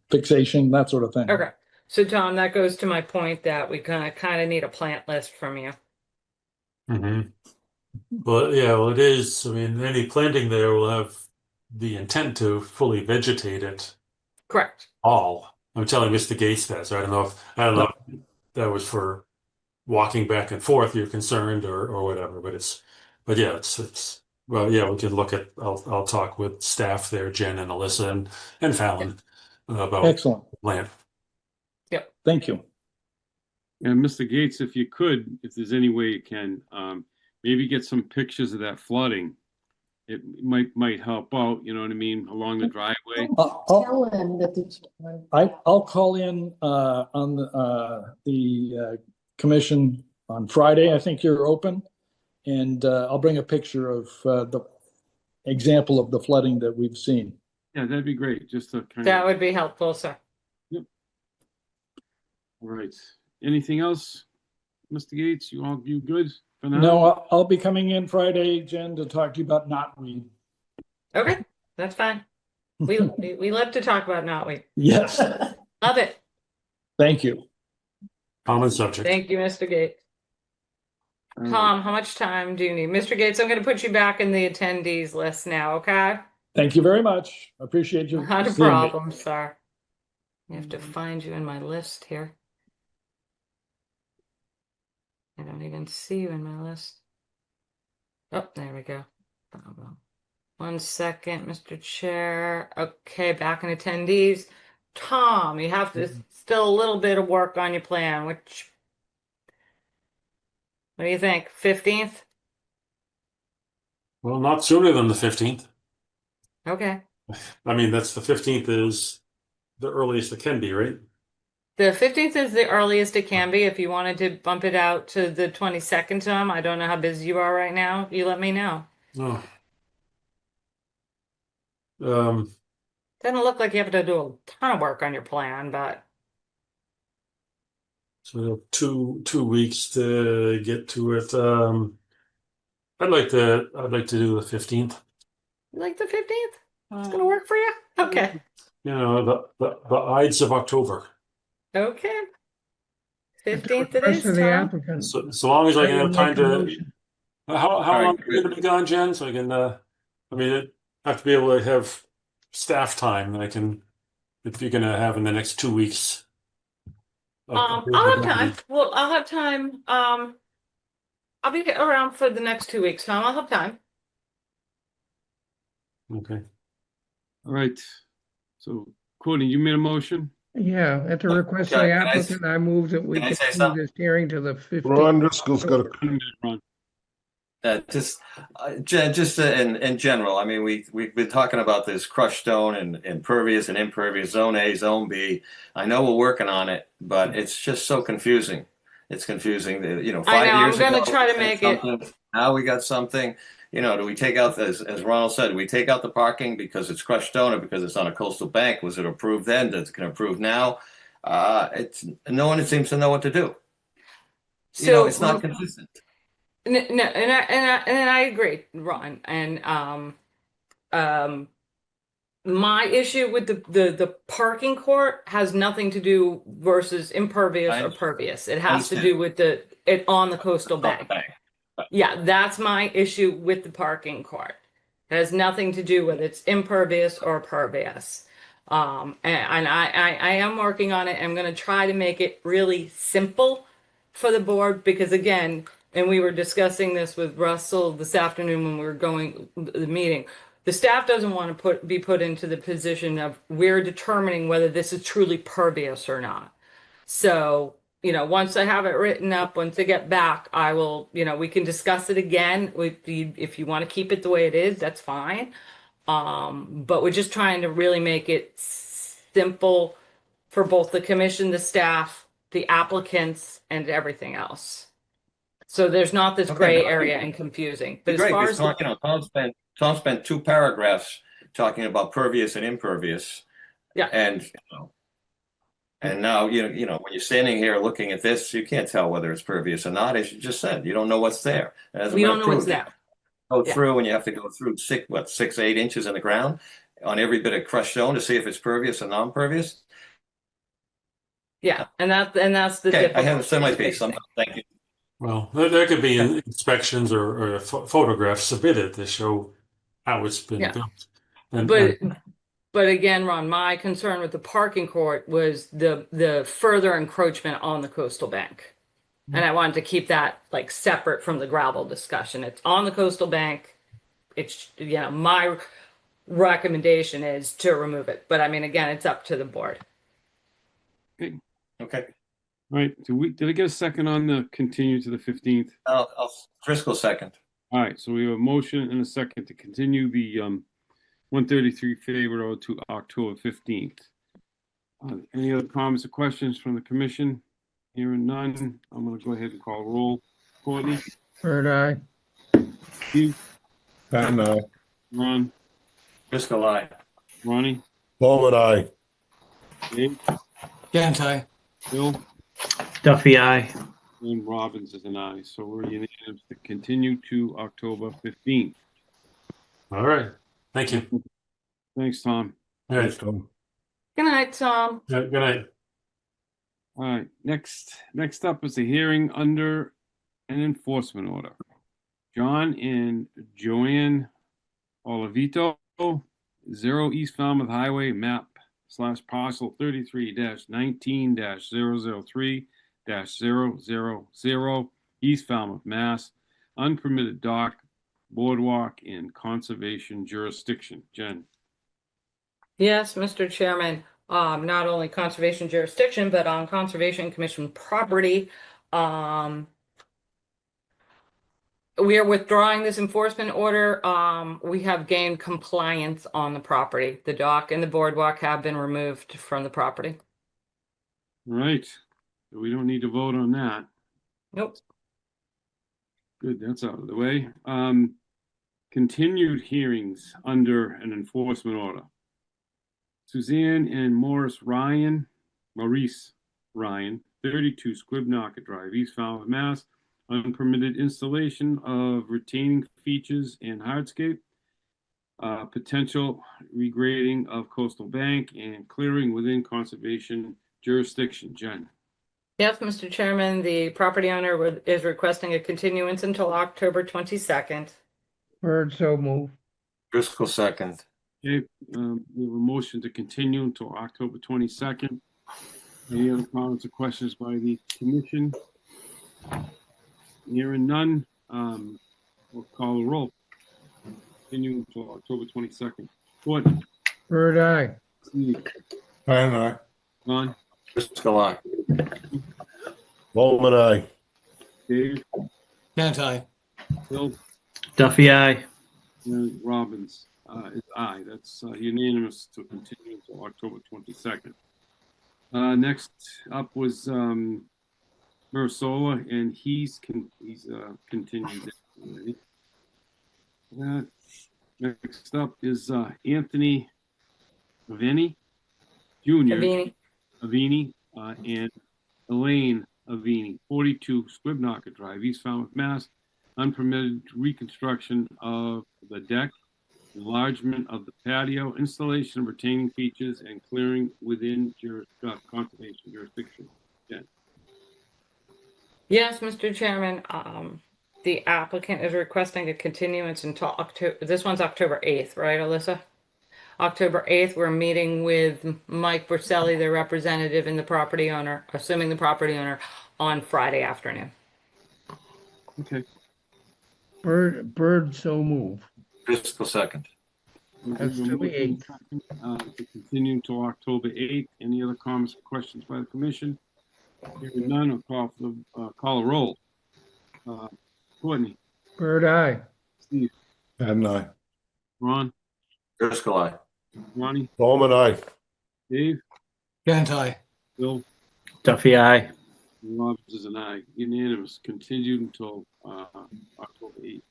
Speaker 16: fixation, that sort of thing.
Speaker 2: Okay. So Tom, that goes to my point that we kind of need a plant list from you.
Speaker 10: Mm-hmm. Well, yeah, well, it is. I mean, any planting there will have the intent to fully vegetate it.
Speaker 2: Correct.
Speaker 10: All. I'm telling Mr. Gates that, so I don't know if that was for walking back and forth you're concerned or whatever, but yeah, it's well, yeah, we can look at. I'll talk with staff there, Jen and Alyssa and Fallon about
Speaker 16: Excellent.
Speaker 10: the plan.
Speaker 2: Yep.
Speaker 16: Thank you.
Speaker 1: And Mr. Gates, if you could, if there's any way you can, maybe get some pictures of that flooding. It might help out, you know what I mean, along the driveway.
Speaker 15: Tell him that there's.
Speaker 16: I'll call in on the commission on Friday. I think you're open, and I'll bring a picture of the example of the flooding that we've seen.
Speaker 1: Yeah, that'd be great. Just to kind
Speaker 2: That
Speaker 1: of.
Speaker 2: would be helpful, sir.
Speaker 1: Yep. All right. Anything else, Mr. Gates? You good for now?
Speaker 16: No, I'll be coming in Friday, Jen, to talk to you about knotweed.
Speaker 2: Okay, that's fine. We love to talk about knotweed.
Speaker 16: Yes.
Speaker 2: Love it.
Speaker 16: Thank you.
Speaker 10: Common subject.
Speaker 2: Thank you, Mr. Gates. Tom, how much time do you need? Mr. Gates, I'm going to put you back in the attendees list now, okay?
Speaker 16: Thank you very much. I appreciate you.
Speaker 2: Not a
Speaker 16: seeing me.
Speaker 2: problem, sir. I have to find you in my list here. I don't even see you in my list. Oh, there we go. One second, Mr. Chair. Okay, back in attendees. Tom, you have to still a little bit of work on your plan, which, what do you think? 15th?
Speaker 10: Well, not sooner than the 15th.
Speaker 2: Okay.
Speaker 10: I mean, that's the 15th is the earliest it can be, right?
Speaker 2: The 15th is the earliest it can be. If you wanted to bump it out to the 22nd, Tom, I don't know how busy you are right now. You let me know.
Speaker 10: Oh.
Speaker 2: Doesn't look like you have to do a ton of work on your plan, but
Speaker 10: So two weeks to get to it. I'd like to do the 15th.
Speaker 2: you like the 15th? It's gonna work for you? Okay.
Speaker 10: You know, the Ides of October.
Speaker 2: Okay. 15th it
Speaker 6: Request
Speaker 2: is,
Speaker 6: of the
Speaker 2: Tom.
Speaker 6: applicant.
Speaker 10: So long as I can
Speaker 6: will
Speaker 10: have time
Speaker 6: make a
Speaker 10: to.
Speaker 6: motion.
Speaker 10: How
Speaker 5: All right,
Speaker 10: long are you going to be gone, Jen? So I can. I mean, I have to be able to have staff time that I can. If you're going to have in the next 2 weeks.
Speaker 2: I'll have time. Well, I'll have time. I'll be around for the next 2 weeks, Tom. I'll have time.
Speaker 10: Okay.
Speaker 1: All right. So, Courtney, you made a motion?
Speaker 6: Yeah, at the request of the
Speaker 5: Can I-
Speaker 6: applicant, I move that we
Speaker 5: can I say
Speaker 6: continue
Speaker 5: something?
Speaker 6: this hearing to the 15th.
Speaker 11: Ron Driscoll's got a
Speaker 1: Ron.
Speaker 5: In general, I mean, we've been talking about this crushed stone and impervious and impervious, zone A, zone B. I know we're working on it, but it's just so confusing. It's confusing. You know,
Speaker 2: I
Speaker 5: 5
Speaker 2: know,
Speaker 5: years
Speaker 2: I'm gonna
Speaker 5: ago,
Speaker 2: try to
Speaker 5: we
Speaker 2: make
Speaker 5: had
Speaker 2: it.
Speaker 5: something. Now we got something. You know, do we take out, as Ronald said, do we take out the parking because it's crushed stone or because it's on a coastal bank? Was it approved then? Does it can approve now? No one seems to know what to do. You know, it's not consistent.
Speaker 2: No, and I agree, Ron. And my issue with the parking court has nothing to do versus impervious or pervious. It has to do with it on the coastal bank. Yeah, that's my issue with the parking court. It has nothing to do with it's impervious or pervious. And I am working on it. I'm going to try to make it really simple for the board because again, and we were discussing this with Russell this afternoon when we were going the meeting. The staff doesn't want to be put into the position of we're determining whether this is truly pervious or not. So, you know, once I have it written up, once I get back, I will, you know, we can discuss it again. If you want to keep it the way it is, that's fine. But we're just trying to really make it simple for both the commission, the staff, the applicants, and everything else. So there's not this gray area and confusing. But as
Speaker 5: Great,
Speaker 2: far
Speaker 5: because
Speaker 2: as
Speaker 5: Tom spent 2 paragraphs talking about pervious and impervious.
Speaker 2: Yeah.
Speaker 5: And now, you know, when you're standing here looking at this, you can't tell whether it's pervious or not. As you just said, you don't know what's there.
Speaker 2: we don't know what's there.
Speaker 5: Go through, and you have to go through 6, 8 inches in the ground on every bit of crushed stone to see if it's pervious or non-pervious.
Speaker 2: Yeah, and that's the
Speaker 5: Okay, I have
Speaker 2: difficulty.
Speaker 5: said my piece. Thank you.
Speaker 10: Well, there could be inspections or photographs submitted to show how it's been built.
Speaker 2: But again, Ron, my concern with the parking court was the further encroachment on the coastal bank. And I wanted to keep that like separate from the gravel discussion. It's on the coastal bank. It's, you know, my recommendation is to remove it. But I mean, again, it's up to the board.
Speaker 5: Okay.
Speaker 1: All right, did I get a second on the continue to the 15th?
Speaker 5: Driscoll second.
Speaker 1: All right, so we have a motion and a second to continue the 133 Faber Road to October 15th. Any other comments or questions from the commission? Hearing none, I'm going to go ahead and call roll. Courtney?
Speaker 6: Bird eye.
Speaker 1: Steve?
Speaker 4: Patton, aye.
Speaker 1: Ron?
Speaker 5: Driscoll, aye.
Speaker 1: Ronnie?
Speaker 11: Bowman, aye.
Speaker 1: Dave?
Speaker 7: Gant eye.
Speaker 1: Bill?
Speaker 9: Duffy, aye.
Speaker 1: And Robbins is an aye, so we're unanimous to continue to October 15th.
Speaker 10: All right. Thank you.
Speaker 1: Thanks, Tom.
Speaker 10: All right.
Speaker 11: Thanks, Tom.
Speaker 2: Good night, Tom.
Speaker 10: Yeah, good night.
Speaker 1: All right, next up is a hearing under an enforcement order. John and Joanne Olivito, 0 East Falmouth Highway, map / parcel 33-19-003-000, East Falmouth, Mass. Unpermitted dock, boardwalk, and conservation jurisdiction. Jen.
Speaker 2: Yes, Mr. Chairman, not only conservation jurisdiction, but on Conservation Commission property. We are withdrawing this enforcement order. We have gained compliance on the property. The dock and the boardwalk have been removed from the property.
Speaker 1: Right. We don't need to vote on that.
Speaker 2: Nope.
Speaker 1: Good, that's out of the way. Continued hearings under an enforcement order. Suzanne and Maurice Ryan, 32 Squibnaka Drive, East Falmouth, Mass. Unpermitted installation of retaining features and hardscape. Potential regrading of coastal bank and clearing within conservation jurisdiction. Jen.
Speaker 2: Yes, Mr. Chairman, the property owner is requesting a continuance until October 22nd.
Speaker 6: Bird, so move.
Speaker 5: Driscoll second.
Speaker 1: Okay, we have a motion to continue until October 22nd. Any other comments or questions by the commission? Hearing none, we'll call a roll. Continue until October 22nd. Gordon.
Speaker 6: Bird eye.
Speaker 1: Steve.
Speaker 4: Patton, aye.
Speaker 1: Ron.
Speaker 5: Driscoll, aye.
Speaker 11: Bowman, aye.
Speaker 1: Dave.
Speaker 7: Gant eye.
Speaker 1: Bill.
Speaker 9: Duffy, aye.
Speaker 1: And Robbins is aye. That's unanimous to continue until October 22nd. Next up was Mirasola, and he's continued. Next up is Anthony Aveni Jr. Aveni and Elaine Aveni, 42 Squibnaka Drive, East Falmouth, Mass. Unpermitted reconstruction of the deck, enlargement of the patio, installation of retaining features, and clearing within conservation jurisdiction. Yeah.
Speaker 2: Yes, Mr. Chairman, the applicant is requesting a continuance until October. This one's October 8th, right, Alyssa? October 8th, we're meeting with Mike Borselli, the representative and the property owner, assuming the property owner, on Friday afternoon.
Speaker 1: Okay.
Speaker 6: Bird, so move.
Speaker 5: Driscoll second.
Speaker 6: That's to the 8th.
Speaker 1: To continue to October 8th. Any other comments or questions by the commission? Hearing none, I'll call a roll. Courtney.
Speaker 6: Bird eye.
Speaker 1: Steve.
Speaker 4: Patton, aye.
Speaker 1: Ron.
Speaker 5: Driscoll, aye.
Speaker 1: Ronnie.
Speaker 11: Bowman, aye.
Speaker 1: Dave.
Speaker 7: Gant eye.
Speaker 1: Bill.
Speaker 9: Duffy, aye.
Speaker 1: Robbins is an aye. Unanimous. Continued until October 8th.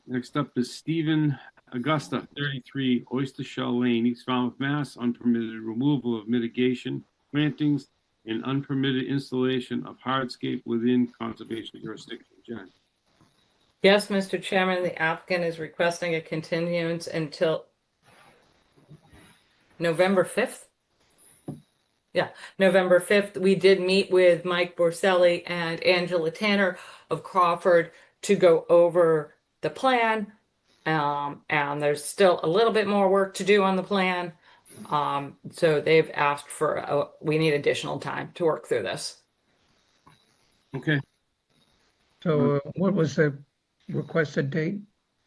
Speaker 1: Next up is Stephen Augusta, 33 Oyster Shell Lane, East Falmouth, Mass. Unpermitted removal of mitigation, plantings, and unpermitted installation of hardscape within conservation jurisdiction. Jen.
Speaker 2: Yes, Mr. Chairman, the applicant is requesting a continuance until November 5th. Yeah, November 5th. We did meet with Mike Borselli and Angela Tanner of Crawford to go over the plan. And there's still a little bit more work to do on the plan. So they've asked for, we need additional time to work through this.
Speaker 1: Okay.
Speaker 6: So what was the requested date?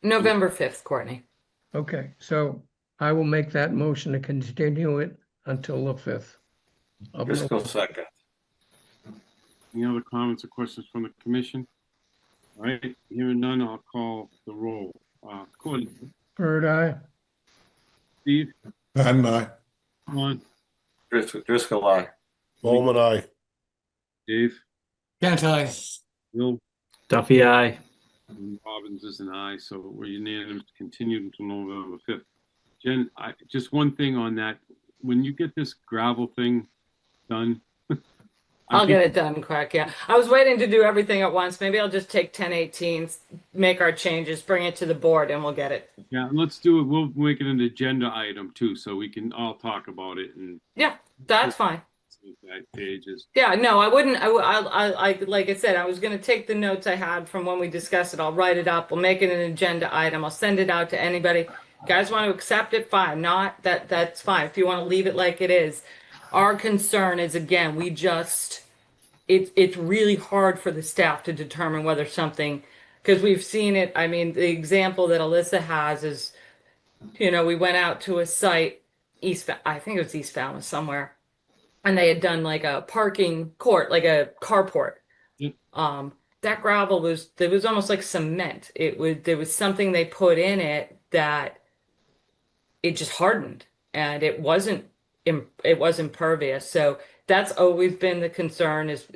Speaker 2: November 5th, Courtney.
Speaker 6: Okay, so I will make that motion to continue it until the 5th.
Speaker 5: Driscoll second.
Speaker 1: Any other comments or questions from the commission? All right, hearing none, I'll call the roll. Courtney,
Speaker 6: Bird eye.
Speaker 1: Steve,
Speaker 4: And I.
Speaker 1: Ron,
Speaker 5: Driscoll, aye.
Speaker 11: Bowman, aye.
Speaker 1: Dave,
Speaker 7: Can't I?
Speaker 1: Bill,
Speaker 9: Duffy, aye.
Speaker 1: and Robbins is an aye, so we're unanimous, continued until November 5th. Jen, just one thing on that. When you get this gravel thing done,
Speaker 2: I'll get it done quick. Yeah. I was waiting to do everything at once. Maybe I'll just take 1018s, make our changes, bring it to the board, and we'll get it.
Speaker 1: Yeah, let's do it. We'll make it an agenda item too, so we can all talk about it and
Speaker 2: Yeah, that's fine.
Speaker 1: that pages.
Speaker 2: Yeah, no, I wouldn't. Like I said, I was going to take the notes I had from when we discussed it. I'll write it up. We'll make it an agenda item. I'll send it out to anybody. You guys want to accept it? Fine. Not that, that's fine. If you want to leave it like it is. Our concern is, again, it's really hard for the staff to determine whether something, because we've seen it. I mean, the example that Alyssa has is, we went out to a site, I think it was East Falmouth somewhere, and they had done like a parking court, like a carport. That gravel was almost like cement. There was something they put in it that it just hardened, and it wasn't impervious. So that's always been the concern is,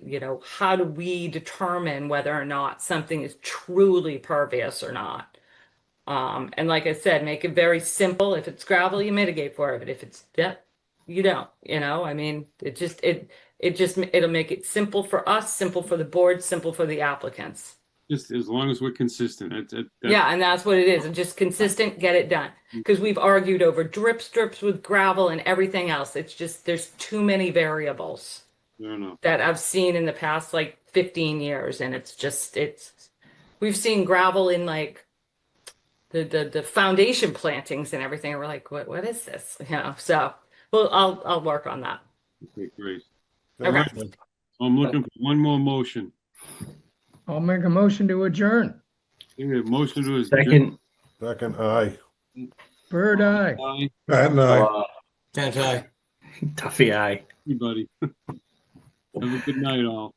Speaker 2: how do we determine whether or not something is truly pervious or not? And like I said, make it very simple. If it's gravel, you mitigate for it. But if it's you don't, I mean, it'll make it simple for us, simple for the board, simple for the applicants.
Speaker 1: Just as long as we're consistent.
Speaker 2: Yeah, and that's what it is. And just consistent, get it done. Because we've argued over drip strips with gravel and everything else. It's just, there's too many variables that I've seen in the past, like 15 years. And we've seen gravel in like the foundation plantings and everything. And we're like, what is this? So well, I'll work on that.
Speaker 1: Okay, great.
Speaker 2: Okay.
Speaker 1: I'm looking for one more motion.
Speaker 6: I'll make a motion to adjourn.
Speaker 1: Motion to
Speaker 9: Second.
Speaker 11: Second, aye.
Speaker 6: Bird eye.
Speaker 1: Aye.
Speaker 4: And I.
Speaker 7: Can't I?
Speaker 9: Duffy, aye.
Speaker 1: Everybody. Have a good night, all.